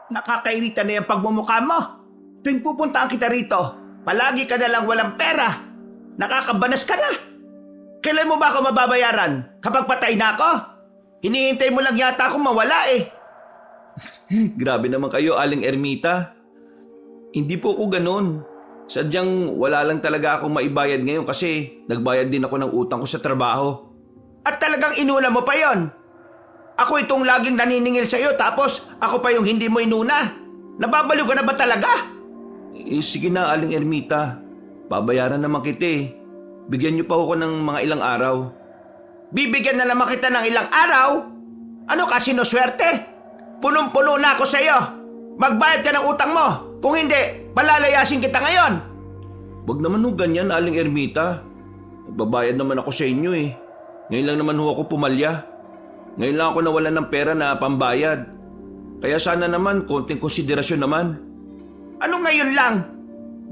Nakakairita na yung pagmumukha mo. Tuwing pupuntaan kita rito, palagi ka na lang walang pera. Nakakabanas ka na. Kailan mo ba ako mababayaran? Kapag patay na ako? Hinihintay mo lang yata akong mawala eh. Grabe naman kayo, Aling Ermita. Hindi po ako ganun. Sadyang wala lang talaga akong maibayad ngayon kasi nagbayad din ako ng utang ko sa trabaho. At talagang inuna mo pa yon. Ako itong laging naniningil sa'yo tapos ako pa yung hindi mo inuna. Nababaliw ka na ba talaga? Sige na, Aling Ermita. Babayaran naman kita eh. Bigyan niyo pa ako ng mga ilang araw. Bibigyan na naman kita ng ilang araw? Ano ka, sinuswerte? Punong-puno na ako sa'yo. Magbayad ka ng utang mo. Kung hindi, palalayasin kita ngayon. Wag naman ho ganyan, Aling Ermita. Babayad naman ako sa inyo eh. Ngayon lang naman ho ako pumalya. Ngayon lang ako nawalan ng pera na pambayad. Kaya sana naman konting konsiderasyon naman. Ano ngayon lang?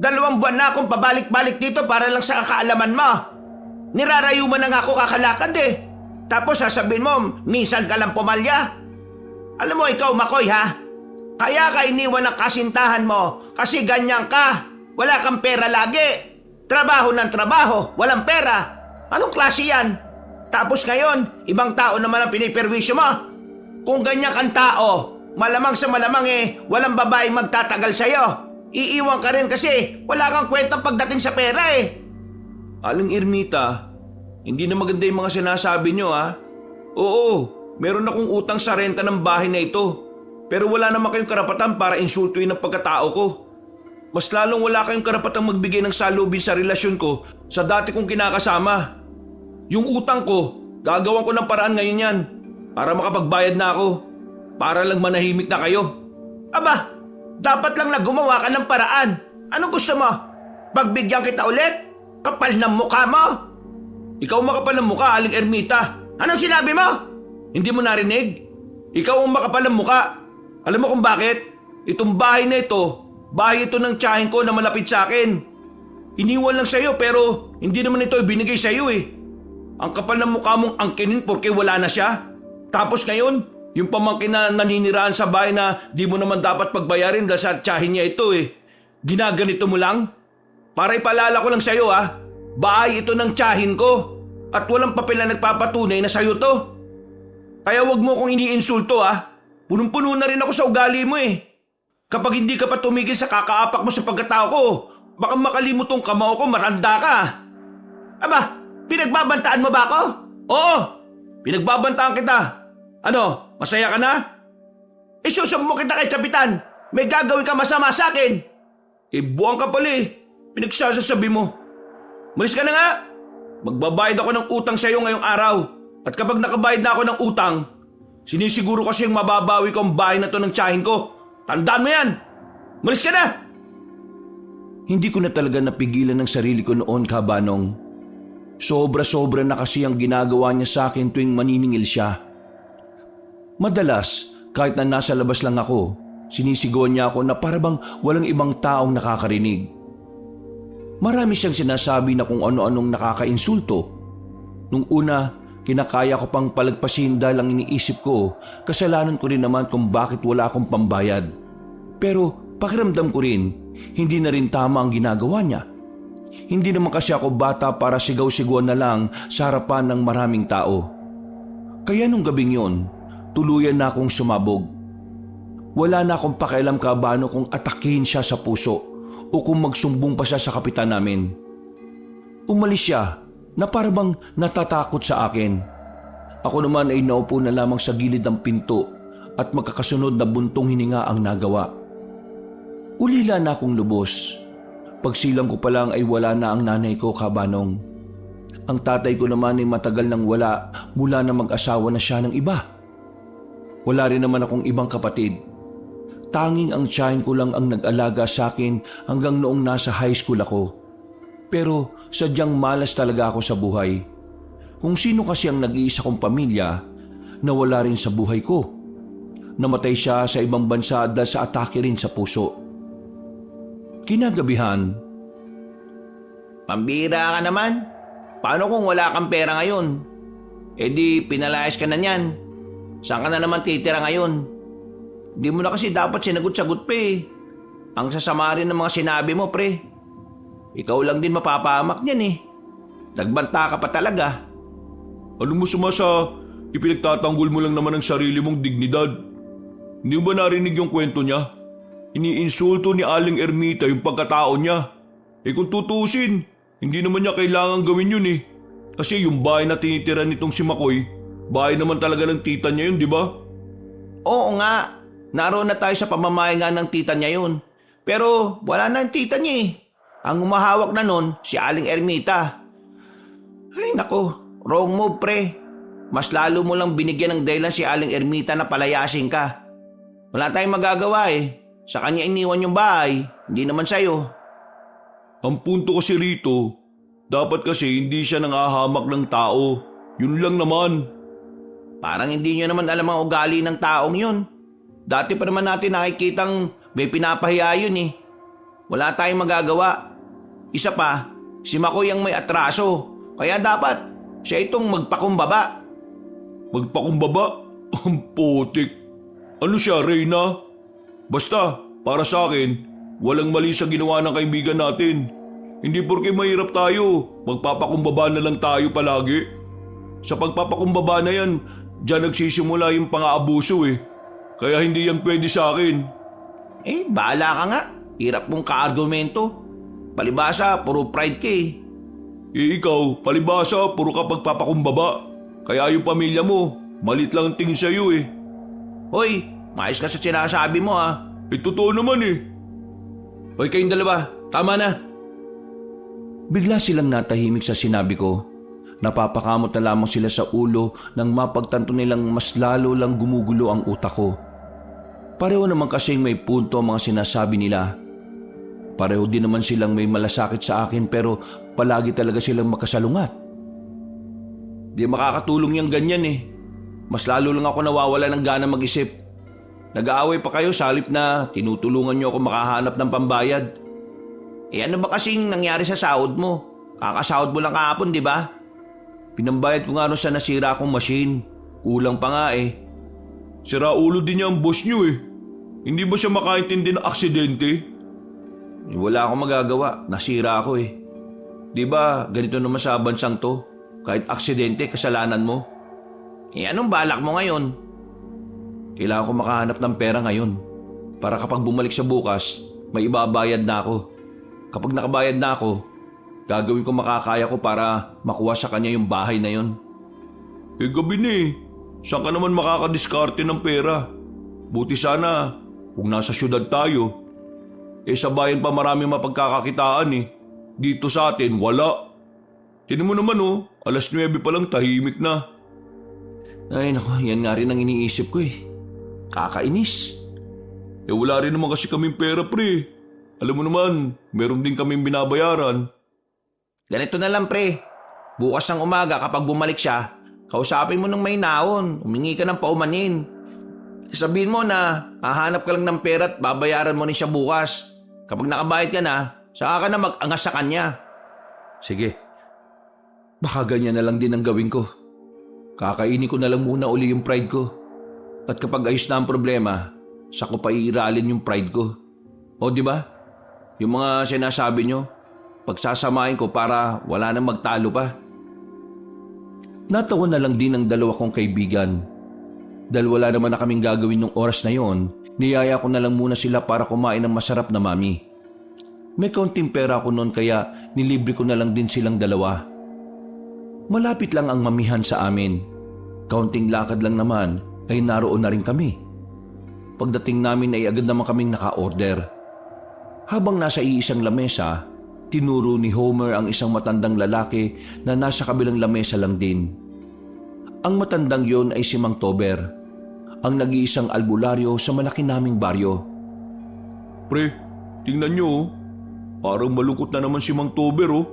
2 buwan na akong pabalik-balik dito para lang sa kaalaman mo. Nirarayo mo na nga ako kakalakad eh. Tapos sasabihin mo, minsan ka lang pumalya. Alam mo ikaw, Makoy ha? Kaya ka iniwan ng kasintahan mo kasi ganyan ka. Wala kang pera lagi. Trabaho ng trabaho, walang pera. Anong klase yan? Tapos ngayon, ibang tao naman ang piniperwisyo mo. Kung ganyan kang tao, malamang sa malamang eh, walang babaeng magtatagal sa'yo. Iiwan ka rin kasi wala kang kwentang pagdating sa pera eh. Aling Ermita, hindi na maganda yung mga sinasabi nyo ha. Oo, meron akong utang sa renta ng bahay na ito. Pero wala naman kayong karapatan para insultuin ang pagkatao ko. Mas lalong wala kayong karapatang magbigay ng salubin sa relasyon ko sa dati kong kinakasama. Yung utang ko, gagawan ko ng paraan ngayon yan para makapagbayad na ako. Para lang manahimik na kayo. Aba, dapat lang na gumawa ka ng paraan. Anong gusto mo? Pagbigyan kita ulit? Kapal ng mukha mo? Ikaw makapal ng mukha, Aling Ermita. Anong sinabi mo? Hindi mo narinig? Ikaw ang makapal ng mukha. Alam mo kung bakit? Itong bahay na ito, bahay ito ng tiyahin ko na malapit sa akin. Iniwan lang sa'yo pero hindi naman ito ibinigay sa'yo eh. Ang kapal ng mukha mong angkinin porque wala na siya. Tapos ngayon, yung pamangkin na naniniraan sa bahay na di mo naman dapat pagbayarin dahil sa tiyahin niya ito eh. Ginaganito mo lang? Para ipaalala ko lang sa'yo ha, bahay ito ng tiyahin ko at walang papel na nagpapatunay na sa'yo to. Kaya wag mo kong iniinsulto ha. Punong-puno na rin ako sa ugali mo eh. Kapag hindi ka pa tumigil sa kakaapak mo sa pagkatao ko, baka makalimot tong kamao ko, matanda ka. Aba, pinagbabantaan mo ba ako? Oo, pinagbabantaan kita. Ano, masaya ka na? Isusumbo kita kay Kapitan. May gagawin ka masama sa akin. Buwang ka pala eh. Pinagsasasabi mo. Malis ka na nga. Magbabayad ako ng utang sa iyo ngayong araw. At kapag nakabayad na ako ng utang, sinisiguro kasi yung mababawi ko ang bahay na to ng tiyahin ko. Tandaan mo yan. Malis ka na. Hindi ko na talaga napigilan ng sarili ko noon, Kabanong. Sobra-sobra na kasi ang ginagawa niya sa akin tuwing maniningil siya. Madalas, kahit na nasa labas lang ako, sinisigawan niya ako na parabang walang ibang taong nakakarinig. Marami siyang sinasabi na kung ano-anong nakakainsulto. Nung una, kinakaya ko pang palagpasin dahil ang iniisip ko, kasalanan ko rin naman kung bakit wala akong pambayad. Pero pakiramdam ko rin, hindi na rin tama ang ginagawa niya. Hindi naman kasi ako bata para sigaw-sigawan na lang sa harapan ng maraming tao. Kaya nung gabing yon, tuluyan na akong sumabog. Wala na akong pakialam, Kabano, kung atakihin siya sa puso o kung magsumbong pa siya sa kapitan namin. Umalis siya na parabang natatakot sa akin. Ako naman ay naupo na lamang sa gilid ng pinto at magkakasunod na buntong hininga ang nagawa. Ulila na akong lubos. Pagsilang ko pa lang ay wala na ang nanay ko, Kabanong. Ang tatay ko naman ay matagal nang wala mula na mag-asawa na siya ng iba. Wala rin naman akong ibang kapatid. Tanging ang tiyahin ko lang ang nag-alaga sa akin hanggang noong nasa high school ako. Pero sadyang malas talaga ako sa buhay. Kung sino kasi ang nag-iisa kong pamilya, nawala rin sa buhay ko. Namatay siya sa ibang bansa dahil sa atake rin sa puso. Kinagabihan, Pambira ka naman. Paano kung wala kang pera ngayon? Di pinalayas ka na niyan. Saan ka na naman titira ngayon? Di mo na kasi dapat sinagot-sagot pa eh. Ang sasama rin ng mga sinabi mo, pre. Ikaw lang din mapapahamak niyan eh. Nagbanta ka pa talaga. Ano mo sumasa ipinagtatanggol mo lang naman ang sarili mong dignidad? Hindi mo ba narinig yung kwento niya? Iniinsulto ni Aling Ermita yung pagkatao niya. Kung tutusin, hindi naman niya kailangan gawin yun eh. Kasi yung bahay na tinitira nitong si Makoy, bahay naman talaga ng tita niya yun, di ba? Oo nga. Naroon na tayo sa pamamahay nga ng tita niya yun. Pero wala na ang tita niya eh. Ang umahawak na nun, si Aling Ermita. Ay nako, wrong move pre. Mas lalo mo lang binigyan ng dahilan si Aling Ermita na palayasin ka. Wala tayong magagawa eh. Sa kanya iniwan yung bahay, hindi naman sa'yo. Ang punto kasi rito, dapat kasi hindi siya nangahamak ng tao. Yun lang naman. Parang hindi nyo naman alam ang ugali ng taong yun. Dati pa naman natin nakikitang may pinapahiya yun eh. Wala tayong magagawa. Isa pa, si Makoy ang may atraso. Kaya dapat siya itong magpakumbaba. Magpakumbaba? Ang putik. Ano siya, Reyna? Basta, para sa akin, walang mali sa ginawa ng kaibigan natin. Hindi porke mahirap tayo, magpapakumbaba na lang tayo palagi. Sa pagpapakumbaba na yan, dyan nagsisimula yung pang-aabuso eh. Kaya hindi yan pwede sa akin. Eh, bahala ka nga. Hirap mong ka-argumento. Palibasa, puro pride ka eh. Ikaw, palibasa, puro ka pagpapakumbaba. Kaya yung pamilya mo, malit lang ang tingin sa'yo eh. Hoy, maayos ka sa sinasabi mo ha. Totoo naman eh. Hoy kayong dalawa, tama na. Bigla silang natahimik sa sinabi ko. Napapakamot na lamang sila sa ulo nang mapagtanto nilang mas lalo lang gumugulo ang utak ko. Pareho naman kasing may punto ang mga sinasabi nila. Pareho din naman silang may malasakit sa akin pero palagi talaga silang makasalungat. Di makakatulong yung ganyan eh. Mas lalo lang ako nawawala ng gana mag-isip. Nag-aaway pa kayo sa halip na tinutulungan niyo ako makahanap ng pambayad. Eh ano ba kasing nangyari sa sahod mo? Kakasahod mo lang kahapon, di ba? Pinambayad ko nga rin sa nasira akong machine. Kulang pa nga eh. Sira ulo din niya ang boss niyo eh. Hindi ba siya makaintindi ng aksidente? Eh, wala akong magagawa. Nasira ako eh. Di ba ganito naman sa bansang to? Kahit aksidente, kasalanan mo. Eh anong balak mo ngayon? Kailangan ko makahanap ng pera ngayon. Para kapag bumalik sa bukas, may ibabayad na ako. Kapag nakabayad na ako, gagawin ko makakaya ko para makuha sa kanya yung bahay na yon. Eh gabi na eh. Saan ka naman makakadiskarte ng pera? Buti sana kung nasa syudad tayo. Eh sa bayan pa maraming mapagkakakitaan eh. Dito sa atin wala. Tinan mo naman oh, 9:00 pa lang tahimik na. Ay naku, yan nga rin ang iniisip ko eh. Kakainis. Eh wala rin naman kasi kaming pera pre. Alam mo naman, meron din kaming binabayaran. Ganito na lang pre. Bukas ng umaga kapag bumalik siya, kausapin mo ng may naon, humingi ka ng paumanin. Sabihin mo na hahanap ka lang ng pera at babayaran mo rin siya bukas. Kapag nakabayad ka na, saka ka na mag-angas sa kanya. Sige. Baka ganyan na lang din ang gawin ko. Kakainin ko na lang muna uli yung pride ko. At kapag ayos na ang problema, saka ko pa iiralin yung pride ko. O di ba? Yung mga sinasabi nyo, pagsasamahin ko para wala nang magtalo pa. Natawa na lang din ang dalawa kong kaibigan. Dahil wala naman na kaming gagawin nung oras na yon, niyaya ko na lang muna sila para kumain ng masarap na mami. May kaunting pera ako noon kaya nilibre ko na lang din silang dalawa. Malapit lang ang mamihan sa amin. Kaunting lakad lang naman ay naroon na rin kami. Pagdating namin ay agad naman kaming naka-order. Habang nasa iisang lamesa, tinuro ni Homer ang isang matandang lalaki na nasa kabilang lamesa lang din. Ang matandang yon ay si Mang Tober, ang nag-iisang albularyo sa malaki naming baryo. Pre, tingnan nyo oh. Parang malungkot na naman si Mang Tober oh.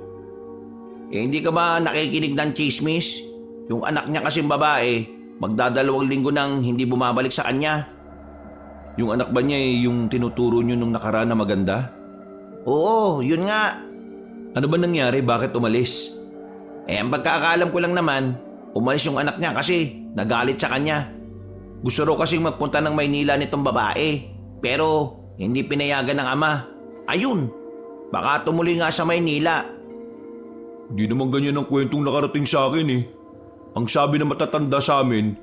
Eh hindi ka ba nakikinig ng chismis? Yung anak niya kasing babae, magdadalawang linggo nang hindi bumabalik sa kanya. Yung anak ba niya yung tinuturo nyo nung nakaraan na maganda? Oo, yun nga. Ano ba nangyari? Bakit umalis? Eh ang pagkakaalam ko lang naman, umalis yung anak niya kasi nagalit sa kanya. Gusto raw kasing magpunta ng Maynila nitong babae. Pero hindi pinayagan ng ama. Ayun, baka tumuloy nga sa Maynila. Di naman ganyan ang kwentong nakarating sa akin eh. Ang sabi na matatanda sa amin,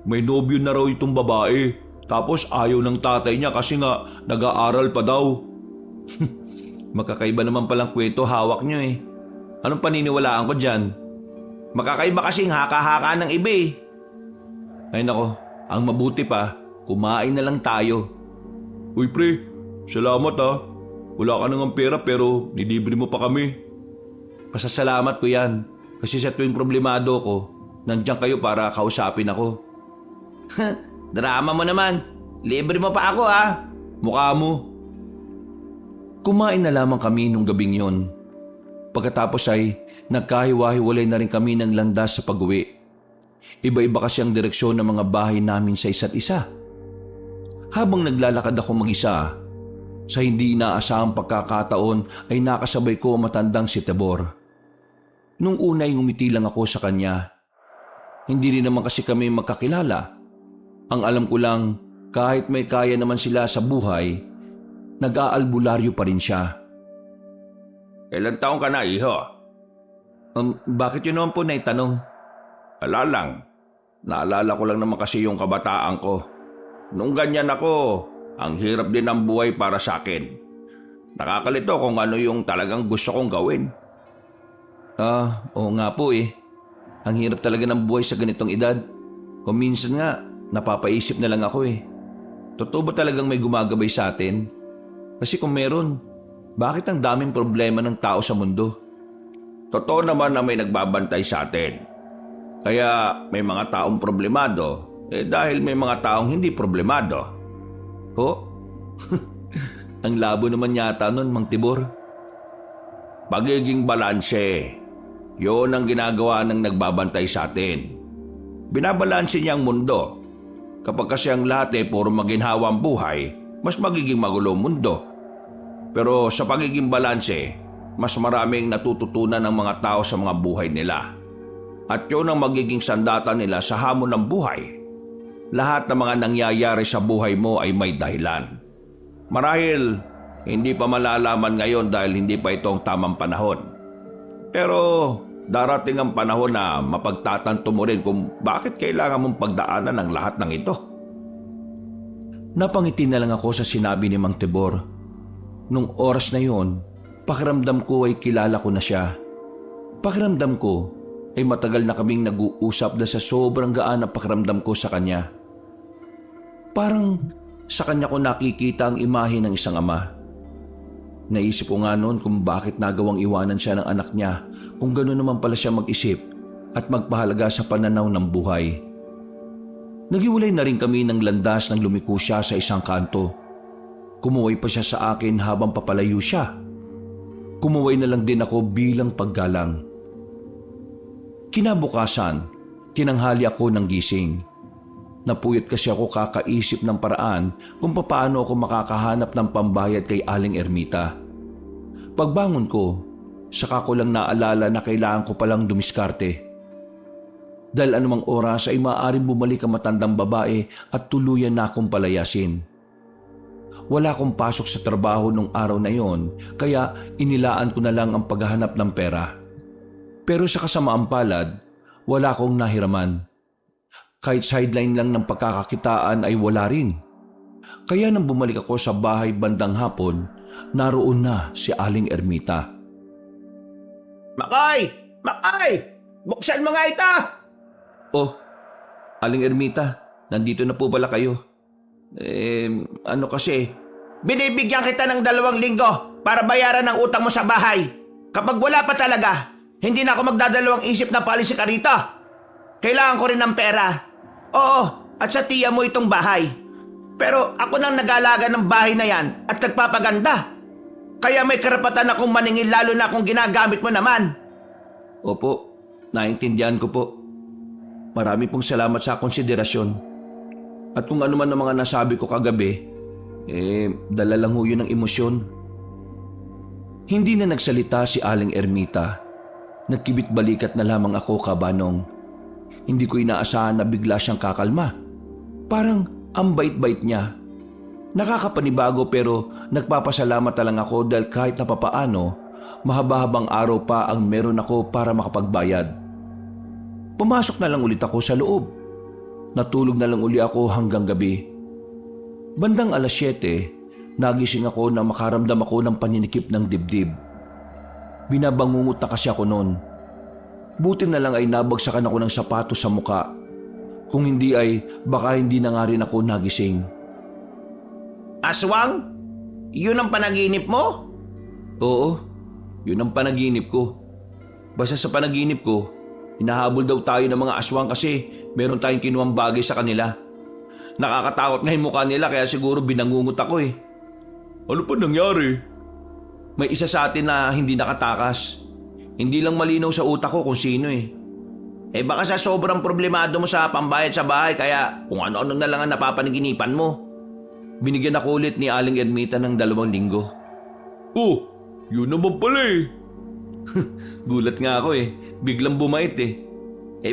may nobyo na raw itong babae. Tapos ayaw ng tatay niya kasi nga nag-aaral pa daw. Makakaiba naman palang kwento hawak niyo eh. Anong paniniwalaan ko dyan? Makakaiba kasing haka-haka ng iba eh. Ay nako, ang mabuti pa, kumain na lang tayo. Uy pre, salamat ha. Wala ka nang pera pero nilibre mo pa kami. Pasasalamat ko yan. Kasi sa tuwing problemado ko, nandiyan kayo para kausapin ako. Drama mo naman. Libre mo pa ako ha. Mukha mo. Kumain na lamang kami nung gabing yon. Pagkatapos ay nagkahiwa-hiwalay na rin kami ng landas sa pag-uwi. Iba-iba kasi ang direksyon ng mga bahay namin sa isa't isa. Habang naglalakad ako mag-isa, sa hindi inaasahang pagkakataon ay nakasabay ko ang matandang si Tibor. Nung una ay ngumiti lang ako sa kanya. Hindi rin naman kasi kami magkakilala. Ang alam ko lang, kahit may kaya naman sila sa buhay, nag-aalbularyo pa rin siya. Ilang taong ka na, iho? Bakit yun naman po naitanong? Wala lang. Naalala ko lang naman kasi yung kabataan ko. Nung ganyan ako, ang hirap din ng buhay para sa akin. Nakakalito kung ano yung talagang gusto kong gawin. Oo nga po eh. Ang hirap talaga ng buhay sa ganitong edad. Kung minsan nga, napapaisip na lang ako eh. Totoo ba talagang may gumagabay sa atin? Kasi kung meron, bakit ang daming problema ng tao sa mundo? Totoo naman na may nagbabantay sa atin. Kaya may mga taong problemado, dahil may mga taong hindi problemado. Ho? Ang labo naman yata nun, Mang Tibor. Pagiging balanse, yun ang ginagawa ng nagbabantay sa atin. Binabalanse niya ang mundo. Kapag kasi ang lahat puro maginhawa ang buhay, mas magiging magulo ang mundo. Pero sa pagiging balanse, mas maraming natututunan ng mga tao sa mga buhay nila. At yun ang magiging sandata nila sa hamon ng buhay. Lahat ng mga nangyayari sa buhay mo ay may dahilan. Marahil, hindi pa malalaman ngayon dahil hindi pa itong tamang panahon. Pero darating ang panahon na mapagtatanto mo rin kung bakit kailangan mong pagdaanan ang lahat ng ito. Napangiti na lang ako sa sinabi ni Mang Tibor. Nung oras na yon, pakiramdam ko ay kilala ko na siya. Pakiramdam ko ay matagal na kaming nag-uusap na sa sobrang gaan ang pakiramdam ko sa kanya. Parang sa kanya ko nakikita ang imahe ng isang ama. Naisip ko nga noon kung bakit nagawang iwanan siya ng anak niya kung gano'n naman pala siya mag-isip at magpahalaga sa pananaw ng buhay. Naghiwalay na rin kami ng landas nang lumiko siya sa isang kanto. Kumuway pa siya sa akin habang papalayo siya. Kumuway na lang din ako bilang paggalang. Kinabukasan, tinanghali ako ng gising. Napuyat kasi ako kakaisip ng paraan kung paano ako makakahanap ng pambayad kay Aling Ermita. Pagbangon ko, saka ko lang naalala na kailangan ko palang dumiskarte. Dahil anumang oras ay maaaring bumalik ang matandang babae at tuluyan na akong palayasin. Wala akong pasok sa trabaho nung araw na yon, kaya inilaan ko na lang ang paghahanap ng pera. Pero sa kasamaang palad, wala akong nahiraman. Kahit sideline lang ng pagkakakitaan ay wala rin. Kaya nang bumalik ako sa bahay bandang hapon, naroon na si Aling Ermita. Makay! Makay! Buksan mo nga ito! Oh, Aling Ermita, nandito na po pala kayo. Ano kasi? Binibigyan kita ng 2 linggo para bayaran ang utang mo sa bahay. Kapag wala pa talaga, hindi na ako magdadalawang isip na palisi ka rito. Kailangan ko rin ng pera. Oo, at sa tiya mo itong bahay. Pero ako nang nag-aalaga ng bahay na yan at nagpapaganda. Kaya may karapatan akong maningil lalo na kung ginagamit mo naman. Opo, naintindihan ko po. Marami pong salamat sa konsiderasyon. At kung ano man ang mga nasabi ko kagabi, dala lang ho yun ng emosyon. Hindi na nagsalita si Aling Ermita. Nagkibit balikat na lamang ako, kabanong. Hindi ko inaasahan na bigla siyang kakalma. Parang ang bait-bait niya. Nakakapanibago pero nagpapasalamat na lang ako dahil kahit na papaano, mahaba-habang araw pa ang meron ako para makapagbayad. Pumasok na lang ulit ako sa loob. Natulog na lang uli ako hanggang gabi. Bandang 7:00, nagising ako na makaramdam ako ng paninikip ng dibdib. Binabangungot na kasi ako noon. Buti na lang ay nabagsakan ako ng sapatos sa muka. Kung hindi ay baka hindi na nga rin ako nagising. Aswang? Yun ang panaginip mo? Oo, yun ang panaginip ko. Basta sa panaginip ko, hinahabol daw tayo ng mga aswang kasi meron tayong kinuwang bagay sa kanila. Nakakatakot nga yung mukha nila kaya siguro binangungot ako eh. Ano pa nangyari? May isa sa atin na hindi nakatakas. Hindi lang malinaw sa utak ko kung sino eh. Baka sa sobrang problemado mo sa pambayad sa bahay kaya kung ano-ano na lang ang napapanaginipan mo. Binigyan ako ulit ni Aling Ermita ng 2 linggo. Oh, yun naman pala eh. Gulat nga ako eh. Biglang bumait eh.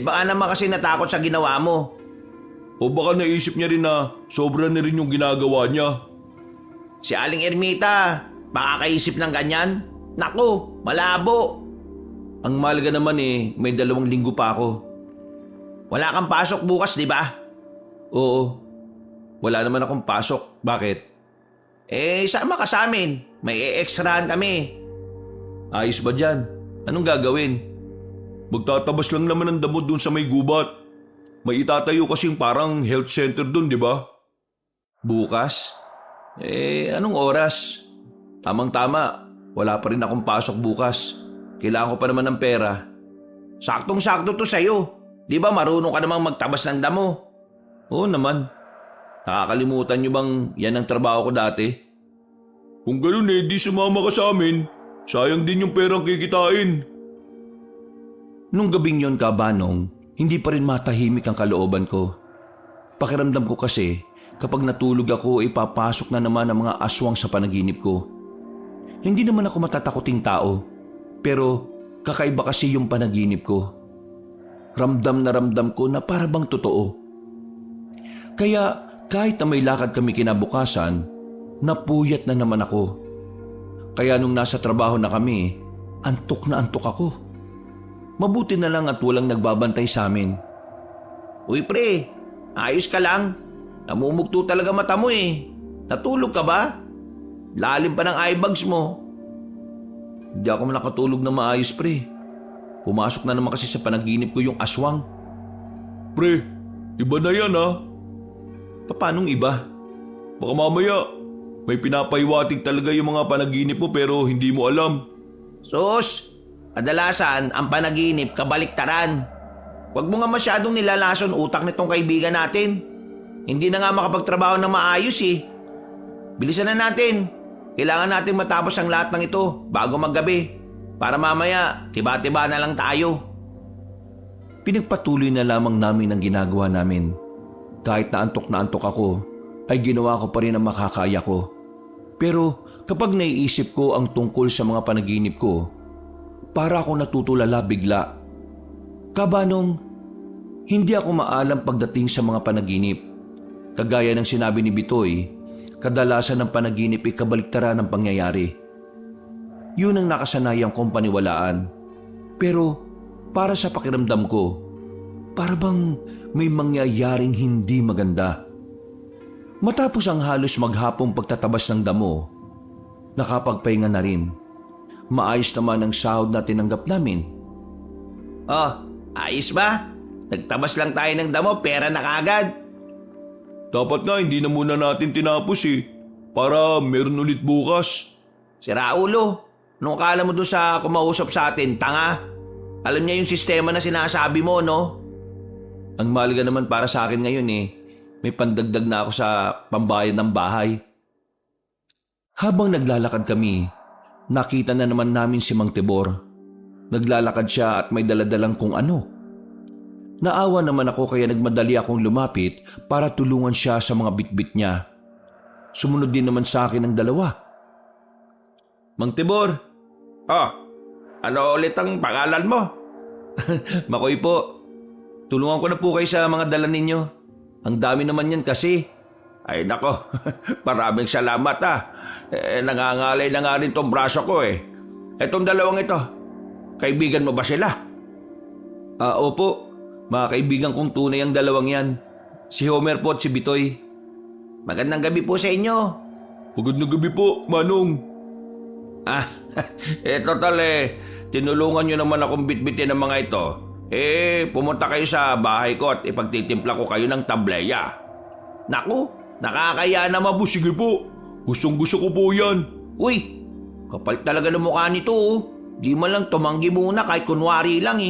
Baka naman kasi natakot sa ginawa mo. O baka naisip niya rin na sobra na rin yung ginagawa niya. Si Aling Ermita, makakaisip ng ganyan? Naku, malabo. Ang mahalaga naman eh, may 2 linggo pa ako. Wala kang pasok bukas, di ba? Oo. Wala naman akong pasok. Bakit? Sama ka sa amin. May e-extrahan kami. Ayos ba dyan? Anong gagawin? Magtatabas lang naman ng damo dun sa may gubat. May itatayo kasing parang health center dun, di ba? Bukas? Anong oras? Tamang-tama. Wala pa rin akong pasok bukas. Kailangan ko pa naman ng pera. Saktong-sakto to sa'yo. Di ba marunong ka namang magtabas ng damo? Oo naman. Nakakalimutan niyo bang yan ang trabaho ko dati? Kung ganoon di sumama ka sa amin. Sayang din yung perang kikitain. Nung gabing yon, Kabanong, hindi pa rin matahimik ang kalooban ko. Pakiramdam ko kasi kapag natulog ako ipapasok na naman ang mga aswang sa panaginip ko. Hindi naman ako matatakoting tao, pero kakaiba kasi yung panaginip ko. Ramdam na ramdam ko na para bang totoo. Kaya kahit na may lakad kami kinabukasan, napuyat na naman ako. Kaya nung nasa trabaho na kami, antok na antok ako. Mabuti na lang at walang nagbabantay sa amin. Uy pre, ayos ka lang. Namumugto talaga mata mo eh. Natulog ka ba? Lalim pa ng eye bags mo. Hindi ako nakatulog na maayos pre. Pumasok na naman kasi sa panaginip ko yung aswang. Pre, iba na yan ah. Paanong iba? Baka mamaya may pinapaiwatig talaga yung mga panaginip mo pero hindi mo alam. Sus, kadalasan ang panaginip kabaliktaran. Huwag mo nga masyadong nilalason utak nitong kaibigan natin. Hindi na nga makapagtrabaho ng maayos eh. Bilisan na natin. Kailangan natin matapos ang lahat ng ito bago maggabi. Para mamaya, tiba-tiba na lang tayo. Pinagpatuloy na lamang namin ang ginagawa namin. Kahit na antok ako, ay ginawa ko pa rin ang makakaya ko. Pero kapag naiisip ko ang tungkol sa mga panaginip ko, para ako natutulala bigla. Kabanong, hindi ako maalam pagdating sa mga panaginip. Kagaya ng sinabi ni Bitoy, kadalasan ng panaginip ay kabaliktaran ng pangyayari. Yun ang nakasanayan kong paniwalaan. Pero para sa pakiramdam ko, para bang may mangyayaring hindi maganda. Matapos ang halos maghapong pagtatabas ng damo, nakapagpahinga na rin. Maayos naman ang sahod na tinanggap namin. Oh, ayos ba? Nagtabas lang tayo ng damo, pera na kagad. Dapat nga hindi na muna natin tinapos eh, para meron ulit bukas. Si Raulo, anong akala mo doon sa kumausap sa atin, tanga? Alam niya yung sistema na sinasabi mo, no? Ang mahalaga naman para sa akin ngayon eh, may pandagdag na ako sa pambayad ng bahay. Habang naglalakad kami, nakita na naman namin si Mang Tibor. Naglalakad siya at may daladalang kung ano. Naawa naman ako kaya nagmadali akong lumapit para tulungan siya sa mga bitbit niya. Sumunod din naman sa akin ang 2. Mang Tibor, ano ulit ang pangalan mo? Makoy po. Tulungan ko na po kayo sa mga dala ninyo. Ang dami naman yan kasi. Ay nako, maraming salamat nangangalay na nga rin tong braso ko eh. Etong dalawang ito, kaibigan mo ba sila? Opo, mga kaibigan kong tunay ang dalawang yan. Si Homer po at si Bitoy. Magandang gabi po sa inyo. Magandang gabi po, Manong. Total tinulungan nyo naman akong bitbitin ng mga ito. Pumunta kayo sa bahay ko at ipagtitimpla ko kayo ng tableya. Naku, nakakaya naman po. Sige po, gustong gusto ko po yan. Uy, kapal talaga ng mukha nito Di man lang tumanggi muna kahit kunwari lang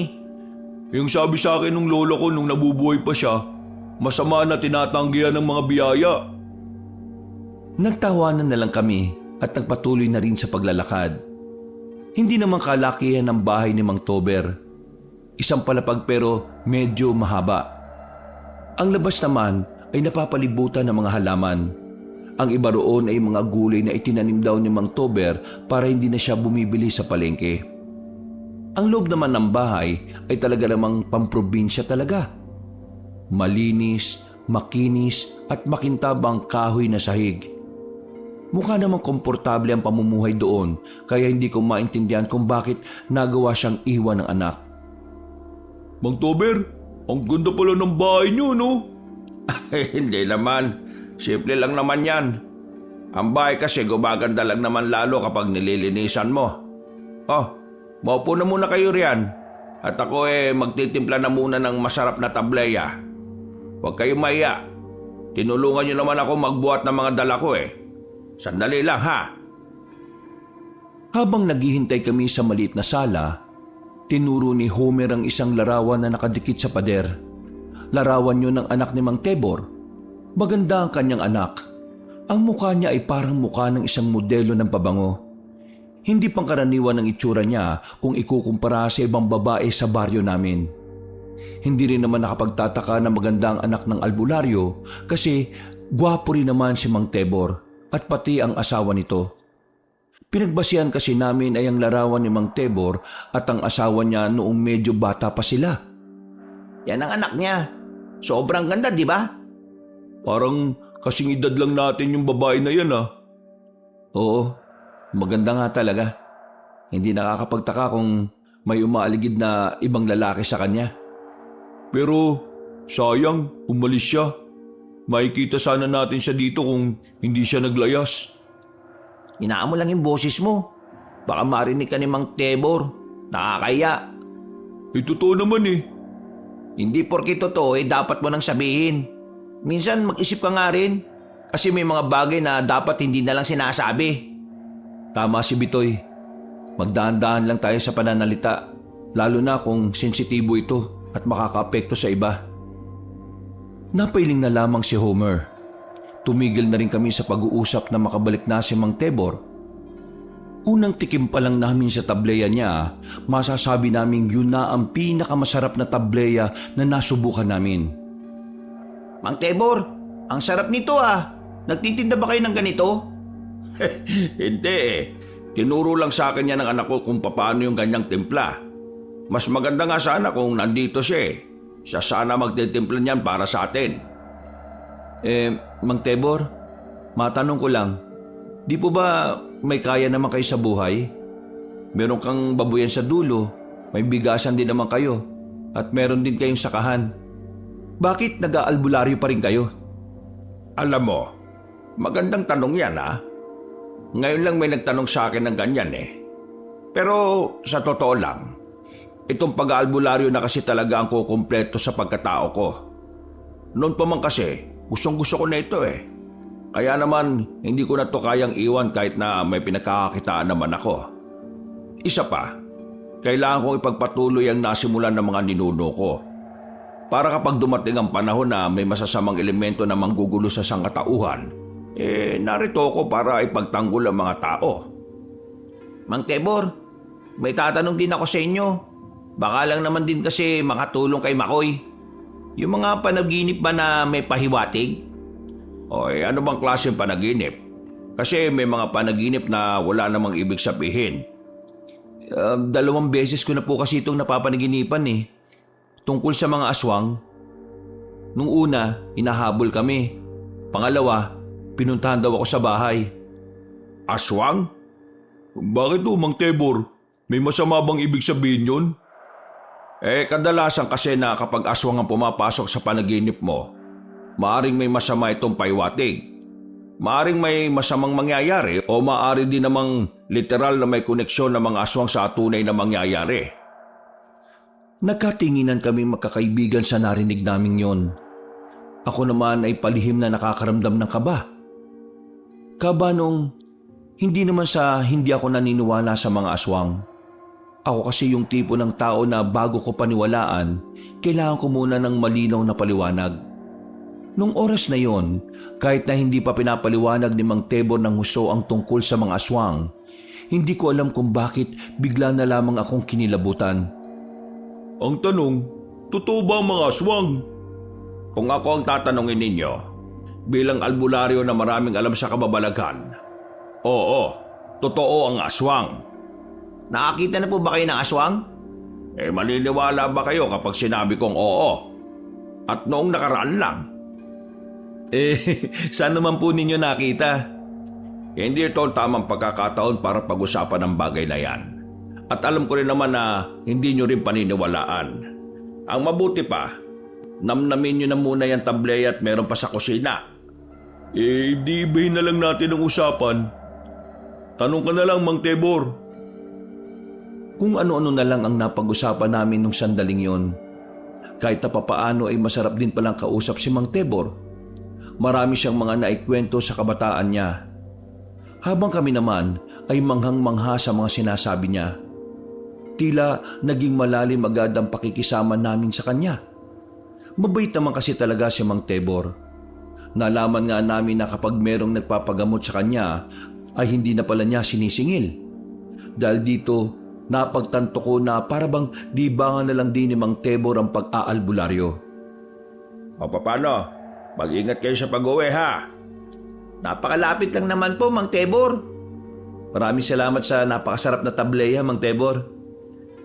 Yung sabi sa akin ng lolo ko nung nabubuhay pa siya, masama na tinatanggihan ng mga biyaya. Nagtawanan na lang kami at nagpatuloy na rin sa paglalakad. Hindi naman kalakihan ng bahay ni Mang Tober. Isang palapag pero medyo mahaba. Ang labas naman ay napapalibutan ng mga halaman. Ang iba roon ay mga gulay na itinanim daw ni Mang Tober para hindi na siya bumibili sa palengke. Ang loob naman ng bahay ay talaga namang pamprobinsya talaga. Malinis, makinis at makintabang kahoy na sahig. Mukha namang komportable ang pamumuhay doon kaya hindi ko maintindihan kung bakit nagawa siyang iwan ng anak. Mang Tober, ang ganda pala ng bahay niyo, no? Hindi naman. Simple lang naman yan. Ang bahay kasi gumaganda lang naman lalo kapag nililinisan mo. Maupo na muna kayo riyan. At ako magtitimpla na muna ng masarap na tableya. Huwag kayong mahiya. Tinulungan niyo naman ako magbuhat ng mga dala ko Sandali lang Habang naghihintay kami sa maliit na sala, tinuro ni Homer ang isang larawan na nakadikit sa pader. Larawan yun ng anak ni Mang Tebor. Maganda ang kanyang anak. Ang mukha niya ay parang mukha ng isang modelo ng pabango. Hindi pangkaraniwan ang itsura niya kung ikukumpara sa ibang babae sa baryo namin. Hindi rin naman nakapagtataka na maganda ang anak ng albularyo kasi gwapo rin naman si Mang Tebor at pati ang asawa nito. Pinagbasihan kasi namin ay ang larawan ni Mang Tebor at ang asawa niya noong medyo bata pa sila. Yan ang anak niya. Sobrang ganda, di ba? Parang kasing edad lang natin yung babae na yan Oo, maganda nga talaga. Hindi nakakapagtaka kung may umaaligid na ibang lalaki sa kanya. Pero sayang, umalis siya. Makikita sana natin siya dito kung hindi siya naglayas. Hinaan mo lang yung boses mo. Baka marinig ka ni Mang Tebor. Nakakaya. Totoo naman Hindi porke totoo dapat mo nang sabihin. Minsan mag-isip ka nga rin. Kasi may mga bagay na dapat hindi na lang sinasabi. Tama si Bitoy. Magdahan-dahan lang tayo sa pananalita. Lalo na kung sensitibo ito at makakaapekto sa iba. Napailing na lamang si Homer. Tumigil na rin kami sa pag-uusap na makabalik na si Mang Tebor. Unang tikim pa lang namin sa tableya niya, masasabi naming yun na ang pinakamasarap na tableya na nasubukan namin. Mang Tebor, ang sarap nito Nagtitinda ba kayo ng ganito? Hindi Tinuro lang sa akin yan ng anak ko kung paano yung ganyang timpla. Mas maganda nga sana kung nandito siya Siya sana magtitimpla niyan para sa atin. Mang Tebor, matanong ko lang, di po ba may kaya naman kayo sa buhay? Meron kang babuyan sa dulo, may bigasan din naman kayo, at meron din kayong sakahan. Bakit nag-aalbularyo pa rin kayo? Alam mo, magandang tanong yan Ngayon lang may nagtanong sa akin ng ganyan Pero sa totoo lang, itong pag-aalbularyo na kasi talaga ang kukumpleto sa pagkatao ko. Noon pa man kasi, gustong-gusto ko na ito Kaya naman, hindi ko na to kayang iwan kahit na may pinagkakakitaan naman ako. Isa pa, kailangan kong ipagpatuloy ang nasimulan ng mga ninuno ko. Para kapag dumating ang panahon na may masasamang elemento na manggugulo sa sangkatauhan, narito ako para ipagtanggol ang mga tao. Mang Tebor, may tatanong din ako sa inyo. Baka lang naman din kasi makatulong kay Makoy. Yung mga panaginip ba na may pahiwatig? Ano bang klaseng panaginip? Kasi may mga panaginip na wala namang ibig sabihin. 2 beses ko na po kasi itong napapanaginipan Tungkol sa mga aswang. Nung una, inahabol kami. Pangalawa, pinuntahan daw ako sa bahay. Aswang? Bakit Mang Tebor? May masama bang ibig sabihin yun? Kadalasan kasi na kapag aswang ang pumapasok sa panaginip mo, maaring may masama itong paiwatig. Maaring may masamang mangyayari o maaari din namang literal na may koneksyon ng mga aswang sa tunay na mangyayari. Nagkatinginan kami magkakaibigan sa narinig naming yon. Ako naman ay palihim na nakakaramdam ng kaba. Kaba nung hindi naman sa hindi ako naniniwala sa mga aswang. Ako kasi yung tipo ng tao na bago ko paniwalaan, kailangan ko muna ng malinaw na paliwanag. Nung oras na yon, kahit na hindi pa pinapaliwanag ni Mang Tebor ng husto ang tungkol sa mga aswang, hindi ko alam kung bakit bigla na lamang akong kinilabutan. Ang tanong, totoo ba ang mga aswang? Kung ako ang tatanungin ninyo, bilang albularyo na maraming alam sa kababalaghan, oo, totoo ang aswang. Nakakita na po ba kayo ng aswang? Maniniwala ba kayo kapag sinabi kong oo? At noong nakaraan lang. Saan naman po ninyo nakita? Hindi ito ang tamang pagkakataon para pag-usapan ang bagay na yan. At alam ko rin naman na hindi nyo rin paniniwalaan. Ang mabuti pa, namnamin nyo na muna yung tableya at meron pa sa kusina. Di ibahin na lang natin ang usapan. Tanong ka na lang, Mang Tebor. Kung ano-ano na lang ang napag-usapan namin nung sandaling yon. Kahit na papaano ay masarap din palang kausap si Mang Tebor. Marami siyang mga naikwento sa kabataan niya. Habang kami naman ay manghang-mangha sa mga sinasabi niya. Tila naging malalim agad ang pakikisama namin sa kanya. Mabait naman kasi talaga si Mang Tebor. Nalaman nga namin na kapag merong nagpapagamot sa kanya ay hindi na pala niya sinisingil. Dahil dito, napagtanto ko na parabang libangan na lang din ni Mang Tebor ang pag-aalbularyo. O paano? Mag-ingat kayo sa pag-uwi ha. Napakalapit lang naman po, Mang Tebor. Maraming salamat sa napakasarap na tableya, Mang Tebor.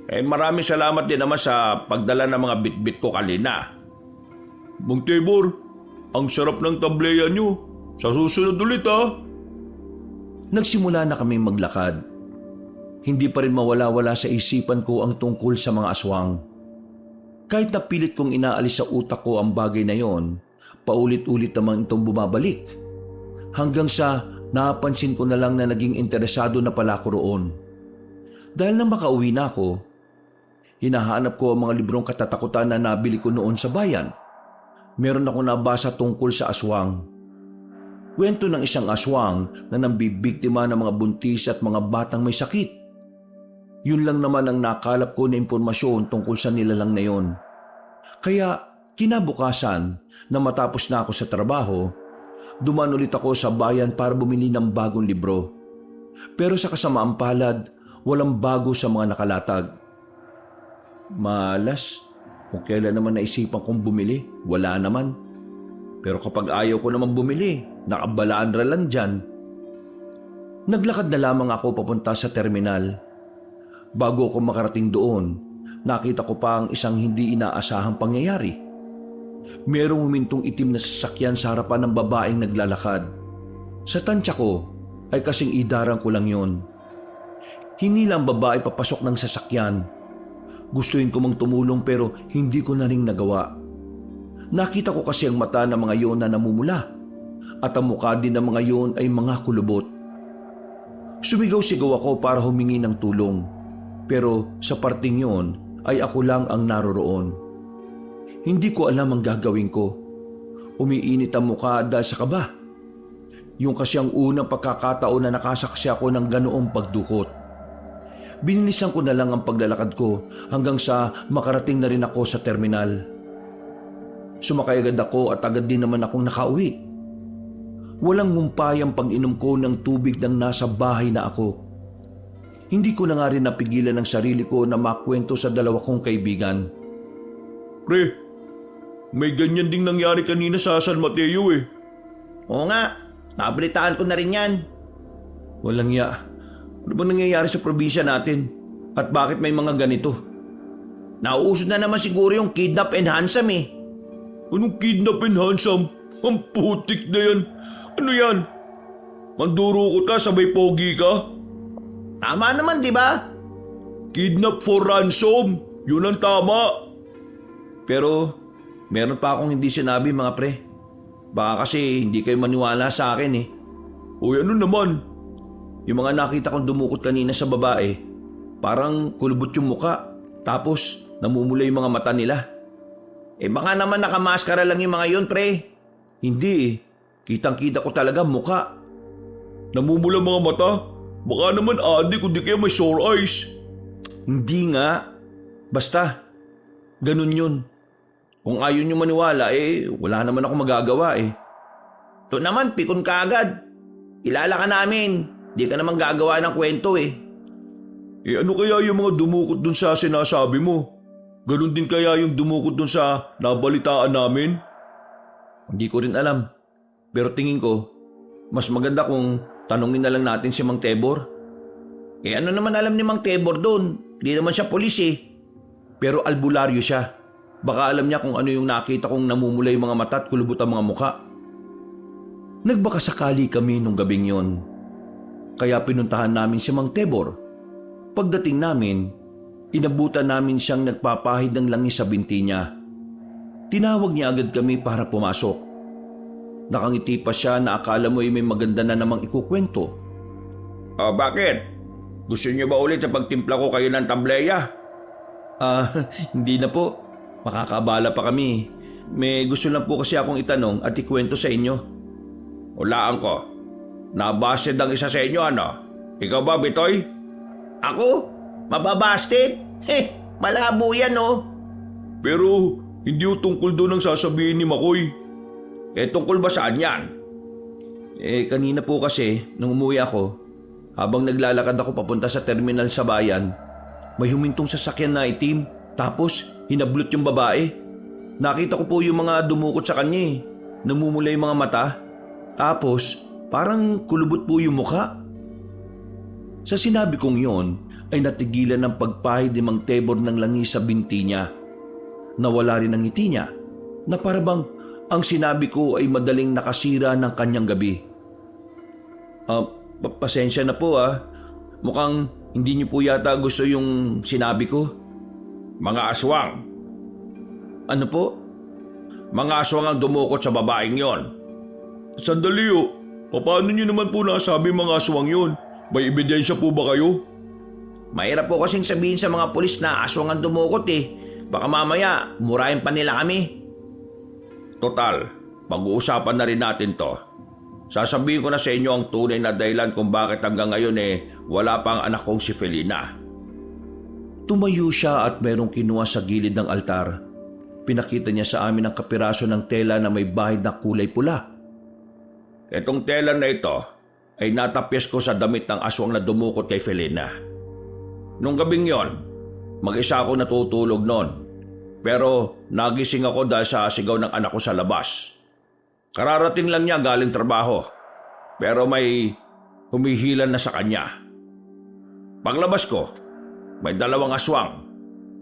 Maraming salamat din naman sa pagdala ng mga bitbit ko kanina. Mang Tebor, ang sarap ng tableya nyo. Sa susunod ulit ha. Nagsimula na kami maglakad. Hindi pa rin mawala-wala sa isipan ko ang tungkol sa mga aswang. Kahit na pilit kong inaalis sa utak ko ang bagay na yon, paulit-ulit naman itong bumabalik. Hanggang sa napansin ko na lang na naging interesado na pala ako roon. Dahil nang makauwi na ako, hinahanap ko ang mga librong katatakutan na nabili ko noon sa bayan. Meron ako nabasa tungkol sa aswang. Kwento ng isang aswang na nambibiktima ng mga buntis at mga batang may sakit. Yun lang naman ang nakalap ko na impormasyon tungkol sa nilalang na yon. Kaya kinabukasan na matapos na ako sa trabaho, dumaan ulit ako sa bayan para bumili ng bagong libro. Pero sa kasamaang palad, walang bago sa mga nakalatag. Malas, kung kailan naman naisipan kong bumili, wala naman. Pero kapag ayaw ko naman bumili, nakabalandra lang dyan. Naglakad na lamang ako papunta sa terminal. Bago ako makarating doon, nakita ko pa ang isang hindi inaasahang pangyayari. Merong humintong itim na sasakyan sa harapan ng babaeng naglalakad. Sa tansya ko ay kasing idarang ko lang yon. Hinilang babae papasok ng sasakyan. Gustuin ko mang tumulong pero hindi ko na rin nagawa. Nakita ko kasi ang mata ng mga yon na namumula at ang mukha din ng mga yon ay mga kulubot. Sumigaw-sigaw ako para humingi ng tulong pero sa parting yon ay ako lang ang naroroon. Hindi ko alam ang gagawin ko. Umiinit ang mukha dahil sa kaba. Yung kasi ang unang pagkakataon na nakasaksi ako ng ganoong pagdukot. Binilisan ko na lang ang paglalakad ko hanggang sa makarating na rin ako sa terminal. Sumakay agad ako at agad din naman akong nakauwi. Walang humpay ang pag-inom ko ng tubig nang nasa bahay na ako. Hindi ko na nga rin napigilan ang sarili ko na makwento sa dalawa kong kaibigan. Pre, may ganyan ding nangyari kanina sa San Mateo eh. Oo nga, nabalitaan ko na rin yan. Walang ya. Ano ba nangyayari sa probinsya natin? At bakit may mga ganito? Nauusod na naman siguro yung kidnap and ransom eh. Anong kidnap and handsome? Ang putik na yan. Ano yan? Manduro ko ta sabay pogi ka? Tama naman, di ba? Kidnap for ransom. Yun ang tama. Pero meron pa akong hindi sinabi mga pre. Baka kasi hindi kayo maniwala sa akin eh. Uy, ano naman? Yung mga nakita kong dumukot kanina sa babae, parang kulubot yung muka. Tapos namumula yung mga mata nila. Baka naman nakamaskara lang yung mga yun, pre. Hindi eh. Kitang-kita ko talaga muka. Namumula mga mata? Baka naman adik o di kaya may sore eyes. Hindi nga. Basta, ganun yun. Kung ayaw nyo maniwala wala naman ako magagawa eh. Ito naman, pikon ka agad. Kilala ka namin. Di ka naman gagawa ng kwento eh. Ano kaya yung mga dumukot dun sa sinasabi mo? Ganun din kaya yung dumukot dun sa nabalitaan namin? Hindi ko rin alam. Pero tingin ko, mas maganda kung tanungin na lang natin si Mang Tebor. Ano naman alam ni Mang Tebor doon? Hindi naman siya pulis eh. Pero albularyo siya. Baka alam niya kung ano yung nakita kong namumula yung mga mata at kulubot ang mga muka. Nagbaka sakali kami nung gabing yon. Kaya pinuntahan namin si Mang Tebor. Pagdating namin, inabutan namin siyang nagpapahid ng langis sa binti niya. Tinawag niya agad kami para pumasok. Nakangiti pa siya na akala mo may maganda na namang ikukwento. Bakit? Gusto niyo ba ulit na pagtimpla ko kayo ng tableya? Hindi na po. Makakabala pa kami. May gusto lang po kasi akong itanong at ikwento sa inyo. Hulaan ko. Nabasted ang isa sa inyo, ano? Ikaw ba, Bitoy? Ako? Mababasted? Malabo yan, oh. Pero hindi o tungkol doon ang sasabihin ni Makoy. Tungkol ba saan yan? Kanina po kasi, nung umuwi ako, habang naglalakad ako papunta sa terminal sa bayan, may humintong sasakyan na itim, tapos hinablot yung babae. Nakita ko po yung mga dumukot sa kanya eh. Namumula yung mga mata, tapos parang kulubot po yung mukha. Sa sinabi kong yon, ay natigilan ng pagpahid ni Mang Tebor ng langis sa binti niya. Nawala rin ang ngiti niya, na parabang ang sinabi ko ay madaling nakasira ng kanyang gabi. Pasensya na po ah. Mukhang hindi niyo po yata gusto yung sinabi ko. Mga aswang. Ano po? Mga aswang ang dumukot sa babaeng yon. Sandali o. Paano niyo naman po nasabi mga aswang yon? May ebidensya po ba kayo? Mahirap po kasing sabihin sa mga pulis na aswang ang dumukot eh. Baka mamaya, murahin pa nila kami. Total, pag-uusapan na rin natin to. Sasabihin ko na sa inyo ang tunay na dahilan kung bakit hanggang ngayon wala pa ang anak kong si Felina. Tumayo siya at merong kinuha sa gilid ng altar. Pinakita niya sa amin ang kapiraso ng tela na may bahid na kulay pula. Itong tela na ito ay natapyas ko sa damit ng aswang na dumukot kay Felina. Nung gabing yon, mag-isa ako natutulog noon. Pero nagising ako dahil sa sigaw ng anak ko sa labas. Kararating lang niya galing trabaho. Pero may humihilan na sa kanya. Paglabas ko, may dalawang aswang.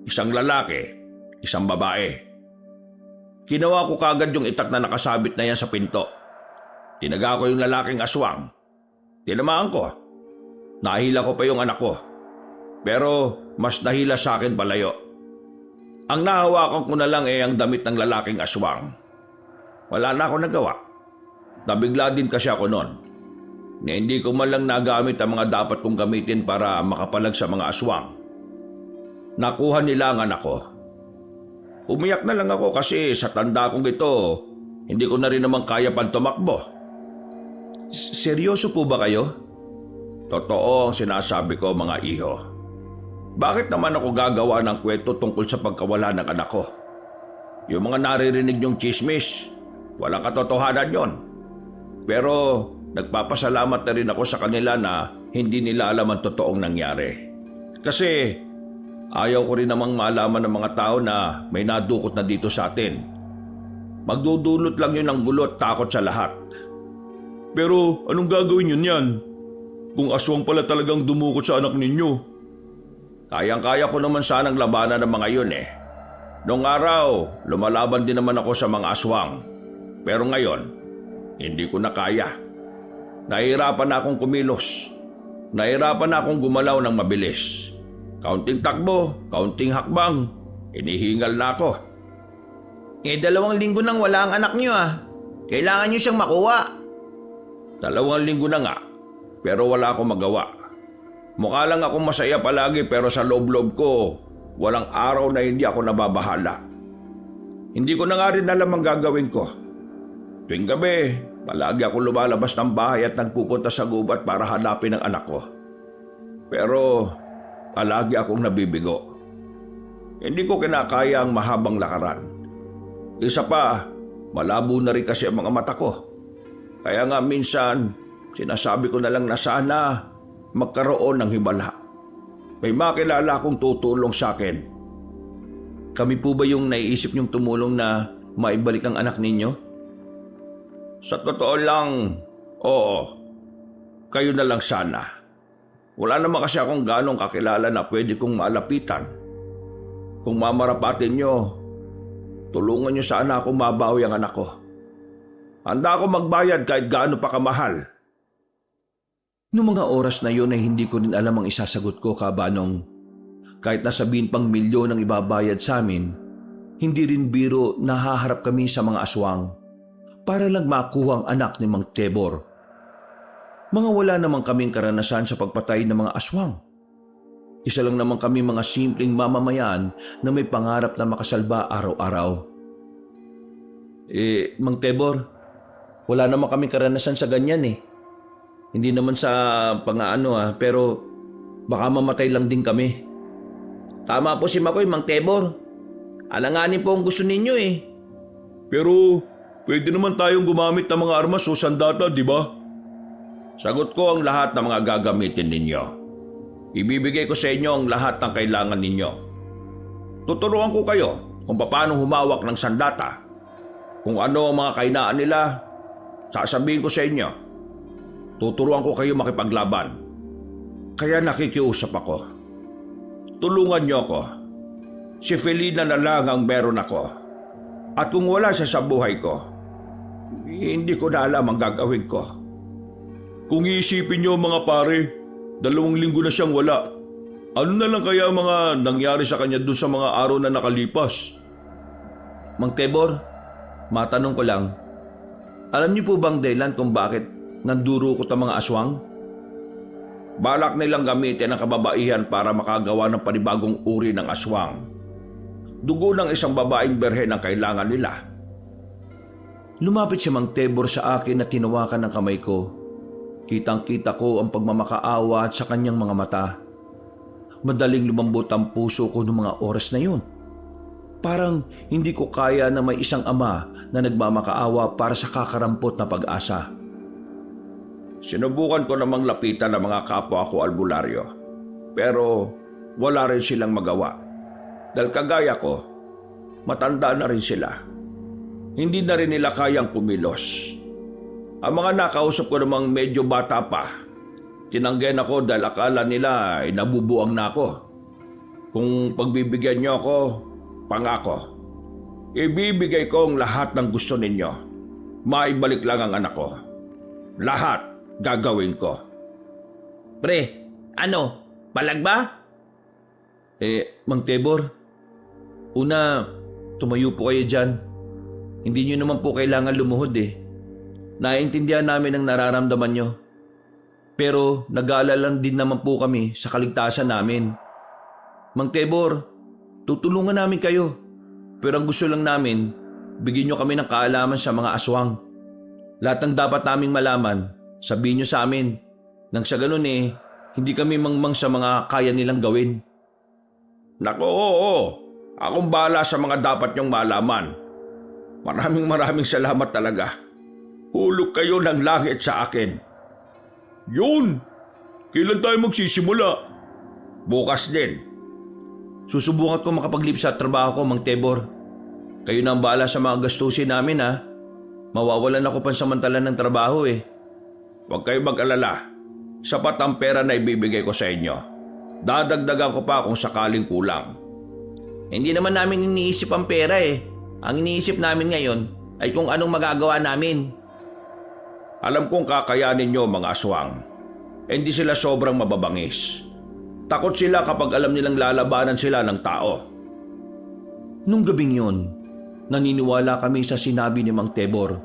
Isang lalaki, isang babae. Ginawa ko kagad yung itak na nakasabit na yan sa pinto. Tinaga ko yung lalaking aswang. Tinamaan ko. Nahila ko pa yung anak ko. Pero mas nahila sa akin palayo. Ang nahawakan ko na lang ang damit ng lalaking aswang. Wala na ako nagawa. Nabigla din kasi ako noon. Na hindi ko man lang nagamit ang mga dapat kong gamitin para makapalag sa mga aswang. Nakuha nila ang anak ko. Umiyak na lang ako kasi sa tanda kong ito, hindi ko na rin naman kaya pang tumakbo. Seryoso po ba kayo? Totoo ang sinasabi ko, mga iho. Bakit naman ako gagawa ng kwento tungkol sa pagkawala ng anak ko? Yung mga naririnig niyong chismis, walang katotohanan yon. Pero nagpapasalamat na rin ako sa kanila na hindi nila alam ang totoong nangyari. Kasi ayaw ko rin namang malaman ng mga tao na may nadukot na dito sa atin. Magdudulot lang yun ng gulo at takot sa lahat. Pero anong gagawin yun yan? Kung aswang pala talagang dumukot sa anak ninyo. Kayang-kaya ko naman sanang labanan ng mga yun Noong araw, lumalaban din naman ako sa mga aswang. Pero ngayon, hindi ko na kaya. Nahihirapan na akong kumilos. Nahihirapan na akong gumalaw ng mabilis. Kaunting takbo, kaunting hakbang, inihingal na ako. 2 linggo nang wala ang anak niyo ah. Kailangan niyo siyang makuha. 2 linggo na nga, pero wala akong magawa. Mukha lang akong masaya palagi pero sa loob-loob ko, walang araw na hindi ako nababahala. Hindi ko na nga rin alam ang gagawin ko. Tuwing gabi, palagi ako lumalabas ng bahay at nagpupunta sa gubat para hanapin ang anak ko. Pero palagi akong nabibigo. Hindi ko kinakaya ang mahabang lakaran. Isa pa, malabo na rin kasi ang mga mata ko. Kaya nga minsan, sinasabi ko na lang na sana magkaroon ng himala. May makilala akong tutulong sa akin. Kami po ba yung naiisip niyong tumulong na maibalik ang anak ninyo? Sa totoo lang, oo. Kayo na lang sana. Wala naman kasi akong ganong kakilala na pwede kong malapitan. Kung mamarapatin nyo, tulungan nyo sana ako mabawi ang anak ko. Handa ako magbayad kahit gaano pa kamahal. Noong mga oras na yun ay hindi ko rin alam ang isasagot ko, Kabanong. Kahit nasabihin pang milyon ang ibabayad sa amin, hindi rin biro nahaharap kami sa mga aswang para lang makuha ang anak ni Mang Tebor. Mga wala naman kaming karanasan sa pagpatay ng mga aswang. Isa lang naman kami mga simpleng mamamayan na may pangarap na makasalba araw-araw. Mang Tebor, wala naman kaming karanasan sa ganyan eh. Hindi naman sa pangaano pero baka mamatay lang din kami. Tama po si Makoy, Mang Tebor. Alanganin po ang gusto ninyo eh. Pero pwede naman tayong gumamit ng mga armas o sandata, di ba? Sagot ko ang lahat ng mga gagamitin ninyo. Ibibigay ko sa inyo ang lahat ng kailangan ninyo. Tuturuan ko kayo kung paano humawak ng sandata. Kung ano ang mga kainaan nila, sasabihin ko sa inyo. Tuturuan ko kayo makipaglaban. Kaya nakikiusap ako. Tulungan niyo ako. Si Felina na lang ang meron ako. At kung wala siya sa buhay ko, hindi ko na alam ang gagawin ko. Kung iisipin niyo mga pare, 2 linggo na siyang wala. Ano na lang kaya mga nangyari sa kanya dun sa mga araw na nakalipas? Mang Tebor, matanong ko lang. Alam niyo po bang dahilan kung bakit nandurukot ang mga aswang? Balak nilang gamitin ang kababaihan para makagawa ng panibagong uri ng aswang. Dugo ng isang babaeng berhen ang kailangan nila. Lumapit si Mang Tebor sa akin at tinawakan ng kamay ko. Kitang-kita ko ang pagmamakaawa sa kanyang mga mata. Madaling lumambot ang puso ko noong mga oras na yun. Parang hindi ko kaya na may isang ama na nagmamakaawa para sa kakarampot na pag-asa. Sinubukan ko namang lapitan ng mga kapwa ko albularyo. Pero wala rin silang magawa. Dahil kagaya ko, matanda na rin sila. Hindi na rin nila kayang kumilos. Ang mga nakausap ko namang medyo bata pa. Tinanggihan ako dahil akala nila ay nabubuang na ako. Kung pagbibigyan niyo ako, pangako. Ibibigay ko ang lahat ng gusto ninyo. Maibalik lang ang anak ko. Lahat gagawin ko. Pre, ano? Palag ba? Mang Tebor, una, tumayo po kayo dyan. Hindi nyo naman po kailangan lumuhod eh. Naiintindihan namin ang nararamdaman nyo. Pero nag-aalala din naman po kami sa kaligtasan namin. Mang Tebor, tutulungan namin kayo. Pero ang gusto lang namin, bigyan nyo kami ng kaalaman sa mga aswang. Lahat ng dapat naming malaman, sabihin nyo sa amin. Nang sa ganun hindi kami mangmang sa mga kaya nilang gawin. Nako, oo. Akong bahala sa mga dapat nyong malaman. Maraming salamat talaga. Hulog kayo ng langit sa akin. Yun! Kailan tayo magsisimula? Bukas din. Susubukan ko makapaglip sa trabaho ko, Mang Tebor. Kayo na ang bahala sa mga gastusin namin ha. Mawawalan ako pansamantala ng trabaho eh. Huwag kayo mag-alala. Sapat ang pera na ibibigay ko sa inyo. Dadagdagan ko pa kung sakaling kulang. Hindi naman namin iniisip ang pera eh. Ang iniisip namin ngayon ay kung anong magagawa namin. Alam kong kakayanin nyo mga aswang. Hindi sila sobrang mababangis. Takot sila kapag alam nilang lalabanan sila ng tao. Nung gabing yun, naniniwala kami sa sinabi ni Mang Tebor.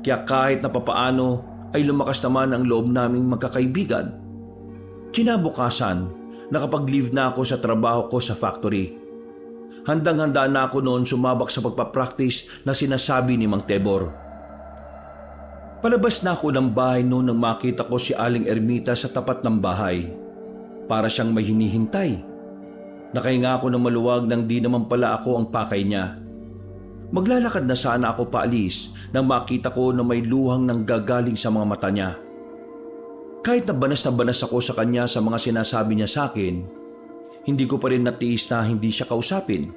Kaya kahit na papaano ay lumakas naman ang loob naming magkakaibigan. Kinabukasan, nakapag-leave na ako sa trabaho ko sa factory. Handang-handa na ako noon sumabak sa pagpapractice na sinasabi ni Mang Tebor. Palabas na ako ng bahay noon nang makita ko si Aling Ermita sa tapat ng bahay. Para siyang may hinihintay. Nakahinga ako ng maluwag nang di naman pala ako ang pakay niya. Maglalakad na sana ako paalis nang makita ko na may luhang nanggagaling sa mga mata niya. Kahit na banas ako sa kanya sa mga sinasabi niya sa akin, hindi ko pa rin natiis na hindi siya kausapin.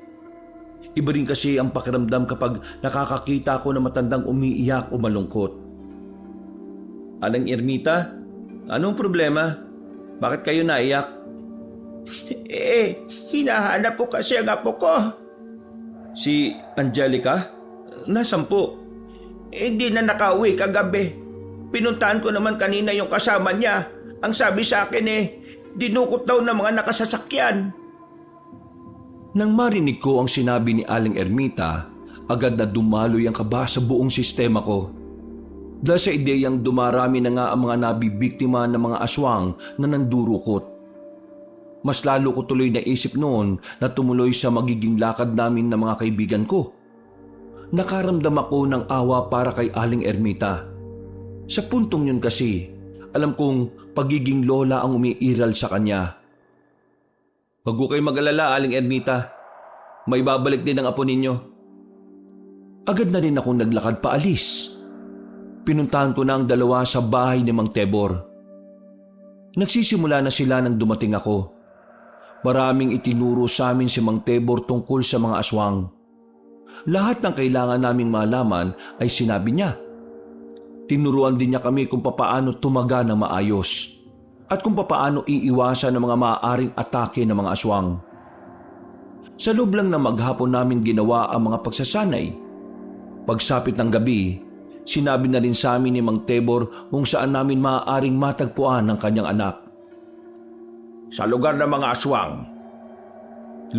Iba rin kasi ang pakiramdam kapag nakakakita ako ng matandang umiiyak o malungkot. Aling Ermita, anong problema? Bakit kayo naiyak? Hinahanap ko kasi ang apo ko. Si Angelica? Nasaan po? Hindi na nakauwi kagabi. Pinuntahan ko naman kanina yung kasama niya. Ang sabi sa akin dinukot daw ng mga nakasasakyan. Nang marinig ko ang sinabi ni Aling Ermita, agad na dumaloy ang kaba sa buong sistema ko. Dahil sa ideyang dumarami na nga ang mga nabibiktima ng mga aswang na nandurukot. Mas lalo ko tuloy naisip noon na tumuloy sa magiging lakad namin ng mga kaibigan ko. Nakaramdam ako ng awa para kay Aling Ermita. Sa puntong yun kasi, alam kong pagiging lola ang umiiral sa kanya. Huwag ko kayo mag-alala, Aling Ermita. May babalik din ang apo ninyo. Agad na rin akong naglakad paalis. Pinuntahan ko na ang dalawa sa bahay ni Mang Tebor. Nagsisimula na sila nang dumating ako. Maraming itinuro sa amin si Mang Tebor tungkol sa mga aswang. Lahat ng kailangan naming malaman ay sinabi niya. Tinuruan din niya kami kung papaano tumaga ng maayos at kung papaano iiwasan ng mga maaaring atake ng mga aswang. Sa loob lang na maghapon namin ginawa ang mga pagsasanay. Pagsapit ng gabi, sinabi na rin sa amin ni Mang Tebor kung saan namin maaaring matagpuan ang kanyang anak. Sa lugar ng mga aswang.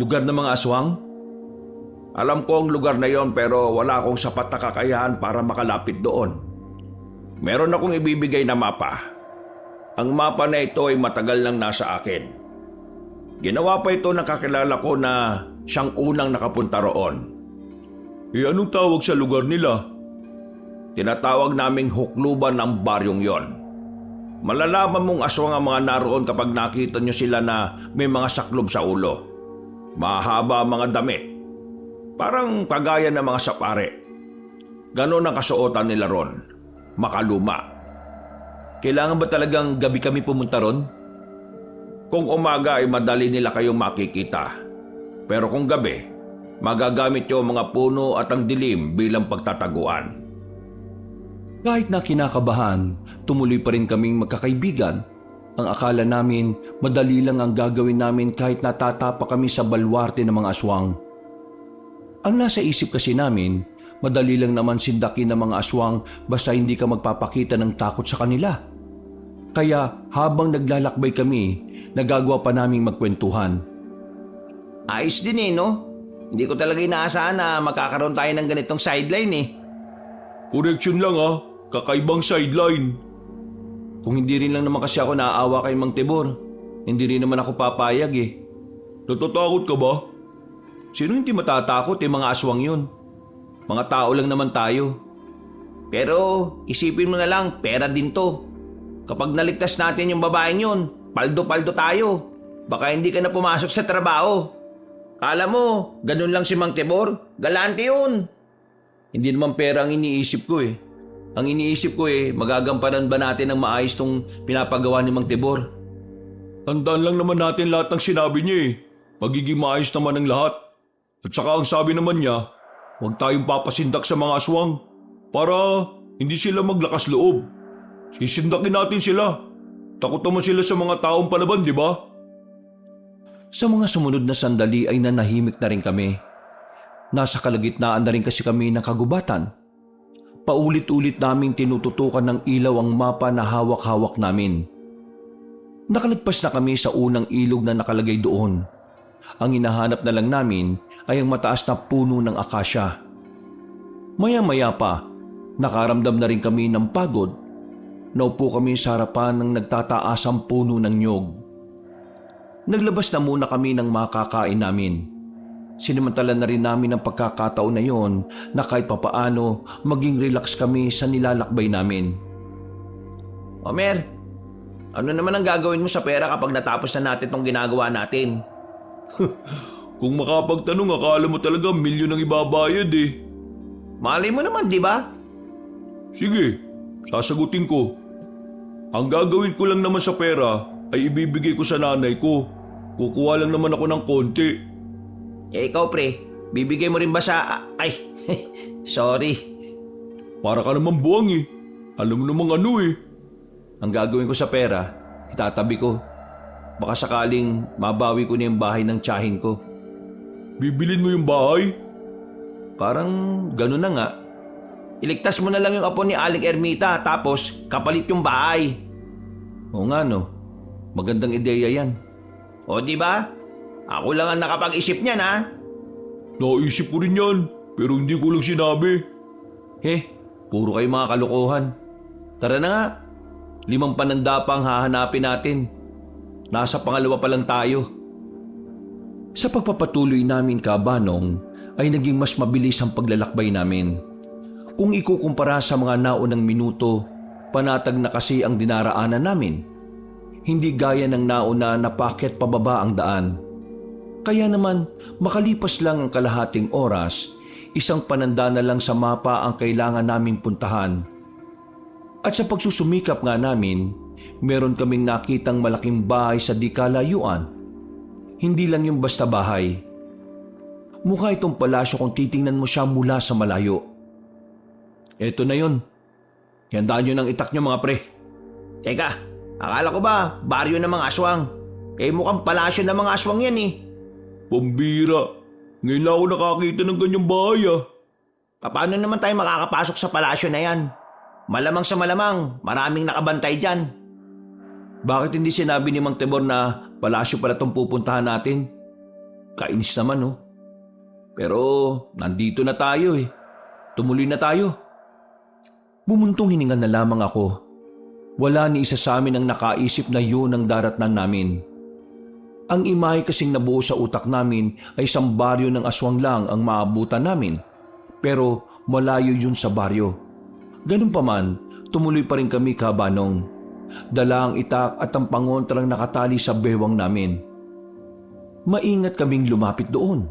Lugar ng mga aswang? Alam ko ang lugar na yon pero wala akong sapat na kakayahan para makalapit doon. Meron akong ibibigay na mapa. Ang mapa na ito ay matagal nang nasa akin. Ginawa pa ito ng kakilala ko na siyang unang nakapunta roon. Anong tawag sa lugar nila? Tinatawag naming hukluban ang baryong yon. Malalaman mong aswang ang mga naroon kapag nakita nyo sila na may mga saklob sa ulo. Mahaba ang mga damit. Parang kagaya ng mga sapare. Ganon ang kasuotan nila ron. Makaluma. Kailangan ba talagang gabi kami pumunta ron? Kung umaga ay madali nila kayong makikita. Pero kung gabi, magagamit nyo ang mga puno at ang dilim bilang pagtataguan. Kahit na kinakabahan, tumuloy pa rin kaming magkakaibigan. Ang akala namin, madali lang ang gagawin namin kahit natatapa kami sa balwarte ng mga aswang. Ang nasa isip kasi namin, madali lang naman sindakin ng mga aswang basta hindi ka magpapakita ng takot sa kanila. Kaya habang naglalakbay kami, nagagawa pa naming magkwentuhan. Ayos din no? Hindi ko talaga inaasahan na magkakaroon tayo ng ganitong sideline Correction lang kakaibang sideline. Kung hindi rin lang naman kasi ako naaawa kay Mang Tebor, hindi rin naman ako papayag Natatakot ka ba? Sino hindi matatakot mga aswang yun? Mga tao lang naman tayo. Pero isipin mo na lang, pera din to. Kapag naligtas natin yung babaeng yun, paldo-paldo tayo. Baka hindi ka na pumasok sa trabaho. Kala mo, ganun lang si Mang Tebor? Galante yun. Hindi naman pera ang iniisip ko Ang iniisip ko magagampanan ba natin ng maayos tong pinapagawa ni Mang Tebor? Tandaan lang naman natin lahat ng sinabi niya Magiging maayos naman ang lahat. At saka ang sabi naman niya, huwag tayong papasindak sa mga aswang para hindi sila maglakas loob. Sisindakin natin sila. Takot naman sila sa mga taong palaban, di ba? Sa mga sumunod na sandali ay nanahimik na rin kami. Nasa kalagitnaan na rin kasi kami ng kagubatan. Paulit-ulit naming tinututukan ng ilaw ang mapa na hawak-hawak namin. Nakalagpas na kami sa unang ilog na nakalagay doon. Ang hinahanap na lang namin ay ang mataas na puno ng akasya. Maya-maya pa, nakaramdam na rin kami ng pagod. Naupo kami sa harapan ng nagtataasang puno ng nyog. Naglabas na muna kami ng makakain namin. Sinimantala na rin namin ang pagkakataon na yon na kahit papaano maging relax kami sa nilalakbay namin. Omer, ano naman ang gagawin mo sa pera kapag natapos na natin tong ginagawa natin? Kung makapagtanong, akala mo talaga milyon ang ibabayad eh. Malay mo naman, di ba? Sige, sasagutin ko. Ang gagawin ko lang naman sa pera ay ibibigay ko sa nanay ko. Kukuha lang naman ako ng konti. Ikaw pre, bibigay mo rin ba sa... Ay, sorry. Para ka naman buwang eh. Alam mo namang ano eh. Ang gagawin ko sa pera, itatabi ko. Baka sakaling mabawi ko na yung bahay ng tiyahin ko. Bibilin mo yung bahay? Parang gano'n na nga. Iligtas mo na lang yung apo ni Aling Ermita tapos kapalit yung bahay. Oo nga no, magandang ideya yan. O di ba? Ako lang ang nakapag-isip niyan ha. Naisip ko rin yan, pero hindi ko lang sinabi. Puro kayo mga kalokohan. Tara na nga, 5 pananda pa ang hahanapin natin. Nasa pangalawa pa lang tayo. Sa pagpapatuloy namin kabanong ay naging mas mabilis ang paglalakbay namin. Kung ikukumpara sa mga naunang minuto, panatag na kasi ang dinaraanan namin. Hindi gaya ng nauna na paakyat pababa ang daan. Kaya naman, makalipas lang ang kalahating oras, isang pananda na lang sa mapa ang kailangan naming puntahan. At sa pagsusumikap nga namin, meron kaming nakitang malaking bahay sa di kalayuan. Hindi lang yung basta bahay. Mukha itong palasyo kung titingnan mo siya mula sa malayo. Eto na yun. Handaan nyo ng itak nyo mga pre. Teka, akala ko ba baryo ng mga aswang? Mukhang palasyo ng mga aswang yan eh. Pambira, ngayon lang ako nakakita ng ganyang bahay ah. Paano naman tayo makakapasok sa palasyo na yan? Malamang sa malamang, maraming nakabantay dyan. Bakit hindi sinabi ni Mang Tebor na palasyo pala itong pupuntahan natin? Kainis naman no. Pero nandito na tayo eh. Tumuloy na tayo. Bumuntong hininga na lamang ako. Wala ni isa sa amin ang nakaisip na yun ang daratnan namin. Ang imahe kasing nabuo sa utak namin ay isang baryo ng aswang lang ang maabutan namin. Pero malayo yun sa baryo. Ganun pa man, tumuloy pa rin kami kabanong. Dala ang itak at ang pangontrang nakatali sa bewang namin. Maingat kaming lumapit doon.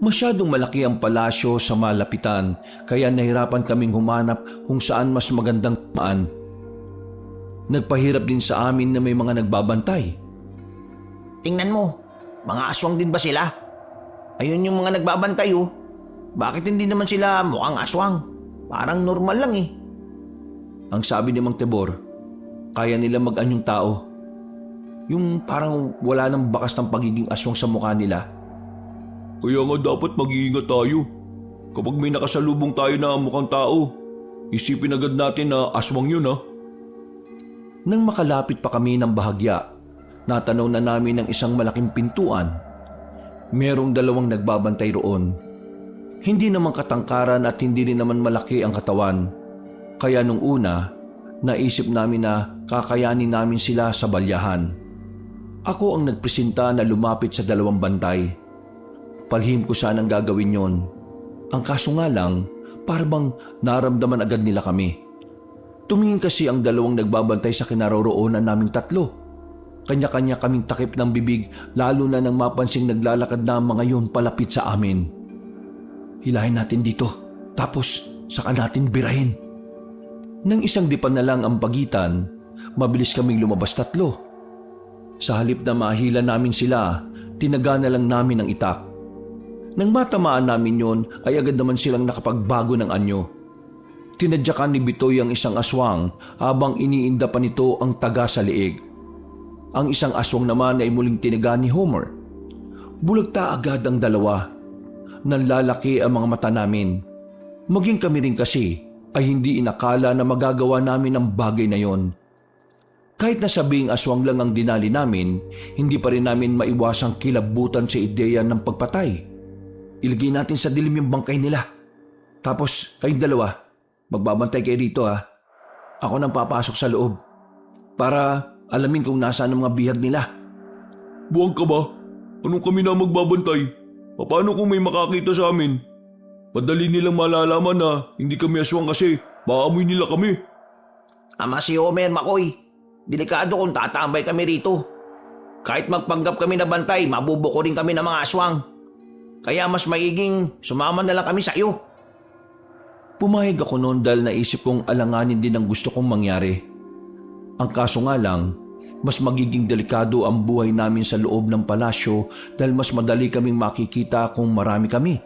Masyadong malaki ang palasyo sa malapitan kaya nahirapan kaming humanap kung saan mas magandang maan. Nagpahirap din sa amin na may mga nagbabantay. Tingnan mo, mga aswang din ba sila? Ayun yung mga nagbabantay oh. Bakit hindi naman sila mukhang aswang? Parang normal lang eh. Ang sabi ni Mang Tebor, kaya nila mag-anyong tao. Yung parang wala nang bakas ng pagiging aswang sa mukha nila. Kaya nga dapat mag-iingat tayo. Kapag may nakasalubong tayo na mukhang tao, isipin agad natin na aswang yun ha. Nang makalapit pa kami ng bahagya, natanaw na namin ang isang malaking pintuan. Merong 2 nagbabantay roon. Hindi naman katangkaran at hindi rin naman malaki ang katawan. Kaya nung una, naisip namin na kakayanin namin sila sa balyahan. Ako ang nagpresenta na lumapit sa 2 bantay. Palihim ko sanang gagawin yon. Ang kaso nga lang, parang naramdaman agad nila kami. Tumingin kasi ang 2 nagbabantay sa kinaroroonan naming 3. Kanya-kanya kaming takip ng bibig lalo na nang mapansing naglalakad na ang mga yun palapit sa amin. Hilahin natin dito, tapos saka natin birahin. Nang isang dipan na lang ang pagitan, mabilis kaming lumabas 3. Sa halip na mahila namin sila, tinaga na lang namin ang itak. Nang matamaan namin yon ay agad naman silang nakapagbago ng anyo. Tinadyakan ni Bitoy ang isang aswang habang iniinda pa nito ang taga sa liig. Ang isang aswang naman ay muling tinaga ni Homer. Bulagta agad ang dalawa. Nanlalaki ang mga mata namin. Maging kami rin kasi ay hindi inakala na magagawa namin ang bagay na yon. Kahit na sabing aswang lang ang dinali namin, hindi pa rin namin maiwasang kilabutan sa ideya ng pagpatay. Ilagay natin sa dilim yung bangkay nila. Tapos kayong dalawa, magbabantay kayo rito ha. Ako nang papasok sa loob para alamin kung nasaan ang mga bihag nila. Buwang ka ba? Anong kami na magbabantay? Paano kung may makakita sa amin? Madali nilang malalaman na hindi kami aswang kasi maamoy nila kami. Ama si Homer, Makoy. Delikado kung tatambay kami rito. Kahit magpanggap kami na bantay, mabubuko rin kami ng mga aswang. Kaya mas maiging sumama na lang kami sa iyo. Pumayag ako noon dahil naisip kong alanganin din ang gusto kong mangyari. Ang kaso nga lang, mas magiging delikado ang buhay namin sa loob ng palasyo dahil mas madali kaming makikita kung marami kami.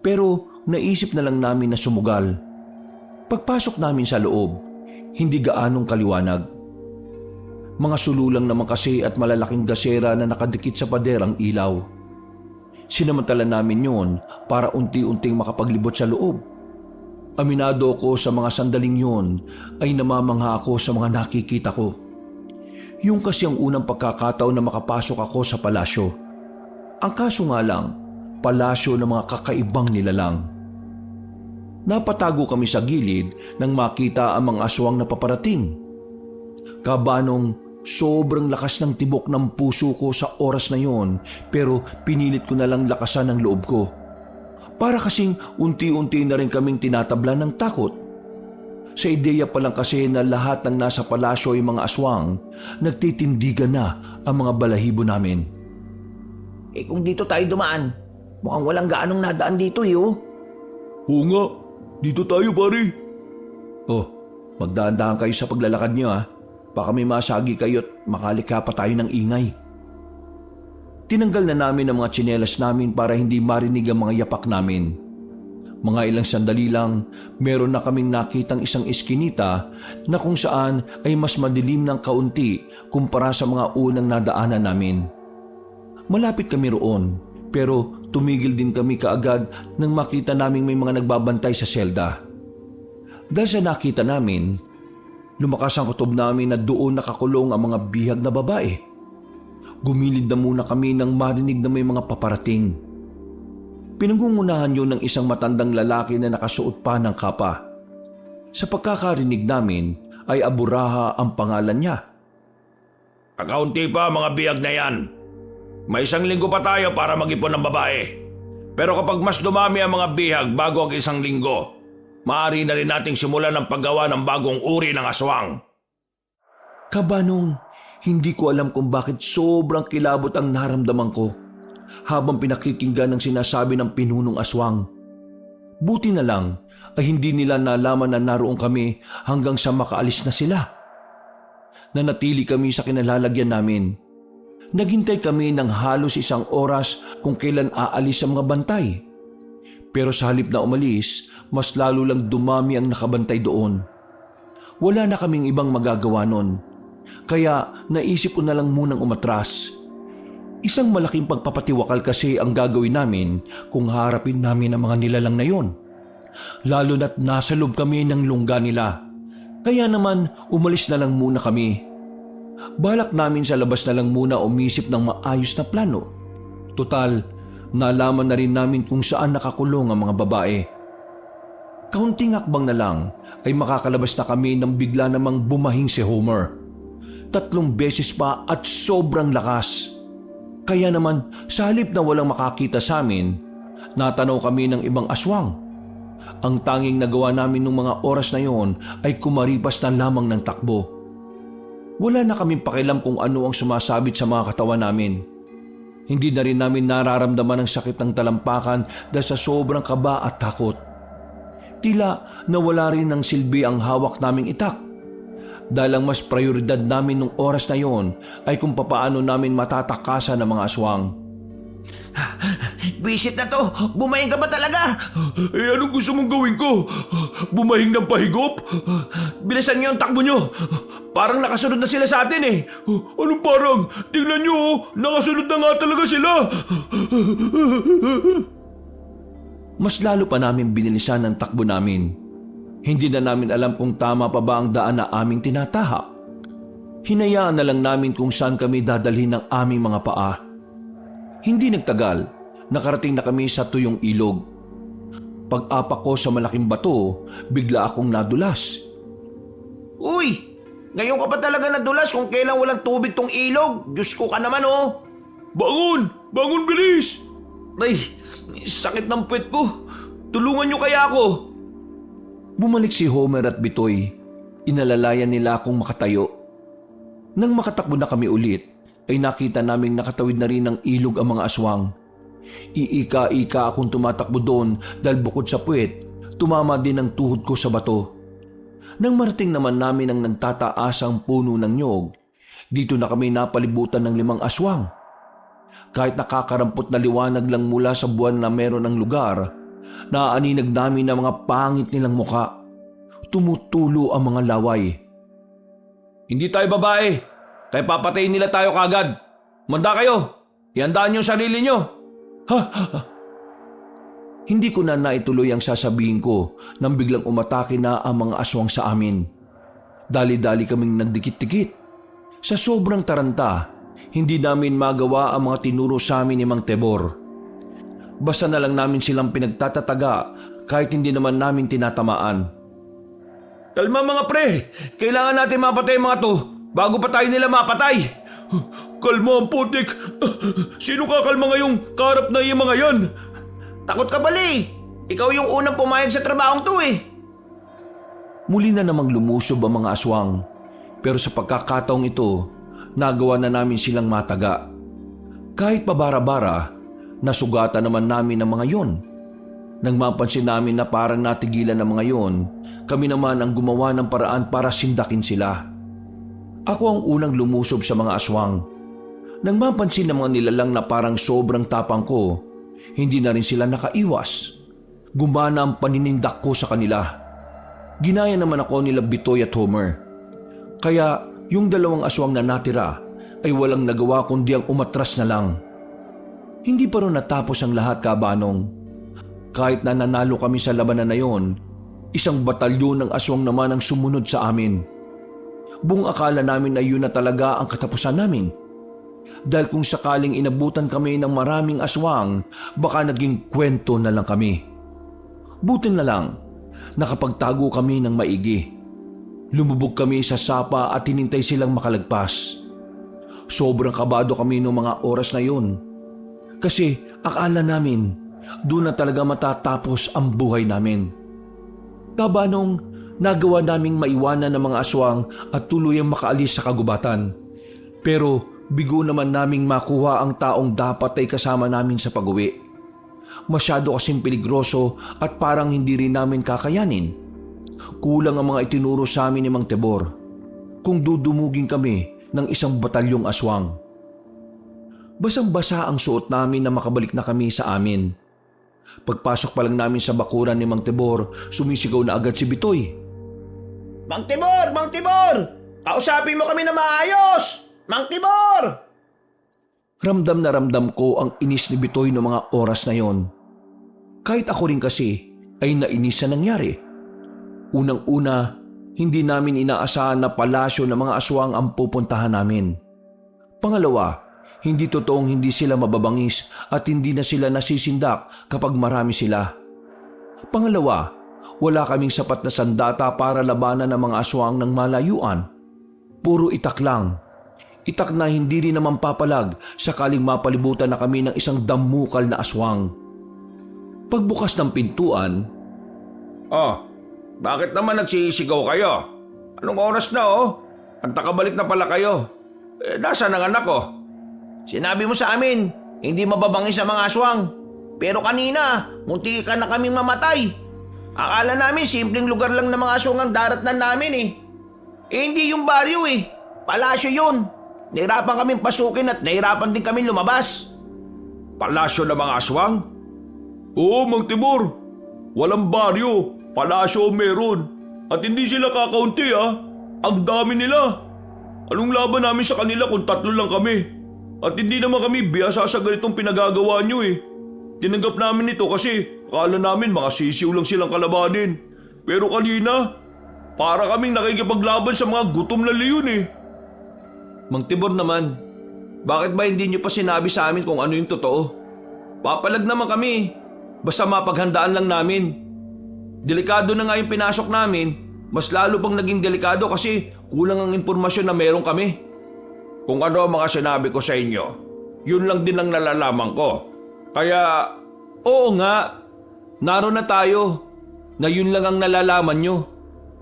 Pero naisip na lang namin na sumugal. Pagpasok namin sa loob, hindi gaanong kaliwanag. Mga sululang naman kasi at malalaking gasera na nakadikit sa pader ang ilaw. Sinamantala namin yon para unti-unting makapaglibot sa loob. Aminado ko sa mga sandaling yon ay namamangha ako sa mga nakikita ko. Yung kasi ang unang pagkakataon na makapasok ako sa palasyo. Ang kaso nga lang, palasyo ng mga kakaibang nilalang. Napatago kami sa gilid nang makita ang mga aswang na paparating. Kabanong sobrang lakas ng tibok ng puso ko sa oras na yon pero pinilit ko na lang lakasan ang loob ko. Para kasing unti-unti na rin kaming tinatabla ng takot. Sa ideya pa lang kasi na lahat ng nasa palasyo ay mga aswang, nagtitindigan na ang mga balahibo namin. Kung dito tayo dumaan, mukhang walang gaanong nadaan dito oh. Oo nga, dito tayo pare. Oh, magdaan-daan kayo sa paglalakad niyo ha. Baka may masagi kayo at makalikha pa tayo ng ingay. Tinanggal na namin ang mga tsinelas namin para hindi marinig ang mga yapak namin. Mga ilang sandali lang, meron na kaming nakitang isang eskinita na kung saan ay mas madilim ng kaunti kumpara sa mga unang nadaanan namin. Malapit kami roon, pero tumigil din kami kaagad nang makita naming may mga nagbabantay sa selda. Dahil sa nakita namin, lumakas ang kutob namin na doon nakakulong ang mga bihag na babae. Gumilid na muna kami nang marinig na may mga paparating. Pinangungunahan yun ng isang matandang lalaki na nakasuot pa ng kapa. Sa pagkakarinig namin ay Aburaha ang pangalan niya. Kakaunti pa mga bihag na yan. May 1 linggo pa tayo para mag-ipon ng babae. Pero kapag mas dumami ang mga bihag bago ang 1 linggo, maaari na rin nating simulan ang paggawa ng bagong uri ng aswang. Kabanong, hindi ko alam kung bakit sobrang kilabot ang naramdaman ko habang pinakikinggan ang sinasabi ng pinunong aswang. Buti na lang ay hindi nila nalaman na naroon kami hanggang sa makaalis na sila. Nanatili kami sa kinalalagyan namin. Naghintay kami ng halos 1 oras kung kailan aalis ang mga bantay. Pero sa halip na umalis, mas lalo lang dumami ang nakabantay doon. Wala na kaming ibang magagawa nun. Kaya naisip ko na lang munang umatras. Isang malaking pagpapatiwakal kasi ang gagawin namin kung harapin namin ang mga nilalang na yon. Lalo na't nasa loob kami ng lungga nila. Kaya naman umalis na lang muna kami. Balak namin sa labas na lang muna umisip ng maayos na plano. Total, nalaman na rin namin kung saan nakakulong ang mga babae. Kaunting hakbang na lang ay makakalabas na kami nang bigla namang bumahing si Homer. 3 beses pa at sobrang lakas. Kaya naman sa halip na walang makakita sa amin, natanaw kami ng ibang aswang. Ang tanging nagawa namin nung mga oras na yon ay kumaripas na lamang ng takbo. Wala na kaming pakialam kung ano ang sumasabit sa mga katawan namin. Hindi na rin namin nararamdaman ang sakit ng talampakan dahil sa sobrang kaba at takot. Tila nawala rin ng silbi ang hawak naming itak. Dahil ang mas prioridad namin nung oras na yon ay kung papaano namin matatakasan ang mga aswang. Visit na to. Bumahing ka ba talaga? Anong gusto mong gawin ko? Bumahing ng pahigop? Bilisan niyo ang takbo niyo. Parang nakasunod na sila sa atin eh. Anong parang? Tingnan niyo, nakasunod na nga talaga sila. Mas lalo pa namin binilisan ang takbo namin. Hindi na namin alam kung tama pa ba ang daan na aming tinatahak. Hinayaan na lang namin kung saan kami dadalhin ng aming mga paa. Hindi nagtagal, nakarating na kami sa tuyong ilog. Pag-apak ko sa malaking bato, bigla akong nadulas. Uy! Ngayon ka pa talaga nadulas kung kailan walang tubig tong ilog. Diyos ko ka naman oh! Bangon! Bangon bilis! Ay, sakit ng puwet ko. Tulungan niyo kaya ako. Bumalik si Homer at Bitoy. Inalalayan nila akong makatayo. Nang makatakbo na kami ulit, ay nakita naming nakatawid na rin ng ilog ang mga aswang. Iika-ika akong tumatakbo doon dahil bukod sa puwet, tumama din ang tuhod ko sa bato. Nang marating naman namin ang nagtataasang puno ng nyog, dito na kami napalibutan ng 5 aswang. Kahit nakakarampot na liwanag lang mula sa buwan na meron ng lugar, naaaninag namin ang mga pangit nilang muka. Tumutulo ang mga laway. Hindi tayo babae, kaya papatayin nila tayo kagad. Manda kayo, ihandaan niyo sarili niyo. Hindi ko na naituloy ang sasabihin ko nang biglang umatake na ang mga aswang sa amin. Dali-dali kaming nagdikit-dikit. Sa sobrang taranta, hindi namin magawa ang mga tinuro sa amin ni Mang Tebor. Basta na lang namin silang pinagtatataga kahit hindi naman namin tinatamaan. Kalma mga pre, kailangan natin mapatay mga to bago pa tayo nila mapatay. Kalma ang putik. Sino kakalma ngayong karap na yung mga yan? Takot ka bali. Ikaw yung unang pumayag sa trabahong to eh. Muli na namang lumusob ang mga aswang. Pero sa pagkakataong ito, nagawa na namin silang mataga. Kahit pabara-bara, nasugatan naman namin ang mga yon. Nang mapansin namin na parang natigilan ng mga yon, kami naman ang gumawa ng paraan para sindakin sila. Ako ang unang lumusob sa mga aswang. Nang mapansin ng mga nilalang na parang sobrang tapang ko, hindi na rin sila nakaiwas. Gumana ang paninindak ko sa kanila. Ginaya naman ako nila Bitoy at Homer. Kaya yung 2 aswang na natira ay walang nagawa kundi ang umatras na lang. Hindi pa rin natapos ang lahat, kabanong. Kahit na nanalo kami sa labanan na yon, isang batalyon ng aswang naman ang sumunod sa amin. Buong akala namin na yun na talaga ang katapusan namin. Dahil kung sakaling inabutan kami ng maraming aswang, baka naging kwento na lang kami. Buti na lang, nakapagtago kami ng maigi. Lumubog kami sa sapa at hinintay silang makalagpas. Sobrang kabado kami noong mga oras na yun. Kasi akala namin, doon na talaga matatapos ang buhay namin. Kabanong, nagawa naming maiwanan ng mga aswang at tuluyang makaalis sa kagubatan. Pero bigo naman naming makuha ang taong dapat ay kasama namin sa pag-uwi. Masyado kasing peligroso at parang hindi rin namin kakayanin. Kulang ang mga itinuro sa amin ni Mang Tebor. Kung dudumugin kami ng isang batalyong aswang. Basang-basa ang suot namin na makabalik na kami sa amin. Pagpasok pa lang namin sa bakuran ni Mang Tebor, sumisigaw na agad si Bitoy. Mang Tibor! Mang Tibor! Kausapin mo kami na maayos! Mang Tibor! Ramdam na ramdam ko ang inis ni Bitoy noong mga oras na yon. Kahit ako rin kasi ay nainis sa nangyari. Unang-una, hindi namin inaasahan na palasyo ng mga aswang ang pupuntahan namin. Pangalawa, hindi totoong hindi sila mababangis at hindi na sila nasisindak kapag marami sila. Pangalawa, wala kaming sapat na sandata para labanan ng mga aswang ng malayuan. Puro itak lang. Itak na hindi rin naman papalag sakaling mapalibutan na kami ng isang damukal na aswang. Pagbukas ng pintuan, Bakit naman nagsisigaw kayo? Anong oras na Antakabalik na pala kayo. Nasaan ang anak ko? Sinabi mo sa amin, hindi mababangis ang mga aswang. Pero kanina, munti ka na kaming mamatay. Akala namin simpleng lugar lang ng mga aswang ang daratnan namin eh. Hindi yung baryo eh. Palasyo yun. Nahirapan kaming pasukin at nahirapan din kami lumabas. palasyo ng mga aswang? Oo, Mang Timur. Walang baryo, palasyo meron. At hindi sila kakaunti Ang dami nila. Anong laban namin sa kanila kung 3 lang kami? At hindi naman kami biyasa sa ganitong pinagagawa nyo Tinanggap namin ito kasi akala namin mga sisiw lang silang kalabanin. Pero kanina, para kaming nakikipaglaban sa mga gutom na leon Mang Tibor naman, bakit ba hindi niyo pa sinabi sa amin kung ano yung totoo? Papalag naman kami, basta mapaghandaan lang namin. Delikado na nga yung pinasok namin, mas lalo pang naging delikado kasi kulang ang impormasyon na meron kami. Kung ano ang mga sinabi ko sa inyo, yun lang din ang nalalaman ko. Kaya, oo nga, naroon na tayo na yun lang ang nalalaman nyo.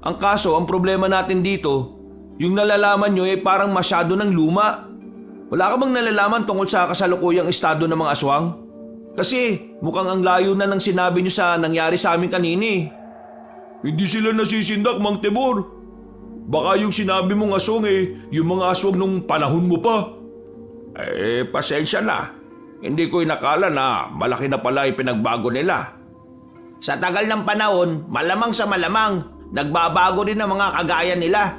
Ang kaso, ang problema natin dito, yung nalalaman nyo ay parang masyado ng luma. Wala ka bang nalalaman tungkol sa kasalukuyang estado ng mga aswang? Kasi mukhang ang layo na ng sinabi nyo sa nangyari sa amin kanini. Hindi sila nasisindak, Mang Tibor. Baka yung sinabi mong aswang yung mga aswang nung panahon mo pa. Pasensya na. Hindi ko inakala na malaki na pala yung pinagbago nila. Sa tagal ng panahon, malamang sa malamang, nagbabago rin ang mga kagaya nila.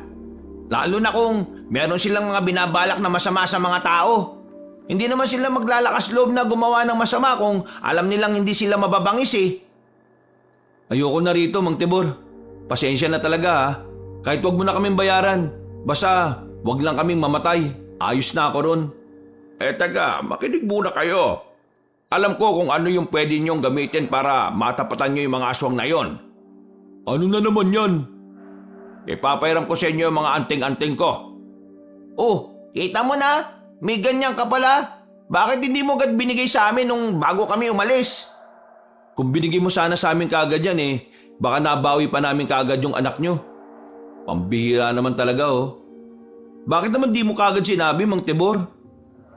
Lalo na kung meron silang mga binabalak na masama sa mga tao. Hindi naman sila maglalakas loob na gumawa ng masama kung alam nilang hindi sila mababangis Ayoko na rito, Mang Tibor. Pasensya na talaga Kahit wag mo na kaming bayaran. Basta wag lang kaming mamatay. Ayos na ako ron. Taga, makinig muna kayo. Alam ko kung ano yung pwede niyong gamitin para matapatan niyo yung mga aswang na yon. Ano na naman yan? Ipapairam ko sa inyo yung mga anting-anting ko. Oh, kita mo na? May ganyan ka pala. Bakit hindi mo agad binigay sa amin nung bago kami umalis? Kung binigay mo sana sa amin kaagad yan baka nabawi pa namin kaagad yung anak nyo. Pambihira naman talaga Bakit naman di mo kaagad sinabi, Mang Tibor?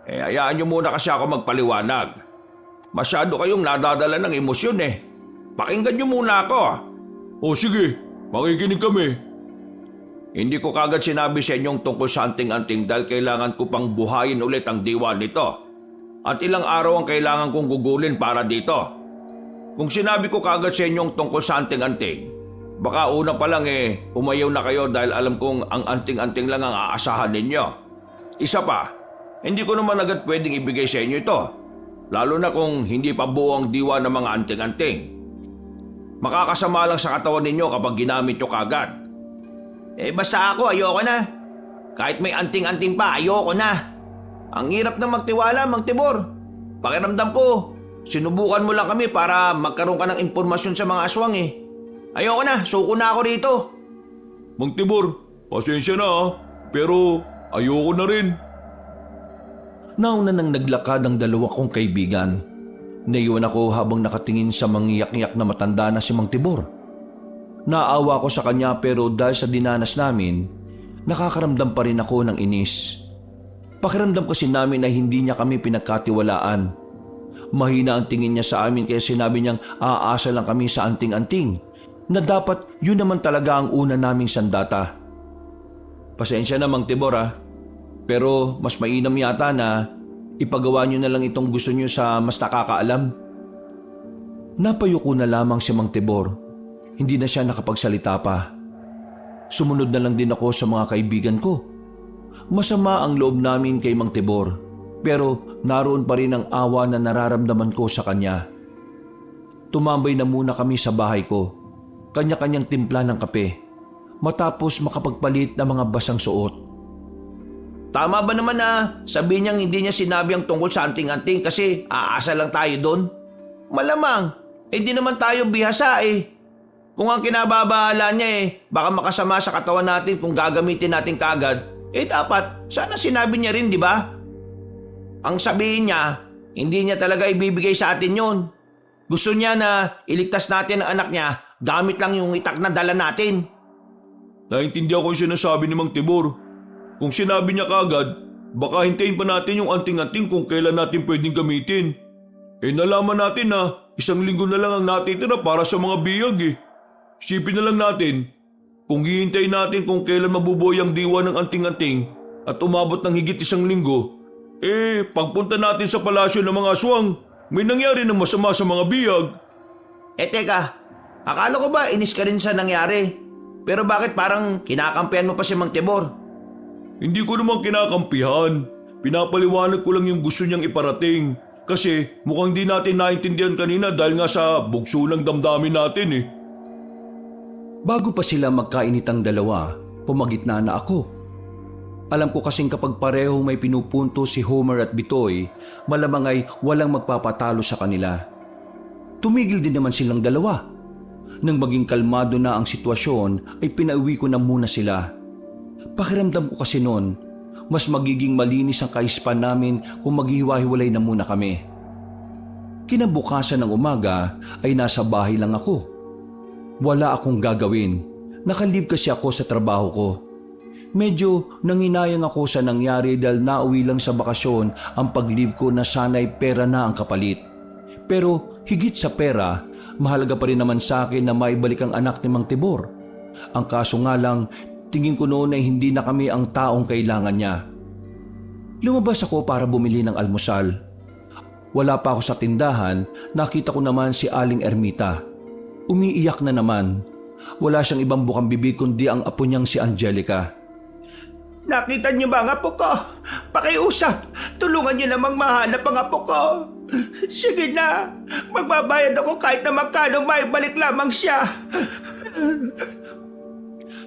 Hayaan nyo muna kasi ako magpaliwanag. Masyado kayong nadadala ng emosyon Pakinggan nyo muna ako. O sige, makikinig kami. Hindi ko kagad sinabi sa inyong tungkol sa anting-anting dahil kailangan ko pang buhayin ulit ang diwa nito. At ilang araw ang kailangan kong gugulin para dito. Kung sinabi ko kagad sa inyong tungkol sa anting-anting, baka una pa lang umayaw na kayo dahil alam kong ang anting-anting lang ang aasahan ninyo. Isa pa, hindi ko naman agad pwedeng ibigay sa inyo ito. Lalo na kung hindi pa buo ang diwa ng mga anting-anting. Makakasama lang sa katawan ninyo kapag ginamit nyo kagad. Basta ako, ayoko na. Kahit may anting-anting pa, ayoko na. Ang hirap na magtiwala, Mang Tibor. Pakiramdam ko, sinubukan mo lang kami para magkaroon ka ng impormasyon sa mga aswang Ayoko na, suko na ako rito. Mang Tibor, pasensya na pero ayoko na rin. Nauna nang naglakad ang dalawa kong kaibigan. Naiwan ako habang nakatingin sa mangyak-yak na matanda na si Mang Tibor. Naawa ko sa kanya pero dahil sa dinanas namin, nakakaramdam pa rin ako ng inis. Pakiramdam kasi namin na hindi niya kami pinagkatiwalaan. Mahina ang tingin niya sa amin kaya sinabi niyang aasa lang kami sa anting-anting na dapat yun naman talaga ang una naming sandata. Pasensya na, Mang Tibor pero mas mainam yata na ipagawa niyo na lang itong gusto niyo sa mas nakakaalam. Napayuko na lamang si Mang Tibor. Hindi na siya nakapagsalita pa. Sumunod na lang din ako sa mga kaibigan ko. Masama ang loob namin kay Mang Tibor, pero naroon pa rin ang awa na nararamdaman ko sa kanya. Tumambay na muna kami sa bahay ko, kanya-kanyang timpla ng kape, matapos makapagpalit ng mga basang suot. Tama ba naman na sabihin niyang hindi niya sinabi ang tungkol sa anting-anting kasi aasa lang tayo doon? Malamang, di naman tayo bihasa Kung ang kinababahala niya baka makasama sa katawan natin kung gagamitin natin kagad, dapat sana sinabi niya rin, di ba? Ang sabihin niya, hindi niya talaga ibibigay sa atin yon. Gusto niya na iligtas natin ang anak niya gamit lang yung itak na dala natin. Naintindihan ko yung sinasabi ni Mang Tibor. Kung sinabi niya kagad, baka hintayin pa natin yung anting-anting kung kailan natin pwedeng gamitin. Nalaman natin na 1 linggo na lang ang natitira para sa mga biyag Isipin na lang natin, kung hihintayin natin kung kailan mabubuhay ang diwa ng anting-anting at umabot ng higit 1 linggo, pagpunta natin sa palasyo ng mga aswang, May nangyari ng masama sa mga biyag. Teka, akala ko ba inis ka rin sa nangyari? Pero bakit parang kinakampihan mo pa si Mang Tibor? Hindi ko naman kinakampihan. Pinapaliwanag ko lang yung gusto niyang iparating. Kasi mukhang di natin naintindihan kanina dahil nga sa bugso ng damdamin natin eh. Bago pa sila magkainitang dalawa, pumagitna na ako. Alam ko kasing kapag parehong may pinupunto si Homer at Bitoy, malamang ay walang magpapatalo sa kanila. Tumigil din naman silang dalawa. Nang maging kalmado na ang sitwasyon ay pinauwi ko na muna sila. Pakiramdam ko kasi noon, mas magiging malinis ang kaispan namin kung maghiwa-hiwalay na muna kami. Kinabukasan ng umaga ay nasa bahay lang ako. Wala akong gagawin. Nakalive kasi ako sa trabaho ko. Medyo nanginayang ako sa nangyari dahil nauwi lang sa bakasyon ang pag-leave ko na sana'y pera na ang kapalit. Pero higit sa pera, mahalaga pa rin naman sa akin na maibalik ang anak ni Mang Tibor. Ang kaso nga lang, tingin ko noon ay hindi na kami ang taong kailangan niya. Lumabas ako para bumili ng almusal. Wala pa ako sa tindahan, nakita ko naman si Aling Ermita. Umiiyak na naman. Wala siyang ibang bukang bibig kundi ang apo niyang si Angelica. Nakita niyo ba ang apo ko? Pakiusap, tulungan niyo namang mahanap ang apo ko. Sige na, magbabayad ako kahit na magkano, maibalik lamang siya.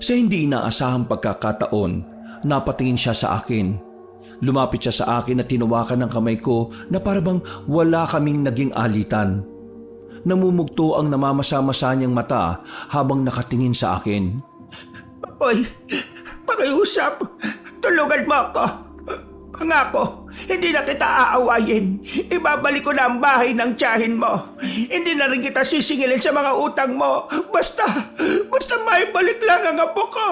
Sa hindi inaasahang pagkakataon, napatingin siya sa akin. Lumapit siya sa akin at tinawakan ng kamay ko na parabang wala kaming naging alitan. Namumugto ang namamasa-masa niyang mata habang nakatingin sa akin. Oy, pakiusap, tulungan mo ako. Pangako, hindi na kita aawayin. Ibabalik ko na ang bahay ng tiyahin mo. Hindi na rin kita sisingilin sa mga utang mo. Basta maibalik lang ang apo ko.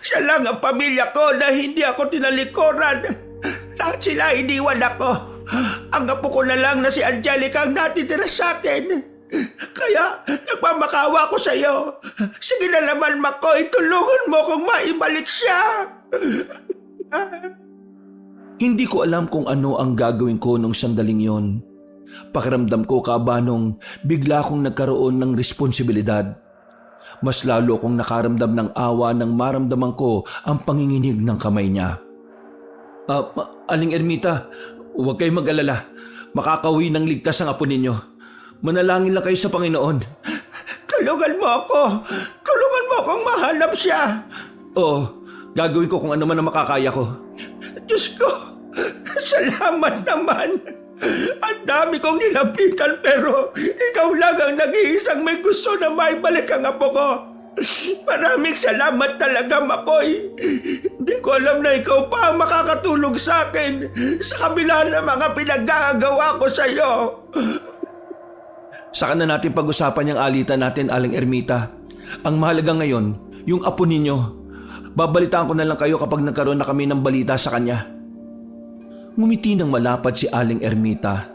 Siya lang ang pamilya ko na hindi ako tinalikuran. Lahat sila iniwan ako. Ang apo ko na lang na si Angelica ang natitira sa akin. Kaya nagmamakawa ko sa iyo. Sige na naman, Makoy, tulungan mo kung maibalik siya. Hindi ko alam kung ano ang gagawin ko nung sandaling yon. Pakiramdam ko kabanong bigla akong nagkaroon ng responsibilidad. Mas lalo akong nakaramdam ng awa nang maramdaman ko ang panginginig ng kamay niya. Aling Ermita, huwag kayong mag-alala. Makakauwi ng ligtas ang apo ninyo. Manalangin lang kayo sa Panginoon. Tulungan mo ako. Tulungan mo akong mahanap siya. Oo, gagawin ko kung ano man ang makakaya ko. Diyos ko, salamat naman. Ang dami kong nilapitan pero ikaw lang ang nag-iisang may gusto na maibalik ang apo ko. Maraming salamat talaga, Makoy. Hindi ko alam na ikaw pa ang makakatulong sa akin sa kabila ng mga pinaggagawa ko sa iyo. Saka na natin pag-usapan yung alitan natin, Aling Ermita. Ang mahalaga ngayon, yung apo ninyo. Babalitaan ko na lang kayo kapag nagkaroon na kami ng balita sa kanya. Ngumiti ng malapad si Aling Ermita.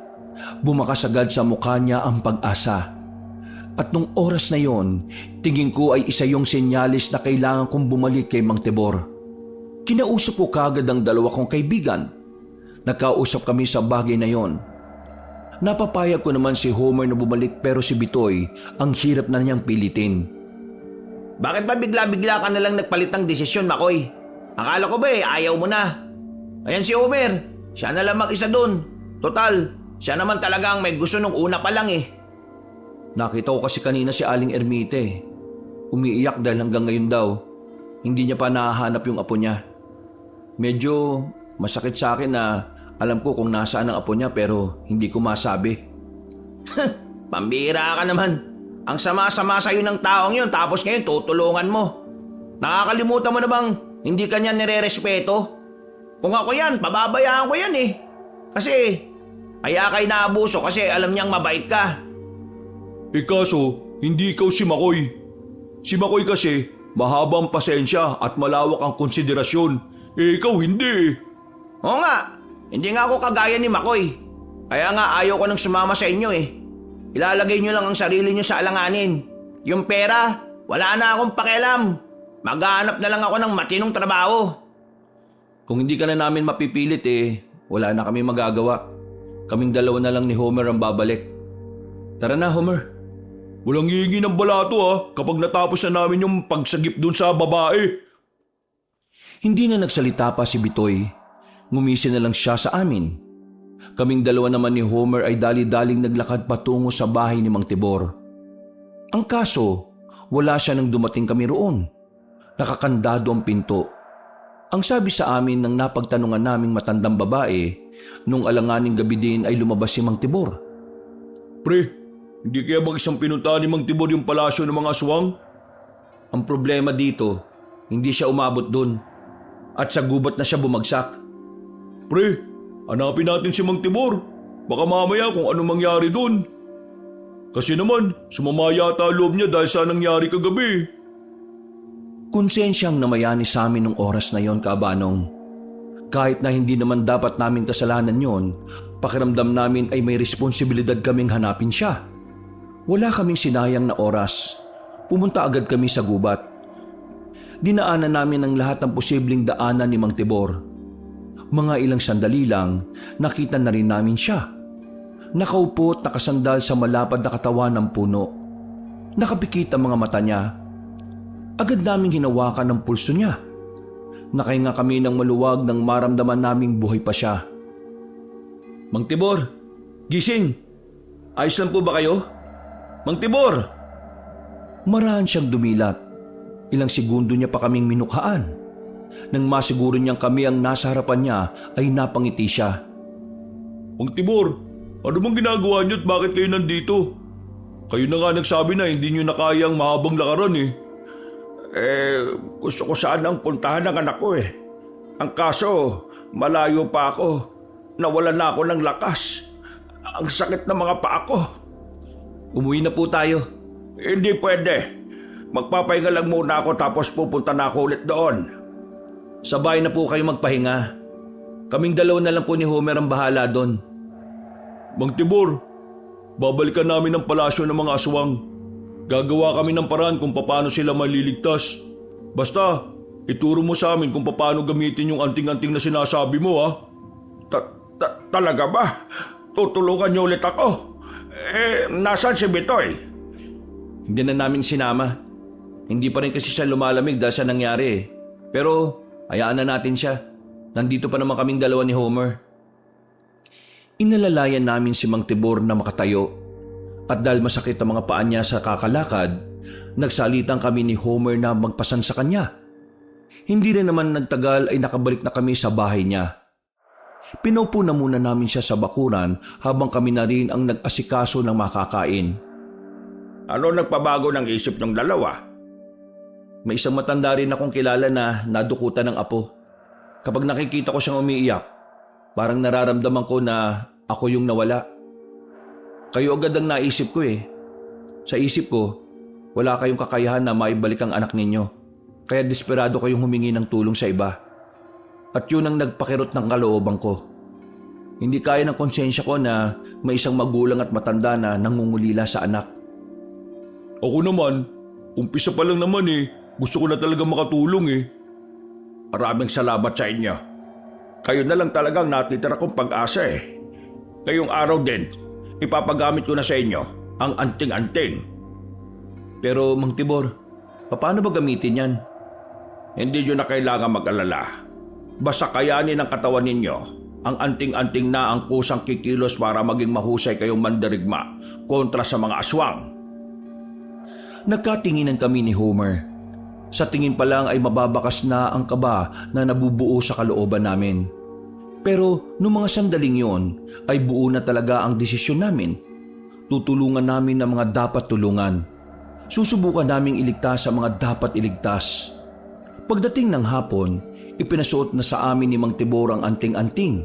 Bumakas agad sa mukha niya ang pag-asa. At nung oras na yon, tingin ko ay isa yung senyalis na kailangan kong bumalik kay Mang Tibor. Kinausap ko kagad ang dalawa kong kaibigan. Nagkausap kami sa bagay na yon. Napapayag ko naman si Homer na bumalik pero si Bitoy ang hirap na niyang pilitin. Bakit ba bigla-bigla ka na lang nagpalit ng desisyon, Makoy? Akala ko ba ayaw mo na. Ayan si Homer, siya na lang mag-isa dun. Total, siya naman talaga ang may gusto nung una pa lang eh. Nakita ko kasi kanina si Aling Ermite. Umiiyak dahil hanggang ngayon daw, hindi niya pa nahahanap yung apo niya. Medyo masakit sa akin na alam ko kung nasaan ang apo niya pero hindi ko masabi. Pambira ka naman. Ang sama-sama sa'yo ng taong yun tapos ngayon tutulungan mo. Nakakalimutan mo na bang hindi ka niya nire-respeto? Kung ako yan, pababayaan ko yan eh. Kasi kaya kay naabuso kasi alam niyang mabait ka. Kaso, hindi ikaw si Makoy. Si Makoy kasi mahabang pasensya at malawak ang konsiderasyon. Ikaw hindi. Oo nga, hindi nga ako kagaya ni Makoy. Kaya nga ayaw ko nang sumama sa inyo eh. Ilalagay nyo lang ang sarili nyo sa alanganin. Yung pera, wala na akong pakialam. Maghanap na lang ako ng matinong trabaho. Kung hindi ka na namin mapipilit wala na kami magagawa. Kaming dalawa na lang ni Homer ang babalik. Tara na, Homer. Walang hihingi ng balato kapag natapos na namin yung pagsagip dun sa babae. Hindi na nagsalita pa si Bitoy. Ngumisi na lang siya sa amin. Kaming dalawa naman ni Homer ay dali-daling naglakad patungo sa bahay ni Mang Tibor. Ang kaso, wala siya nang dumating kami roon. Nakakandado ang pinto. Ang sabi sa amin ng napagtanungan naming matandang babae, nung alanganing gabi din ay lumabas si Mang Tibor. Pre, hindi kaya mag-isang pinuntahan ni Mang Tibor yung palasyo ng mga aswang? Ang problema dito, hindi siya umabot dun. At sa gubat na siya bumagsak. Pre, hanapin natin si Mang Tibor. Baka mamaya kung anong mangyari dun. Kasi naman, sumama yata loob niya dahil sa nangyari kagabi. Konsensyang namayani sa amin nung oras na yon, Kaabanong. Kahit na hindi naman dapat namin kasalanan yon, pakiramdam namin ay may responsibilidad kaming hanapin siya. Wala kaming sinayang na oras. Pumunta agad kami sa gubat. Dinaanan namin ang lahat ng posibleng daanan ni Mang Tibor. Mga ilang sandali lang, nakita na rin namin siya. Nakaupo at nakasandal sa malapad na katawan ng puno. Nakapikit ang mga mata niya. Agad naming hinawakan ang pulso niya. Nakahinga kami ng maluwag nang maramdaman naming buhay pa siya. Mang Tibor, gising! Ayos lang po ba kayo? Mang Tibor! Marahan siyang dumilat. Ilang segundo niya pa kaming minukhaan. Nang masiguro niyang kami ang nasa harapan niya ay napangiti siya. Mang Tibor, ano bang ginagawa niyo at bakit kayo nandito? Kayo na nga nagsabi na hindi niyo na kayang mahabang lakaran eh. Gusto ko sanang puntahan ng anak ko eh. Ang kaso, malayo pa ako. Nawalan na ako ng lakas. Ang sakit ng mga paa ko. Umuwi na po tayo. Hindi pwede. Magpapahinga lang muna ako tapos pupunta na ako ulit doon. Sabay na po kayo magpahinga. Kaming dalawa na lang po ni Homer ang bahala doon. Mang Tibor, babalikan namin ang palasyo ng mga aswang. Gagawa kami ng paraan kung paano sila maliligtas. Basta, ituro mo sa amin kung paano gamitin yung anting-anting na sinasabi mo ha. Talaga ba? Tutulungan niyo ulit ako? Nasaan si Bitoy? Hindi na namin sinama. Hindi pa rin kasi siya lumalamig dahil sa nangyari. Pero hayaan na natin siya. Nandito pa naman kaming dalawa ni Homer. Inalalayan namin si Mang Tibor na makatayo. At dahil masakit ang mga paa niya sa kakalakad, nagsalitan kami ni Homer na magpasan sa kanya. Hindi rin naman nagtagal ay nakabalik na kami sa bahay niya. Pinaupo na muna namin siya sa bakuran habang kami na rin ang nag-asikaso ng makakain. Ano nagpabago ng isip ng dalawa? May isang matanda rin akong kilala na nadukutan ng apo. Kapag nakikita ko siyang umiiyak, parang nararamdaman ko na ako yung nawala. Kayo agad ang naisip ko eh. Sa isip ko, wala kayong kakayahan na maibalik ang anak ninyo. Kaya desperado kayong humingi ng tulong sa iba. At yun ang nagpakirot ng kalooban ko. Hindi kaya ng konsensya ko na may isang magulang at matanda na nangungulila sa anak. Ako naman, umpisa pa lang naman eh. Gusto ko na talaga makatulong eh. Maraming salamat sa inyo. Kayo na lang talagang natitira kong pag-asa eh. Ngayong araw din, ipapagamit ko na sa inyo ang anting-anting. Pero Mang Tibor, paano ba gamitin yan? Hindi nyo na kailangan mag-alala. Basta kayanin ng katawan ninyo ang anting-anting na ang kusang kikilos para maging mahusay kayong mandirigma kontra sa mga aswang. Nagkatinginan kami ni Homer. Sa tingin pa lang ay mababakas na ang kaba na nabubuo sa kalooban namin. Pero noong mga sandaling yon ay buo na talaga ang desisyon namin. Tutulungan namin ang mga dapat tulungan. Susubukan naming iligtas ang mga dapat iligtas. Pagdating ng hapon, ipinasuot na sa amin ni Mang Tibor ang anting-anting.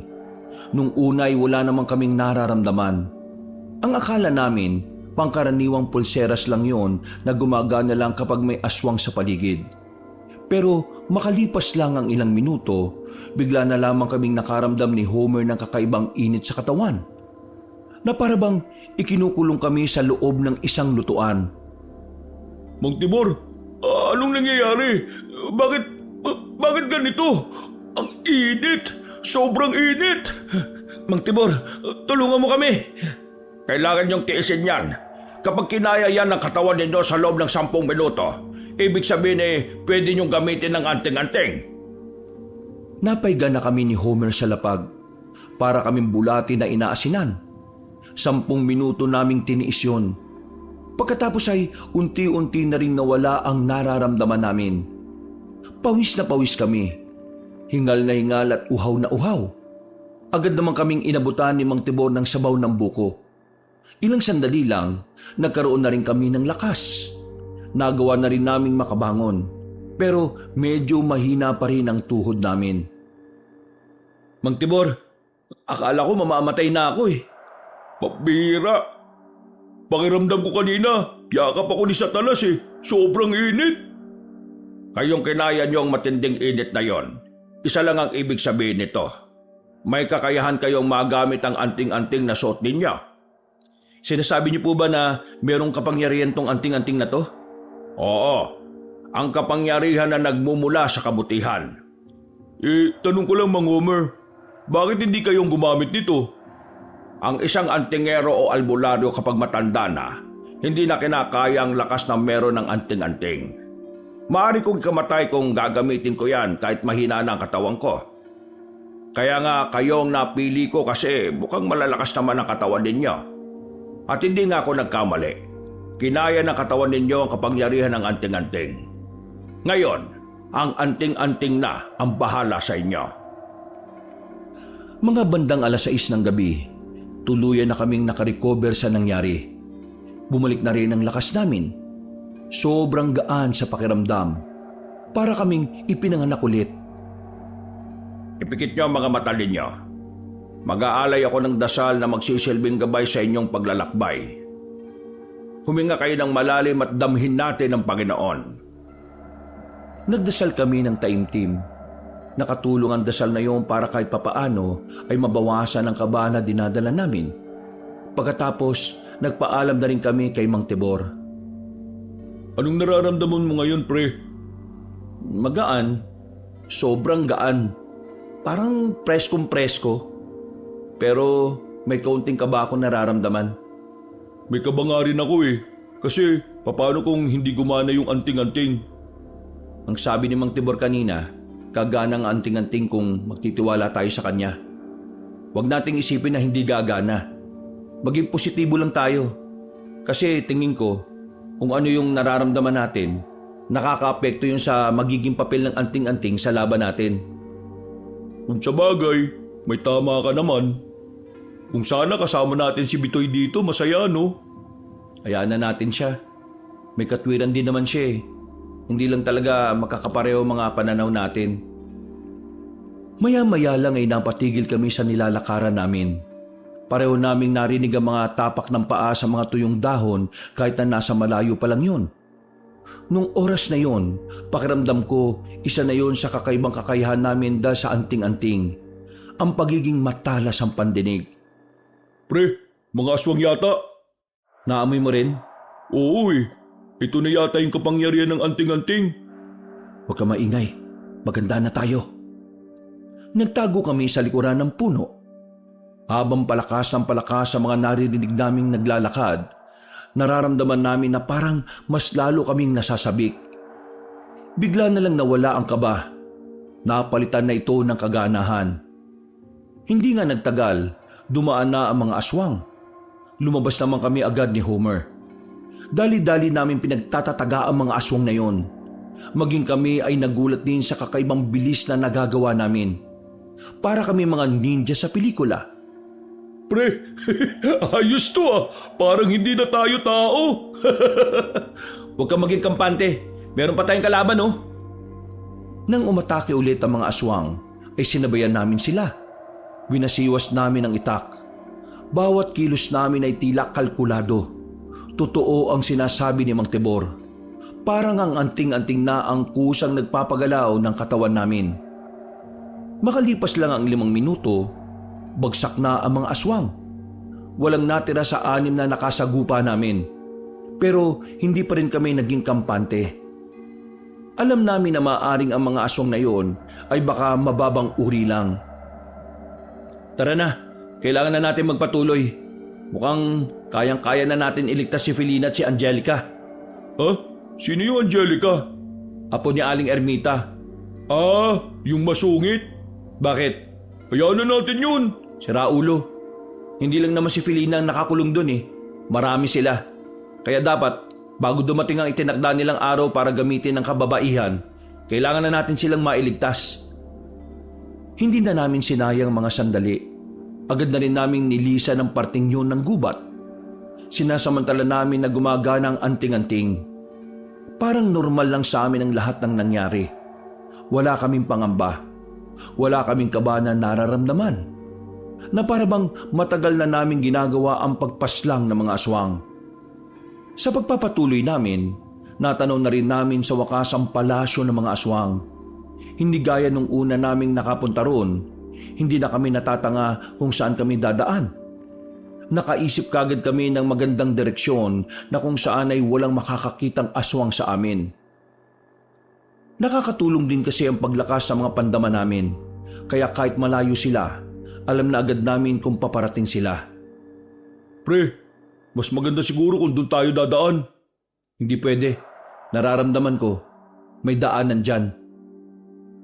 Nung una ay wala namang kaming nararamdaman. Ang akala namin, pangkaraniwang pulseras lang yon na gumagana lang kapag may aswang sa paligid. Pero makalipas lang ang ilang minuto, bigla na lamang kaming nakaramdam ni Homer ng kakaibang init sa katawan. Na parabang ikinukulong kami sa loob ng isang lutuan. Mang Tibor, anong nangyayari? Bakit ganito? Ang init! Sobrang init! Mang Tibor, tulungan mo kami. Kailangan niyong tiisin yan. Kapag kinaya yan ng katawan ninyo sa loob ng 10 minuto, ibig sabihin pwede niyong gamitin ng anting-anting. Napaiga na kami ni Homer sa lapag para kaming bulati na inaasinan. 10 minuto naming tiniis yun. Pagkatapos ay unti-unti na rin nawala ang nararamdaman namin. Pawis na pawis kami. Hingal na hingal at uhaw na uhaw. Agad naman kaming inabutan ni Mang Tibor ng sabaw ng buko. Ilang sandali lang, nagkaroon na rin kami ng lakas. Nagawa na rin naming makabangon. Pero medyo mahina pa rin ang tuhod namin. Mang Tibor, akala ko mamamatay na ako eh. Pabira. Pakiramdam ko kanina, yakap ako ni Satanas eh. Sobrang init. Kayong kinaya niyo ang matinding init na yon. Isa lang ang ibig sabihin nito. May kakayahan kayong magamit ang anting-anting na suot ninyo. Sinasabi niyo po ba na merong kapangyarihan tong anting-anting na to? Oo. Ang kapangyarihan na nagmumula sa kabutihan. Tanong ko lang Mang Homer, bakit hindi kayong gumamit nito? Ang isang antingero o albularyo kapag matanda na, hindi na kinakaya ang lakas na meron ng anting-anting. Maaari kong kamatay kung gagamitin ko yan kahit mahina na ang katawan ko. Kaya nga kayong napili ko kasi mukhang malalakas naman ang katawan ninyo. At hindi nga ako nagkamali. Kinaya ng katawan ninyo ang kapangyarihan ng anting-anting. Ngayon, ang anting-anting na ang bahala sa inyo. Mga bandang 6:00 ng gabi, tuluyan na kaming nakarecover sa nangyari. Bumalik na rin ang lakas namin. Sobrang gaan sa pakiramdam. Para kaming ipinanganak ulit. Ipikit niyo ang mga mata ninyo. Mag-aalay ako ng dasal na magsisilbing gabay sa inyong paglalakbay. Huminga kayo ng malalim at damhin natin ang Panginoon. Nagdasal kami ng taimtim. Nakatulong ang dasal na yun para kahit papaano ay mabawasan ang kaba na dinadala namin. Pagkatapos, nagpaalam na rin kami kay Mang Tibor. Anong nararamdaman mo ngayon, pre? Magaan. Sobrang gaan. Parang preskong-presko. Pero may kaunting kaba akong nararamdaman. May kaba nga rin ako eh. Kasi paano kung hindi gumana yung anting-anting? Ang sabi ni Mang Tibor kanina, gagana ang anting-anting kung magtitiwala tayo sa kanya. Huwag nating isipin na hindi gagana. Maging positibo lang tayo. Kasi tingin ko, kung ano yung nararamdaman natin, nakaka-apekto yun sa magiging papel ng anting-anting sa laban natin. Kung sa bagay, may tama ka naman. Kung sana kasama natin si Bitoy dito, masaya no? Hayaan na natin siya. May katwiran din naman siya eh. Hindi lang talaga makakapareho mga pananaw natin. Maya-maya lang ay napatigil kami sa nilalakaran namin. Pareho naming narinig ang mga tapak ng paa sa mga tuyong dahon kahit na nasa malayo pa lang yun. Nung oras na yun, pakiramdam ko isa na yun sa kakaibang kakayahan namin dahil sa anting-anting. Ang pagiging matalas ang pandinig. Pre, mga aswang yata. Naamoy mo rin? Oo eh. Ito na yata yung kapangyarihan ng anting-anting. Huwag ka maingay. Maganda na tayo. Nagtago kami sa likuran ng puno. Habang palakas ng palakas sa mga naririnig naming naglalakad, nararamdaman namin na parang mas lalo kaming nasasabik. Bigla na lang nawala ang kaba. Napalitan na ito ng kaganahan. Hindi nga nagtagal, dumaan na ang mga aswang. Lumabas naman kami agad ni Homer. Dali-dali namin pinagtatataga ang mga aswang na yon. Maging kami ay nagulat din sa kakaibang bilis na nagagawa namin. Para kami mga ninja sa pelikula. Pre, ayos to ah. Parang hindi na tayo tao. Huwag kang maging kampante. Meron pa tayong kalaban oh. Nang umatake ulit ang mga aswang, ay sinabayan namin sila. Winasiwas namin ang itak. Bawat kilos namin ay tila kalkulado. Totoo ang sinasabi ni Mang Tibor. Parang ang anting-anting na ang kusang nagpapagalaw ng katawan namin. Makalipas lang ang 5 minuto, bagsak na ang mga aswang. Walang natira sa 6 na nakasagupa namin. Pero hindi pa rin kami naging kampante. Alam namin na maaaring ang mga aswang na yon ay baka mababang uri lang. Tara na, Kailangan na natin magpatuloy. Mukhang kayang-kaya na natin iligtas si Felina at si Angelica. Ha? Sino yung Angelica? Apo ni Aling Ermita. Ah, yung masungit? Bakit? Hayaan na natin yun. Sira ulo. Hindi lang naman si Felina ang nakakulong dun eh. Marami sila. Kaya dapat, bago dumating ang itinakda nilang araw para gamitin ng kababaihan, kailangan na natin silang mailigtas. Hindi na namin sinayang mga sandali. Agad na rin naming nilisa ng parting yun ng gubat. Sinasamantala namin na gumagana ang anting-anting. Parang normal lang sa amin ang lahat ng nangyari. Wala kaming pangamba. Wala kaming kaba na nararamdaman. Na parabang matagal na namin ginagawa ang pagpaslang ng mga aswang. Sa pagpapatuloy namin, natanaw na rin namin sa wakas ang palasyo ng mga aswang. Hindi gaya nung una naming nakapunta roon, hindi na kami natatanga kung saan kami dadaan. Nakaisip kagad kami ng magandang direksyon na kung saan ay walang makakakitang aswang sa amin. Nakakatulong din kasi ang paglakas sa mga pandama namin, kaya kahit malayo sila, alam na agad namin kung paparating sila. Pre, mas maganda siguro kung doon tayo dadaan. Hindi pwede. Nararamdaman ko, may daanan dyan.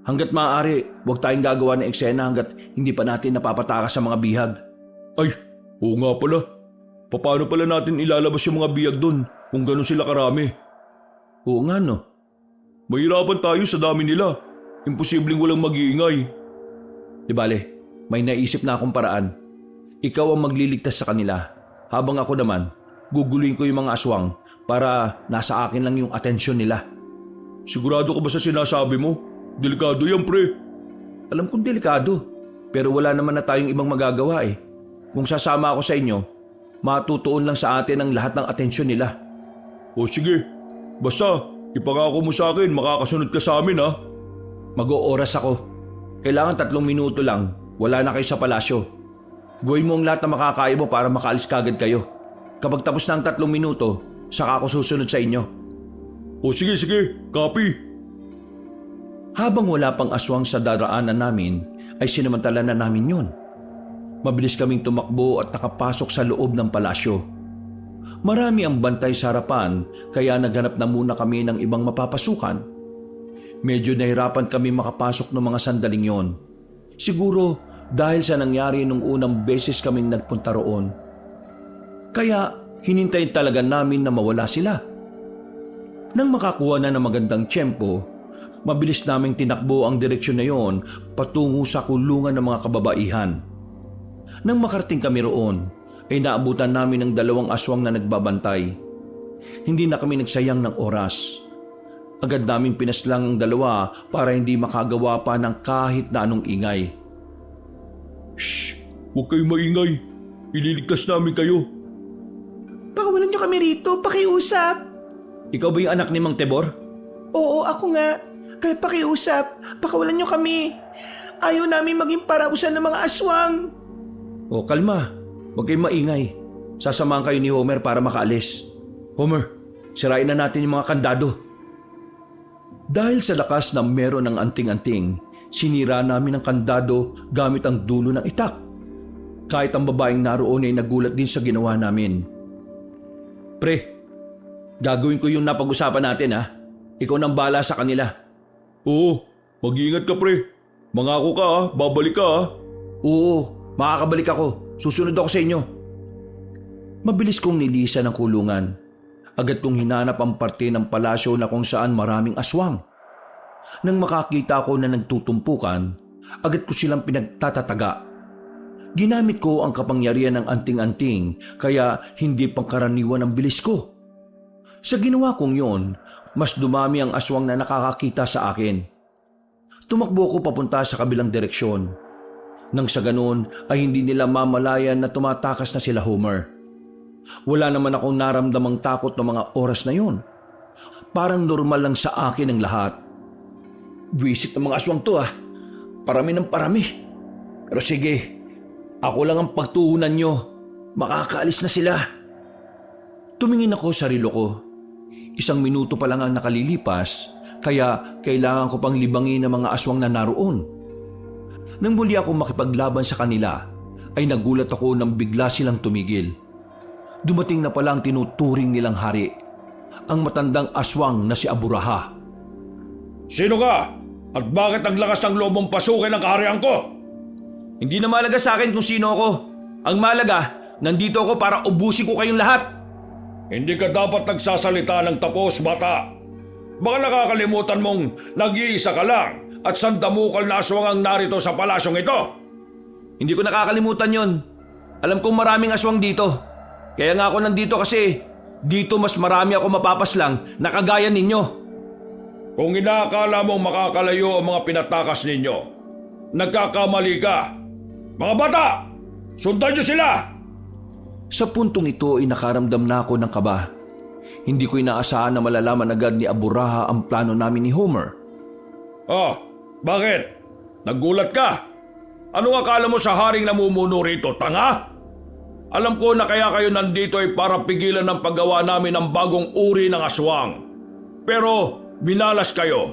Hanggat maaari, huwag tayong gagawa ng eksena hanggat hindi pa natin napapatakas sa mga bihag. Ay, oo nga pala. Paano pala natin ilalabas yung mga bihag doon kung gano'n sila karami? Oo nga no. Mahirapan tayo sa dami nila. Imposibleng walang mag-iingay. Di bale, may naisip na akong paraan. Ikaw ang magliligtas sa kanila. Habang ako naman, guguluhin ko yung mga aswang para nasa akin lang yung atensyon nila. Sigurado ka ba sa sinasabi mo? Delikado yan, pre. Alam kong delikado, pero wala naman na tayong ibang magagawa eh. Kung sasama ako sa inyo, matutuon lang sa atin ang lahat ng atensyon nila. O sige, basta ipangako mo sa akin, makakasunod ka sa amin ha. Mag-ooras ako. Kailangan 3 minuto lang, wala na kayo sa palasyo. Gawin mo ang lahat na makakaya mo para makaalis kagad kayo. Kapag tapos na ang 3 minuto, saka ako susunod sa inyo. O sige, copy. Habang wala pang aswang sa daraanan namin, ay sinamantala na namin yun. Mabilis kaming tumakbo at nakapasok sa loob ng palasyo. Marami ang bantay sa harapan, kaya naghanap na muna kami ng ibang mapapasukan. Medyo nahirapan kami makapasok ng mga sandaling yon. Siguro dahil sa nangyari nung unang beses kaming nagpunta roon. Kaya hinintay talaga namin na mawala sila. Nang makakuha na ng magandang tiyempo, mabilis naming tinakbo ang direksyon na yon patungo sa kulungan ng mga kababaihan. Nang makarating kami roon, ay naabutan namin ng 2 aswang na nagbabantay. Hindi na kami nagsayang ng oras. Agad naming pinaslang ang 2 para hindi makagawa pa ng kahit na anong ingay. Shh! Huwag kayong maingay. Ililigtas namin kayo. Pakawalan niyo kami rito, pakiusap. Ikaw ba yung anak ni Mang Tebor? Oo, ako nga. Kaya pakiusap, pakawalan niyo kami. Ayaw namin maging parausan ng mga aswang. O kalma, huwag kayong maingay. Sasamahan kayo ni Homer para makaalis. Homer, sirain na natin yung mga kandado. Dahil sa lakas na meron ng anting-anting, sinira namin ang kandado gamit ang dulo ng itak. Kahit ang babaeng naroon ay nagulat din sa ginawa namin. Pre, gagawin ko yung napag-usapan natin ha. Ikaw nang bala sa kanila. Oo, mag-iingat ka pre. Mangako ka ha, babalik ka ha. Oo, makakabalik ako. Susunod ako sa inyo. Mabilis kong nilisan ang kulungan. Agad kong hinanap ang parte ng palasyo na kung saan maraming aswang. Nang makakita ko na nagtutumpukan, agad ko silang pinagtatataga. Ginamit ko ang kapangyarihan ng anting-anting kaya hindi pangkaraniwan ang bilis ko. Sa ginawa kong yon, mas dumami ang aswang na nakakakita sa akin. Tumakbo ko papunta sa kabilang direksyon. Nang sa ganoon ay hindi nila mamalayan na tumatakas na sila Homer. Wala naman akong naramdamang takot ng mga oras na yon. Parang normal lang sa akin ang lahat. Buwisit ng mga aswang to ah. Parami ng parami. Pero sige, ako lang ang pagtuunan nyo. Makakaalis na sila. Tumingin ako sa relo ko. 1 minuto pa lang ang nakalilipas, kaya kailangan ko pang libangin ang mga aswang na naroon. Nang muli ako makipaglaban sa kanila, ay nagulat ako nang bigla silang tumigil. Dumating na pala ang tinuturing nilang hari, ang matandang aswang na si Aburaha. Sino ka? At bakit ang lakas ng loob mong pasukin ang kaharian ko? Hindi na malaga sa akin kung sino ako. Ang malaga, nandito ako para ubusin ko kayong lahat. Hindi ka dapat nagsasalita ng tapos, bata. Baka nakakalimutan mong nag-iisa ka lang at sandamukal na aswang ang narito sa palasyong ito. Hindi ko nakakalimutan yon. Alam kong maraming aswang dito. Kaya nga ako nandito kasi dito mas marami ako mapapaslang na kagaya ninyo. Kung inaakala mong makakalayo ang mga pinatakas ninyo, nagkakamali ka. Mga bata, sundan niyo sila! Sa puntong ito ay nakaramdam na ako ng kaba. Hindi ko inaasahan na malalaman agad ni Aburaha ang plano namin ni Homer. Oh, bakit? Nagulat ka? Ano akala mo sa haring namumuno rito, tanga? Alam ko na kaya kayo nandito ay para pigilan ang paggawa namin ng bagong uri ng aswang. Pero binalas kayo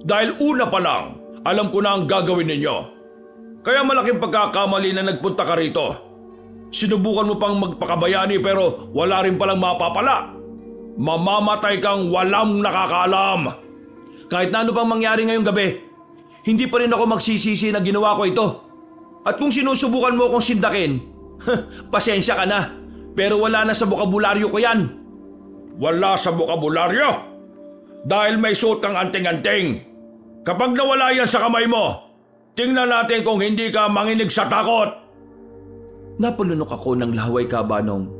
dahil una pa lang alam ko na ang gagawin ninyo. Kaya malaking pagkakamali na nagpunta ka rito. Sinubukan mo pang magpakabayani pero wala rin palang mapapala. Mamamatay kang walang nakakaalam. Kahit na ano pang mangyari ngayong gabi, hindi pa rin ako magsisisi na ginawa ko ito. At kung sinusubukan mo akong sindakin, pasensya ka na, pero wala na sa bokabularyo ko yan. Wala sa bokabularyo? Dahil may suot kang anting-anting. Kapag nawala yan sa kamay mo, tingnan natin kung hindi ka manginig sa takot. Napalunok ako ng lahaway kabanong.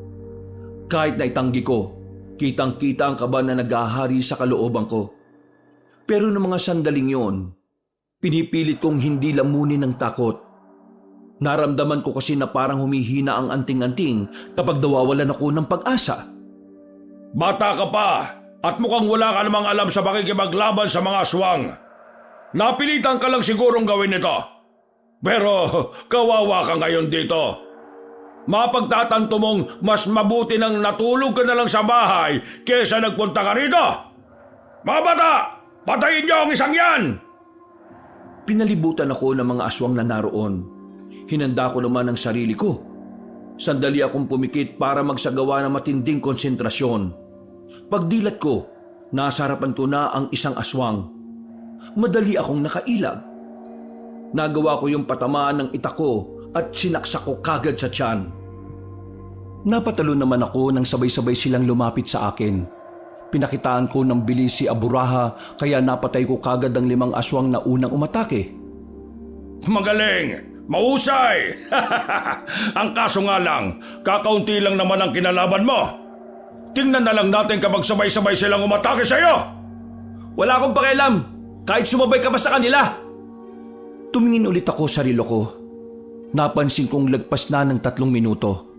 Kahit na itanggi ko, kitang-kita ang kaba na nag-ahari sa kalooban ko. Pero noong mga sandaling yon, pinipilit kong hindi lamunin ng takot. Naramdaman ko kasi na parang humihina ang anting-anting kapag nawawalan ako ng pag-asa. Bata ka pa at mukhang wala ka namang alam sa pakikipaglaban sa mga aswang. Napilitan ka lang sigurong gawin ito. Pero kawawa ka ngayon dito. Mapagtatanto mong mas mabuti nang natulog ka na lang sa bahay kesa nagpunta ka rito. Mga bata, patayin niyo ang isang yan! Pinalibutan ako ng mga aswang na naroon. Hinanda ko naman ang sarili ko. Sandali akong pumikit para magsagawa ng matinding konsentrasyon. Pagdilat ko, nasa harapan ko na ang isang aswang. Madali akong nakailag. Nagawa ko yung patamaan ng itak ko at sinaksak ko kagad sa tiyan. Napatalo naman ako nang sabay-sabay silang lumapit sa akin. Pinakitaan ko ng bilis si Aburaha kaya napatay ko kagad ang 5 aswang na unang umatake. Magaling! Mahusay! Ang kaso nga lang, kakaunti lang naman ang kinalaban mo. Tingnan na lang natin kapag sabay-sabay silang umatake sa'yo. Wala akong pakialam, kahit sumabay ka pa sa kanila. Tumingin ulit ako sa relo ko. Napansin kong lagpas na ng 3 minuto.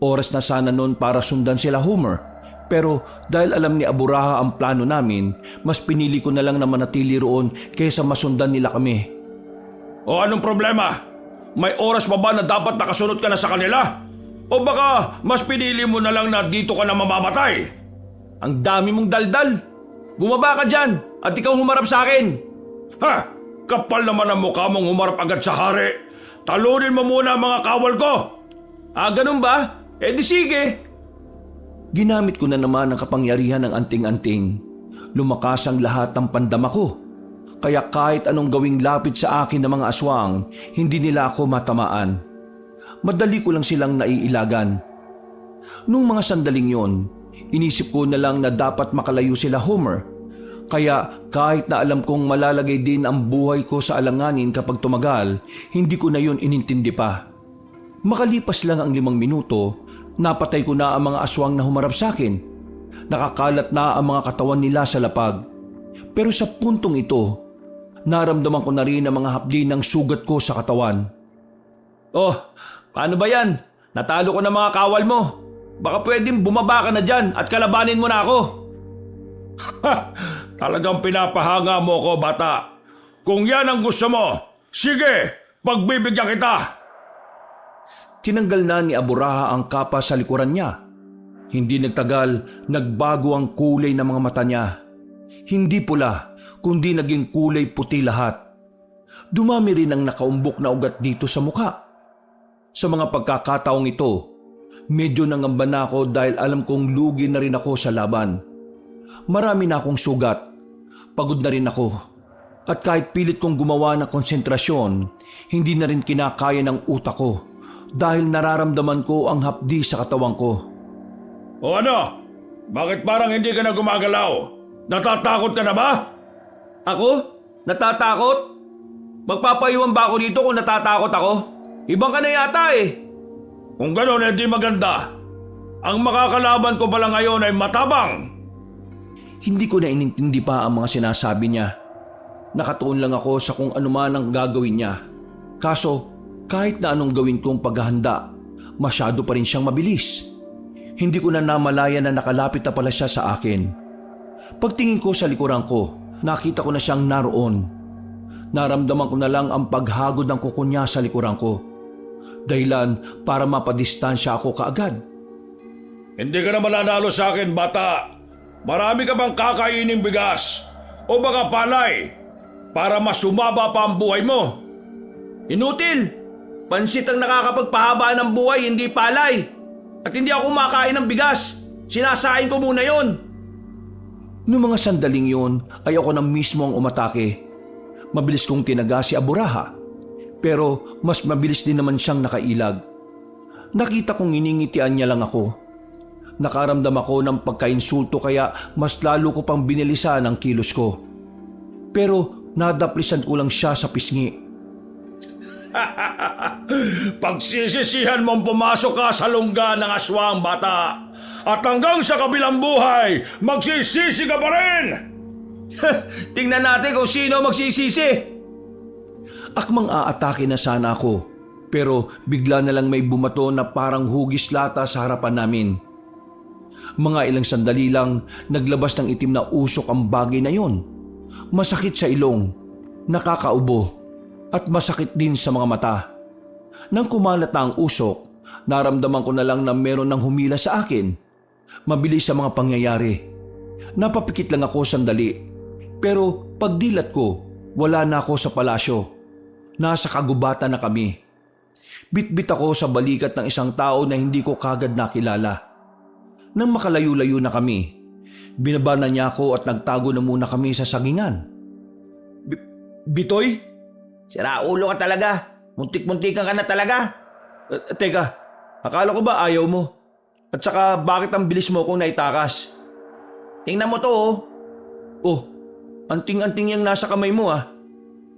Oras na sana noon para sundan sila Homer. Pero dahil alam ni Aburaha ang plano namin, mas pinili ko na lang na manatili roon kaysa masundan nila kami. O anong problema? May oras pa ba na dapat nakasunod ka na sa kanila? O baka mas pinili mo na lang na dito ka na mamamatay? Ang dami mong daldal. Bumaba ka dyan at ikaw humarap sa akin. Ha? Kapal naman ang mukha mong humarap agad sa hari. Talunin mo muna ang mga kawal ko. Ganun ba? Eh di sige. Ginamit ko na naman ang kapangyarihan ng anting-anting. Lumakas ang lahat ng pandama ko. Kaya kahit anong gawing lapit sa akin ng mga aswang, hindi nila ako matamaan. Madali ko lang silang naiilagan. Nung mga sandaling yon, inisip ko na lang na dapat makalayo sila Homer. Kaya kahit na alam kong malalagay din ang buhay ko sa alanganin kapag tumagal, hindi ko na yun inintindi pa. Makalipas lang ang 5 minuto, napatay ko na ang mga aswang na humarap sa akin. Nakakalat na ang mga katawan nila sa lapag. Pero sa puntong ito, naramdaman ko na rin ang mga hapdi ng sugat ko sa katawan. Oh, paano ba yan? Natalo ko na mga kawal mo. Baka pwedeng bumaba ka na dyan at kalabanin mo na ako. Talagang pinapahanga mo ko, bata. Kung yan ang gusto mo, sige, pagbibigyan kita. Tinanggal na ni Aburaha ang kapa sa likuran niya. Hindi nagtagal, nagbago ang kulay ng mga mata niya. Hindi pula, kundi naging kulay puti lahat. Dumami rin ang nakaumbok na ugat dito sa mukha. Sa mga pagkakataong ito, medyo nangamba na ako dahil alam kong lugi na rin ako sa laban. Marami na akong sugat, pagod na rin ako. At kahit pilit kong gumawa ng konsentrasyon, hindi na rin kinakaya ng utak ko dahil nararamdaman ko ang hapdi sa katawan ko. O ano? Bakit parang hindi ka na gumagalaw? Natatakot ka na ba? Ako? Natatakot? Magpapayuan ba ako dito kung natatakot ako? Ibang ka na yata eh. Kung gano'n, hindi maganda. Ang makakalaban ko pala ngayon ay matabang. Hindi ko na inintindi pa ang mga sinasabi niya. Nakatuon lang ako sa kung ano man ang gagawin niya. Kaso, kahit na anong gawin kong paghahanda, masyado pa rin siyang mabilis. Hindi ko na namalaya na nakalapit na pala siya sa akin. Pagtingin ko sa likuran ko, nakita ko na siyang naroon. Naramdaman ko na lang ang paghagod ng kuko niya sa likuran ko. Dahilan para mapadistansya ako kaagad. Hindi ka na mananalo sa akin, bata. Marami ka bang kakaining bigas? O baka palay? Para mas sumaba pa ang buhay mo? Inutil! Pansit ang nakakapagpahaba ng buhay, hindi palay. At hindi ako kumakain ng bigas. Sinasain ko muna yon. Noong mga sandaling yun ay ako na mismo ang umatake. Mabilis kong tinaga si Aburaha. Pero mas mabilis din naman siyang nakailag. Nakita kong iningitian niya lang ako. Nakaramdam ako ng pagkainsulto kaya mas lalo ko pang binilisan ang kilos ko. Pero nadaplisan ko lang siya sa pisngi. Pagsisisihan mong pumasok ka sa lungga ng aswang, bata. At hanggang sa kabilang buhay, magsisisi ka pa rin! Tingnan natin kung sino magsisisi. Akmang aatake na sana ako, pero bigla na lang may bumato na parang hugis lata sa harapan namin. Mga ilang sandali lang, naglabas ng itim na usok ang bagay na yon. Masakit sa ilong, nakakaubo, at masakit din sa mga mata. Nang kumalat na ang usok, naramdaman ko na lang na meron ng humila sa akin. Mabilis sa mga pangyayari. Napapikit lang ako sandali, pero pagdilat ko, wala na ako sa palasyo. Nasa kagubatan na kami. Bitbit ako sa balikat ng isang tao na hindi ko kagad nakilala. Nang makalayo-layo na kami, binabana niya ako at nagtago na muna kami sa sagingan. Bitoy? Sira ulo ka talaga. Muntik-muntikan ka na talaga. Teka, akala ko ba ayaw mo? At saka bakit ang bilis mo kung naitakas? Tingnan mo to oh. Oh, anting-anting yung nasa kamay mo ah.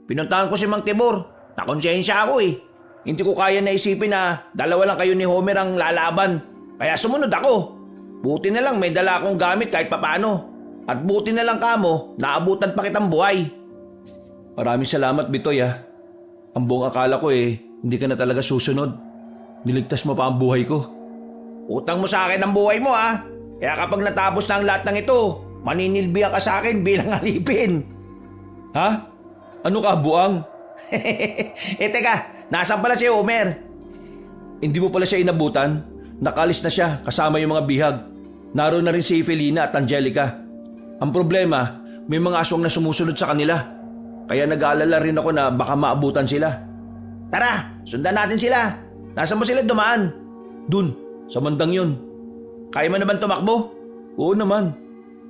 Pinuntahan ko si Mang Tibor. Nakonsensya ako eh. Hindi ko kaya naisipin na dalawa lang kayo ni Homer ang lalaban. Kaya sumunod ako. Buti na lang may dala akong gamit kahit papano. At buti na lang kamo, naabutan pa kitang buhay. Maraming salamat, Bitoy ah. Ang buong akala ko hindi ka na talaga susunod. Niligtas mo pa ang buhay ko. Utang mo sa akin ang buhay mo ah. Kaya kapag natapos na ang lahat ng ito, maninilbihan ka sa akin bilang alipin. Ha? Ano ka, buang? Teka, nasaan pala si Homer? Hindi mo pala siya inabutan? Nakalis na siya kasama yung mga bihag. Naroon na rin si Felina at Angelica. Ang problema, may mga aswang na sumusunod sa kanila. Kaya nag-aalala rin ako na baka maabutan sila. Tara, sundan natin sila. Nasaan mo sila dumaan? Dun, sa mandang yun. Kaya mo naman tumakbo? Oo naman.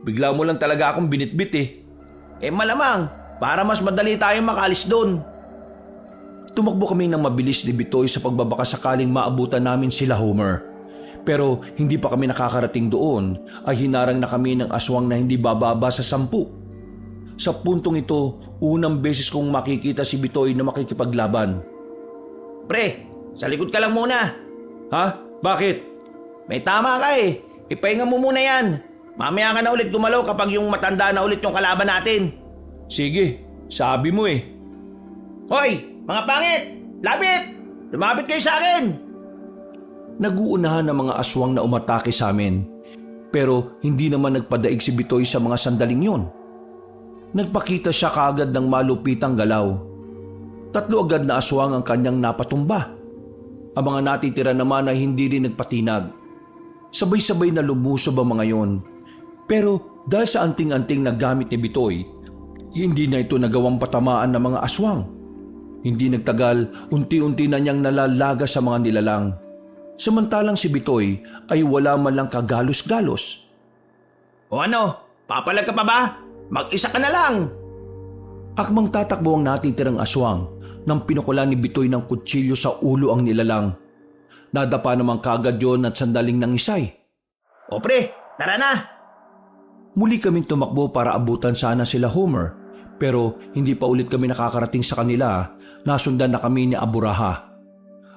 Bigla mo lang talaga akong binitbit Malamang, para mas madali tayong makalis doon. Tumakbo kami ng mabilis ni Bitoy sa pagbabaka sakaling maabutan namin sila Homer. Pero hindi pa kami nakakarating doon ay hinarang na kami ng aswang na hindi bababa sa 10. Sa puntong ito, unang beses kong makikita si Bitoy na makikipaglaban. Pre, sa likod ka lang muna. Ha? Bakit? May tama ka Ipahinga mo muna yan. Mamaya ka na ulit gumalaw kapag yung matanda na ulit yung kalaban natin. Sige, sabi mo Hoy, mga pangit! Lapit! Lumapit kayo sa akin! Naguunahan ng mga aswang na umatake sa amin. Pero hindi naman nagpadaig si Bitoy sa mga sandaling yon. Nagpakita siya kaagad ng malupitang galaw. 3 agad na aswang ang kanyang napatumba. Ang mga natitira naman ay hindi rin nagpatinag. Sabay-sabay na lumusob ang mga yon. Pero dahil sa anting-anting na gamit ni Bitoy, hindi na ito nagawang patamaan ng mga aswang. Hindi nagtagal, unti-unti na niyang nalalaga sa mga nilalang. Samantalang si Bitoy ay wala man lang kagalos-galos. O ano, papalag ka pa ba? Mag-isa ka na lang. Akmang tatakbo ang natitirang aswang nang pinukulan ni Bitoy ng kutsilyo sa ulo ang nilalang. Nadapa naman kagad yon at sandaling nangisay. O pre, tara na. Muli kaming tumakbo para abutan sana sila Homer, pero hindi pa ulit kami nakakarating sa kanila. Nasundan na kami ni Aburaha.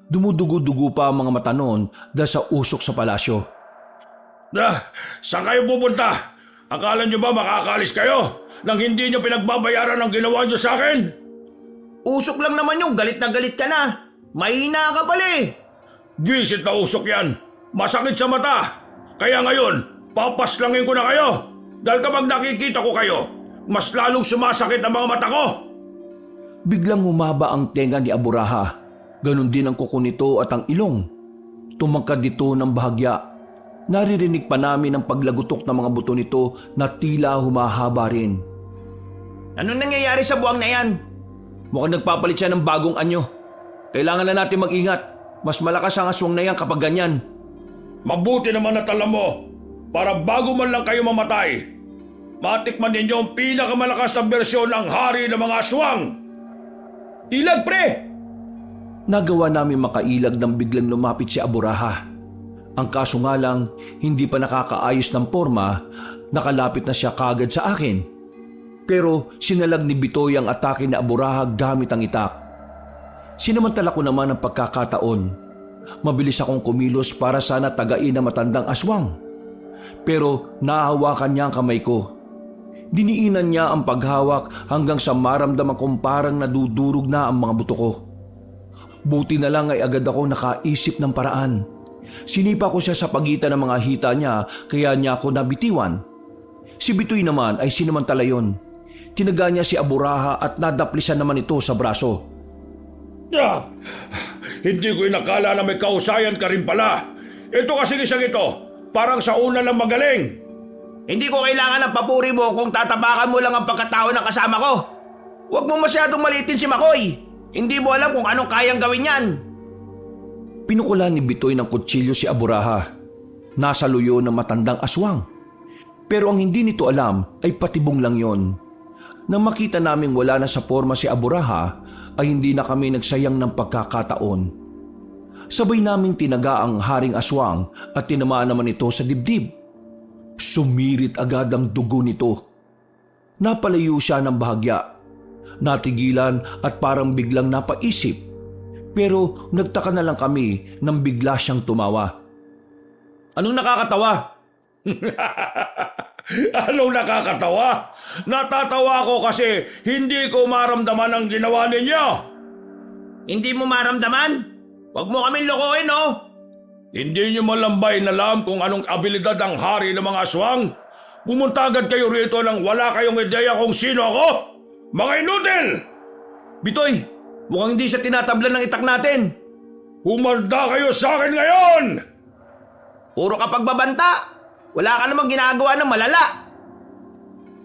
Dumudugo-dugo pa ang mga mata noon dahil sa usok sa palasyo. Saan kayo pupunta? Akala nyo ba makakaalis kayo nang hindi nyo pinagbabayaran ang ginawa nyo sa akin? Usok lang naman yung galit na galit ka na. Mahina ka pala eh. Visit na usok yan. Masakit sa mata. Kaya ngayon, papaslangin ko na kayo. Dahil kapag nakikita ko kayo, mas lalong sumasakit ang mga mata ko. Biglang humaba ang tenga ni Aburaha. Ganon din ang kuko nito at ang ilong. Tumangkad dito ng bahagya. Naririnig pa namin ang paglagutok ng mga buto nito na tila humahaba rin. Anong nangyayari sa buwang na yan? Mukhang nagpapalit siya ng bagong anyo. Kailangan na natin mag-ingat. Mas malakas ang aswang na yan kapag ganyan. Mabuti naman na tala mo para bago man lang kayo mamatay, matikman ninyo ang pinakamalakas na bersyon ng hari ng mga aswang. Ilag pre! Nagawa namin makailag nang biglang lumapit si Aburaha. Ang kaso nga lang, hindi pa nakakaayos ng forma, nakalapit na siya kagad sa akin. Pero sinalag ni Bitoy ang atake ni Aburaha gamit ang itak. Sinamantala ko naman ang pagkakataon. Mabilis akong kumilos para sana tagain ang matandang aswang. Pero nahawakan niya ang kamay ko. Diniinan niya ang paghawak hanggang sa maramdaman kong parang nadudurog na ang mga buto ko. Buti na lang ay agad ako nakaisip ng paraan. Sinipa ko siya sa pagitan ng mga hita niya kaya niya ako nabitiwan. Si Bitoy naman ay sinamantala yon. Tinaga niya si Aburaha at nadaplisan naman ito sa braso. Hindi ko inakala na may kausayan ka rin pala. Ito kasi isang ito, parang sa una lang magaling. Hindi ko kailangan ng papuri mo kung tatapakan mo lang ang pagkatao ng kasama ko. Huwag mo masyadong malitin si Makoy. Hindi mo alam kung anong kayang gawin yan. Pinukulan ni Bitoy ng kutsilyo si Aburaha. Nasa luyo ng matandang aswang. Pero ang hindi nito alam ay patibong lang yon. Nang makita naming wala na sa forma si Aburaha, ay hindi na kami nagsayang ng pagkakataon. Sabay naming tinaga ang haring aswang at tinamaan naman ito sa dibdib. Sumirit agad ang dugo nito. Napalayo siya ng bahagya. Natigilan at parang biglang napaisip. Pero nagtaka na lang kami nang bigla siyang tumawa. Anong nakakatawa? Anong nakakatawa? Natatawa ko kasi hindi ko maramdaman ang ginawa ninyo. Hindi mo maramdaman? Huwag mo kaming lokohin, oh! Hindi nyo malambay na alam kung anong abilidad ang hari ng mga aswang? Pumunta agad kayo rito nang wala kayong ideya kung sino ako? Mga inutil! Bitoy, mukhang hindi siya tinatablan ng itak natin. Humanda kayo sa akin ngayon! Puro ka pagbabanta. Wala ka namang ginagawa ng malala.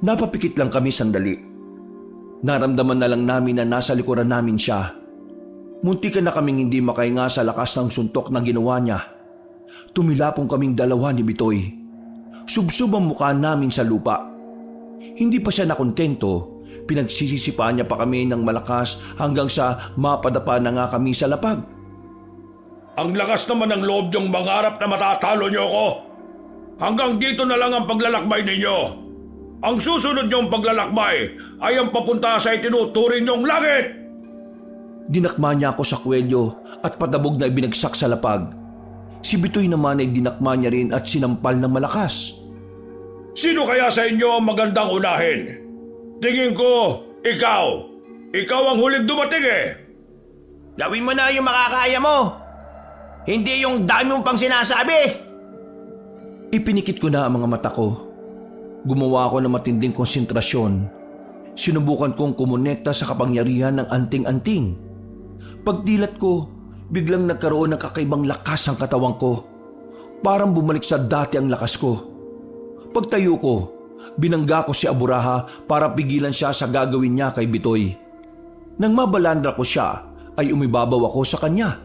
Napapikit lang kami sandali. Naramdaman na lang namin na nasa likuran namin siya. Muntikan na kaming hindi makahinga sa lakas ng suntok na ginawa niya. Tumilapong kaming dalawa ni Bitoy. Subsub ang mukha namin sa lupa. Hindi pa siya nakontento. Pinagsisisipaan niya pa kami ng malakas hanggang sa mapadapa na nga kami sa lapag. Ang lakas naman ng loob niyong mangarap na matatalo niyo ako. Hanggang dito na lang ang paglalakbay ninyo. Ang susunod niyong paglalakbay ay ang papunta sa itinuturing niyong langit. Dinakma niya ako sa kwelyo at padabog na ibinagsak sa lapag. Si Bitoy naman ay dinakma niya rin at sinampal ng malakas. Sino kaya sa inyo ang magandang unahin? Tingin ko, ikaw. Ikaw ang huling dumating eh. Gawin mo na yung makakaya mo. Hindi yung dami mong pang sinasabi. Ipinikit ko na ang mga mata ko. Gumawa ako ng matinding konsentrasyon. Sinubukan kong kumonekta sa kapangyarihan ng anting-anting. Pagdilat ko, biglang nagkaroon ng kakaibang lakas ang katawan ko. Parang bumalik sa dati ang lakas ko. Pagtayo ko, binangga ko si Aburaha para pigilan siya sa gagawin niya kay Bitoy. Nang mabalandra ko siya, ay umibabaw ako sa kanya.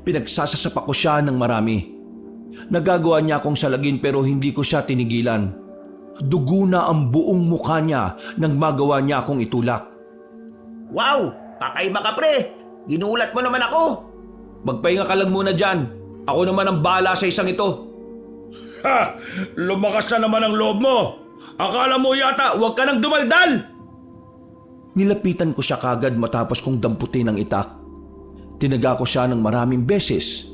Pinagsasasapak ko siya ng marami. Nagagawa niya akong salagin pero hindi ko siya tinigilan. Dugo na ang buong mukha niya nang magawa niya akong itulak. Wow! Kakaiba ka pre! Ginulat mo naman ako! Magpahinga ka lang muna dyan. Ako naman ang bahala sa isang ito. Ha! Lumakas na naman ang loob mo! Akala mo yata huwag ka nang dumaldal! Nilapitan ko siya kagad matapos kong damputin ang itak. Tinaga ko siya ng maraming beses.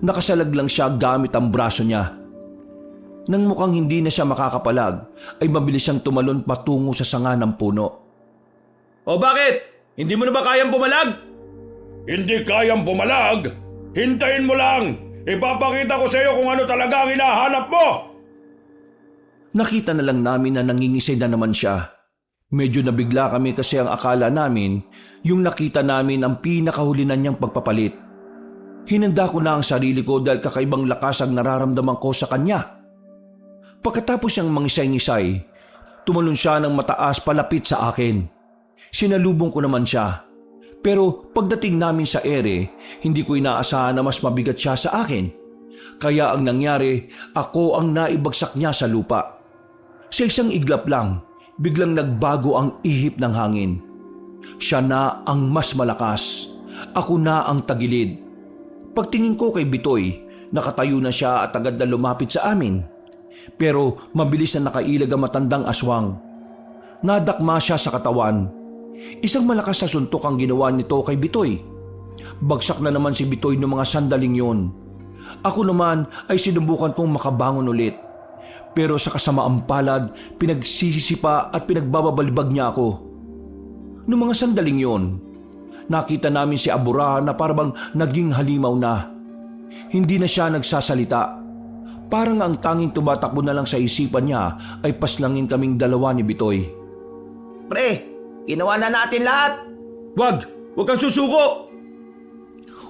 Nakasalag lang siya gamit ang braso niya. Nang mukhang hindi na siya makakapalag, ay mabilis siyang tumalon patungo sa sanga ng puno. O bakit? Hindi mo na ba kayang pumalag? Hindi kayang pumalag? Hintayin mo lang! Ipapakita ko sa iyo kung ano talaga ang hinahanap mo! Nakita na lang namin na nangingisay na naman siya. Medyo nabigla kami kasi ang akala namin yung nakita namin ang pinakahulinan niyang pagpapalit. Hinanda ko na ang sarili ko dahil kakaibang lakas ang nararamdaman ko sa kanya. Pagkatapos siyang mangisay-ngisay, tumalon siya ng mataas palapit sa akin. Sinalubong ko naman siya. Pero pagdating namin sa ere, hindi ko inaasahan na mas mabigat siya sa akin. Kaya ang nangyari, ako ang naibagsak niya sa lupa. Sa isang iglap lang, biglang nagbago ang ihip ng hangin. Siya na ang mas malakas. Ako na ang tagilid. Pagtingin ko kay Bitoy, nakatayo na siya at agad na lumapit sa amin. Pero mabilis na nakailag ang matandang aswang. Nadakma siya sa katawan. Isang malakas na suntok ang ginawa nito kay Bitoy. Bagsak na naman si Bitoy noong mga sandaling yon. Ako naman ay sinubukan kong makabangon ulit. Pero sa kasamaang palad, pinagsisisipa at pinagbababalibag niya ako. Noong mga sandaling yon, nakita namin si Aburaha na parang naging halimaw na. Hindi na siya nagsasalita. Parang ang tanging tumatakbo na lang sa isipan niya ay paslangin kaming dalawa ni Bitoy. Pre, ginawa na natin lahat! Wag kang susuko!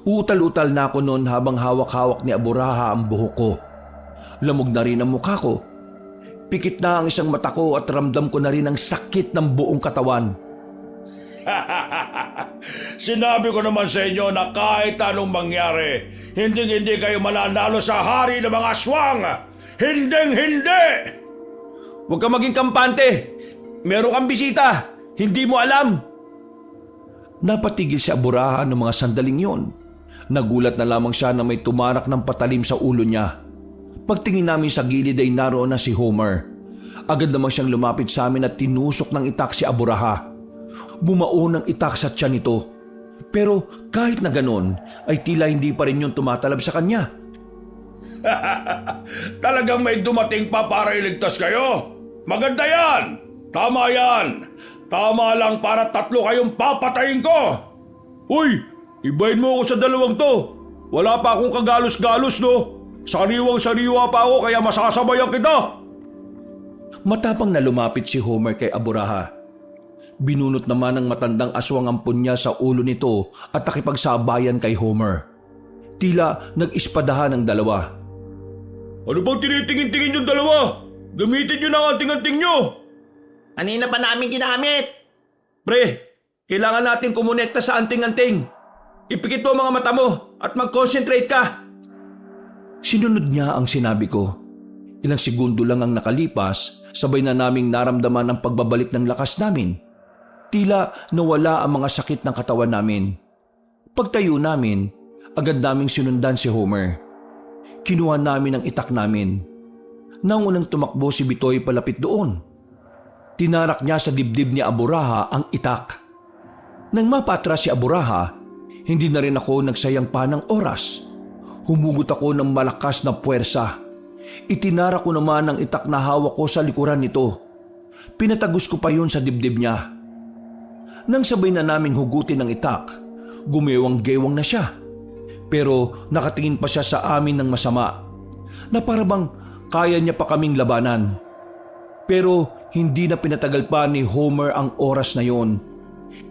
Utal-utal na ako noon habang hawak-hawak ni Aburaha ang buhok ko. Lamog na rin ang mukha ko. Pikit na ang isang mata ko at ramdam ko na rin ang sakit ng buong katawan. Sinabi ko naman sa inyo na kahit anong mangyari, hindi kayo mananalo sa hari ng mga aswang! Hindi! Huwag kang maging kampante! Meron kang bisita! Hindi mo alam! Napatigil si Aburaha ng mga sandaling yon. Nagulat na lamang siya na may tumarak ng patalim sa ulo niya. Pagtingin namin sa gilid ay naroon na si Homer. Agad namang siyang lumapit sa amin at tinusok ng itak si Aburaha. Bumao ng itak sa tiyan nito. Pero kahit na ganon, ay tila hindi pa rin yung tumatalab sa kanya. Talagang may dumating pa para iligtas kayo? Maganda yan! Tama yan! Tama lang para 3 kayong papatayin ko! Uy! Ibahin mo ako sa 2 to! Wala pa akong kagalos-galos, no? Sariwang-sariwa pa ako kaya masasabayan kita! Matapang na lumapit si Homer kay Aburaha. Binunot naman ng matandang aswang ang punya sa ulo nito at nakipagsabayan kay Homer. Tila nag-ispadahan ang dalawa. Ano bang tinitingin-tingin yung dalawa? Gamitin nyo na ang anting-anting nyo! Kanina pa namin ginamit! Pre, kailangan natin kumonekta sa anting-anting. Ipikit mo ang mga mata mo at mag-concentrate ka. Sinunod niya ang sinabi ko. Ilang segundo lang ang nakalipas, sabay na naming naramdaman ang pagbabalik ng lakas namin. Tila nawala ang mga sakit ng katawan namin. Pagtayo namin, agad naming sinundan si Homer. Kinuha namin ang itak namin. Nang unang tumakbo si Bitoy palapit doon. Tinarak niya sa dibdib ni Aburaha ang itak. Nang mapatras si Aburaha, hindi na rin ako nagsayang pa ng oras. Humugot ako ng malakas na puwersa. Itinarak ko naman ang itak na hawak ko sa likuran nito. Pinatagos ko pa yun sa dibdib niya. Nang sabay na naming hugutin ang itak, gumewang-gewang na siya. Pero nakatingin pa siya sa amin ng masama, na parabang kaya niya pa kaming labanan. Pero hindi na pinatagal pa ni Homer ang oras na yon.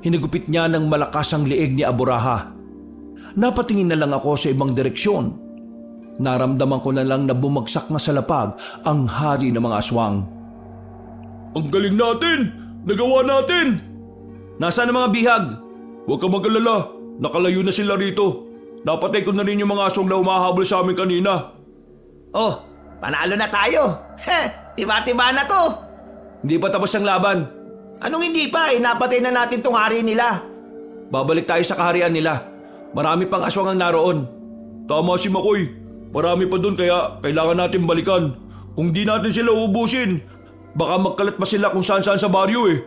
Hinigupit niya ng malakas ang leeg ni Aburaha. Napatingin na lang ako sa ibang direksyon. Naramdaman ko na lang na bumagsak na sa lapag ang hari ng mga aswang. Ang galing natin! Nagawa natin! Nasaan ang mga bihag? Huwag ka mag-alala. Nakalayo na sila rito. Napatay ko na rin yung mga asong na umahabol sa amin kanina. Oh, panalo na tayo. Tiba-tiba na to. Hindi pa tapos ang laban. Anong hindi pa? Napatay na natin tong hari nila. Babalik tayo sa kaharian nila. Marami pang aswang ang naroon. Tama si Makoy. Marami pa doon kaya kailangan natin balikan. Kung di natin sila uubusin, baka magkalat pa sila kung saan-saan sa baryo eh.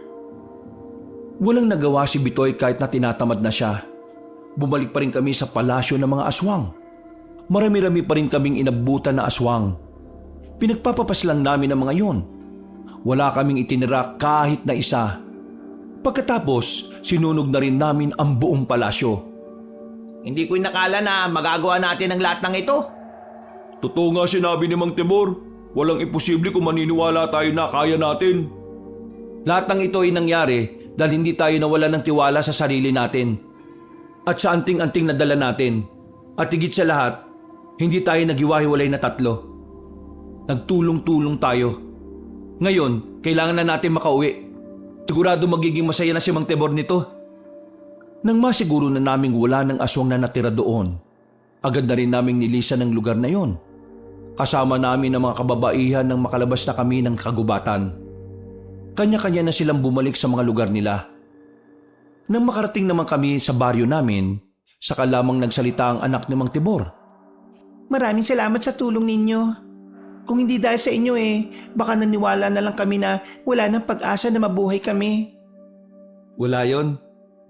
Walang nagawa si Bitoy kahit na tinatamad na siya. Bumalik pa rin kami sa palasyo ng mga aswang. Marami-rami pa rin kaming inabutan na aswang. Pinagpapapas lang namin ang mga yon. Wala kaming itinira kahit na isa. Pagkatapos, sinunog na rin namin ang buong palasyo. Hindi ko inakala na magagawa natin ang lahat ng ito. Totoo nga sinabi ni Mang Tibor. Walang imposible kung maniniwala tayo na kaya natin. Lahat ng ito ay nangyari dahil hindi tayo nawalan ng tiwala sa sarili natin at sa anting-anting na dala natin. At higit sa lahat, hindi tayo naghiwa-hiwalay na tatlo. Nagtulong-tulong tayo. Ngayon, kailangan na natin makauwi. Sigurado magiging masaya na si Mang Tibor nito. Nang masiguro na naming wala ng aswang na natira doon, agad na rin naming nilisan ng lugar na yon. Kasama namin ang mga kababaihan nang makalabas na kami ng kagubatan. Kanya-kanya na silang bumalik sa mga lugar nila. Nang makarating naman kami sa baryo namin, saka lamang nagsalita ang anak ni Mang Tibor. Maraming salamat sa tulong ninyo. Kung hindi dahil sa inyo baka naniwala na lang kami na wala nang pag-asa na mabuhay kami. Wala yon.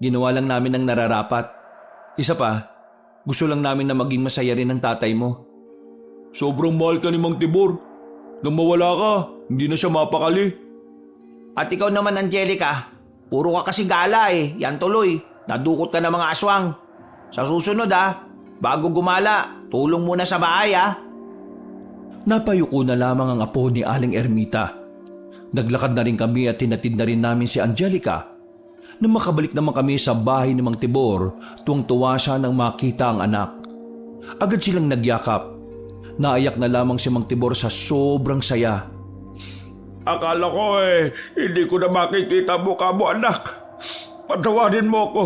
Ginawa lang namin ang nararapat. Isa pa, gusto lang namin na maging masaya rin ang tatay mo. Sobrang mahal ka ni Mang Tibor. Nang mawala ka, hindi na siya mapakali. At ikaw naman, Angelica, puro ka kasi gala Yan tuloy, nadukot ka ng mga aswang. Sa susunod bago gumala, tulong muna sa bahay Napayuko na lamang ang apo ni Aling Ermita. Naglakad na rin kami at tinatid na rin namin si Angelica. Nang makabalik naman kami sa bahay ni Mang Tibor, tuwang-tuwa siya nang makita ang anak. Agad silang nagyakap. Naiyak na lamang si Mang Tibor sa sobrang saya. Akala ko hindi ko na makikita mukha mo, anak. Patawarin mo ako.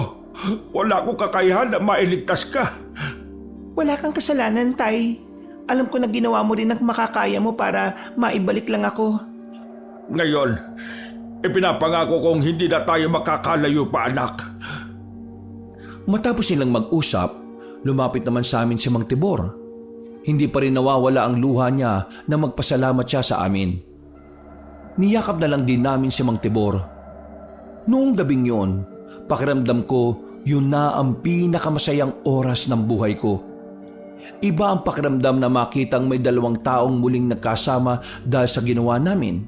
Wala akong kakayahan na mailigtas ka. Wala kang kasalanan, Tay. Alam ko na ginawa mo rin ang makakaya mo para maibalik lang ako. Ngayon, ipinapangako kong hindi na tayo makakalayo pa, anak. Matapos silang mag-usap, lumapit naman sa amin si Mang Tibor. Hindi pa rin nawawala ang luha niya na magpasalamat siya sa amin. Niyakap na lang din namin si Mang Tibor. Noong gabing yon, pakiramdam ko yun na ang pinakamasayang oras ng buhay ko. Iba ang pakiramdam na makitang may dalawang taong muling nagkasama dahil sa ginawa namin.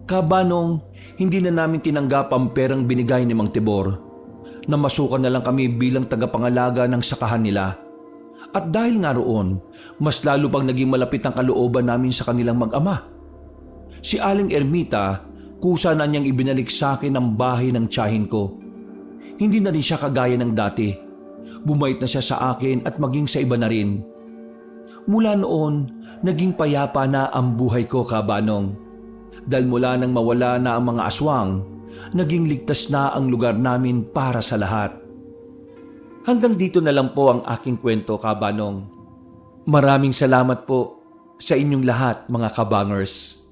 Kabanong, hindi na namin tinanggap ang perang binigay ni Mang Tibor. Namasukan na lang kami bilang tagapangalaga ng sakahan nila. At dahil nga roon, mas lalo pang naging malapit ang kalooban namin sa kanilang mag-ama. Si Aling Ermita, kusa na niyang ibinalik sa akin ang bahay ng tiyahin ko. Hindi na rin siya kagaya ng dati. Bumait na siya sa akin at maging sa iba na rin. Mula noon, naging payapa na ang buhay ko, Kabanong. Dahil mula nang mawala na ang mga aswang, naging ligtas na ang lugar namin para sa lahat. Hanggang dito na lang po ang aking kwento, Kabanong. Maraming salamat po sa inyong lahat, mga kabangers.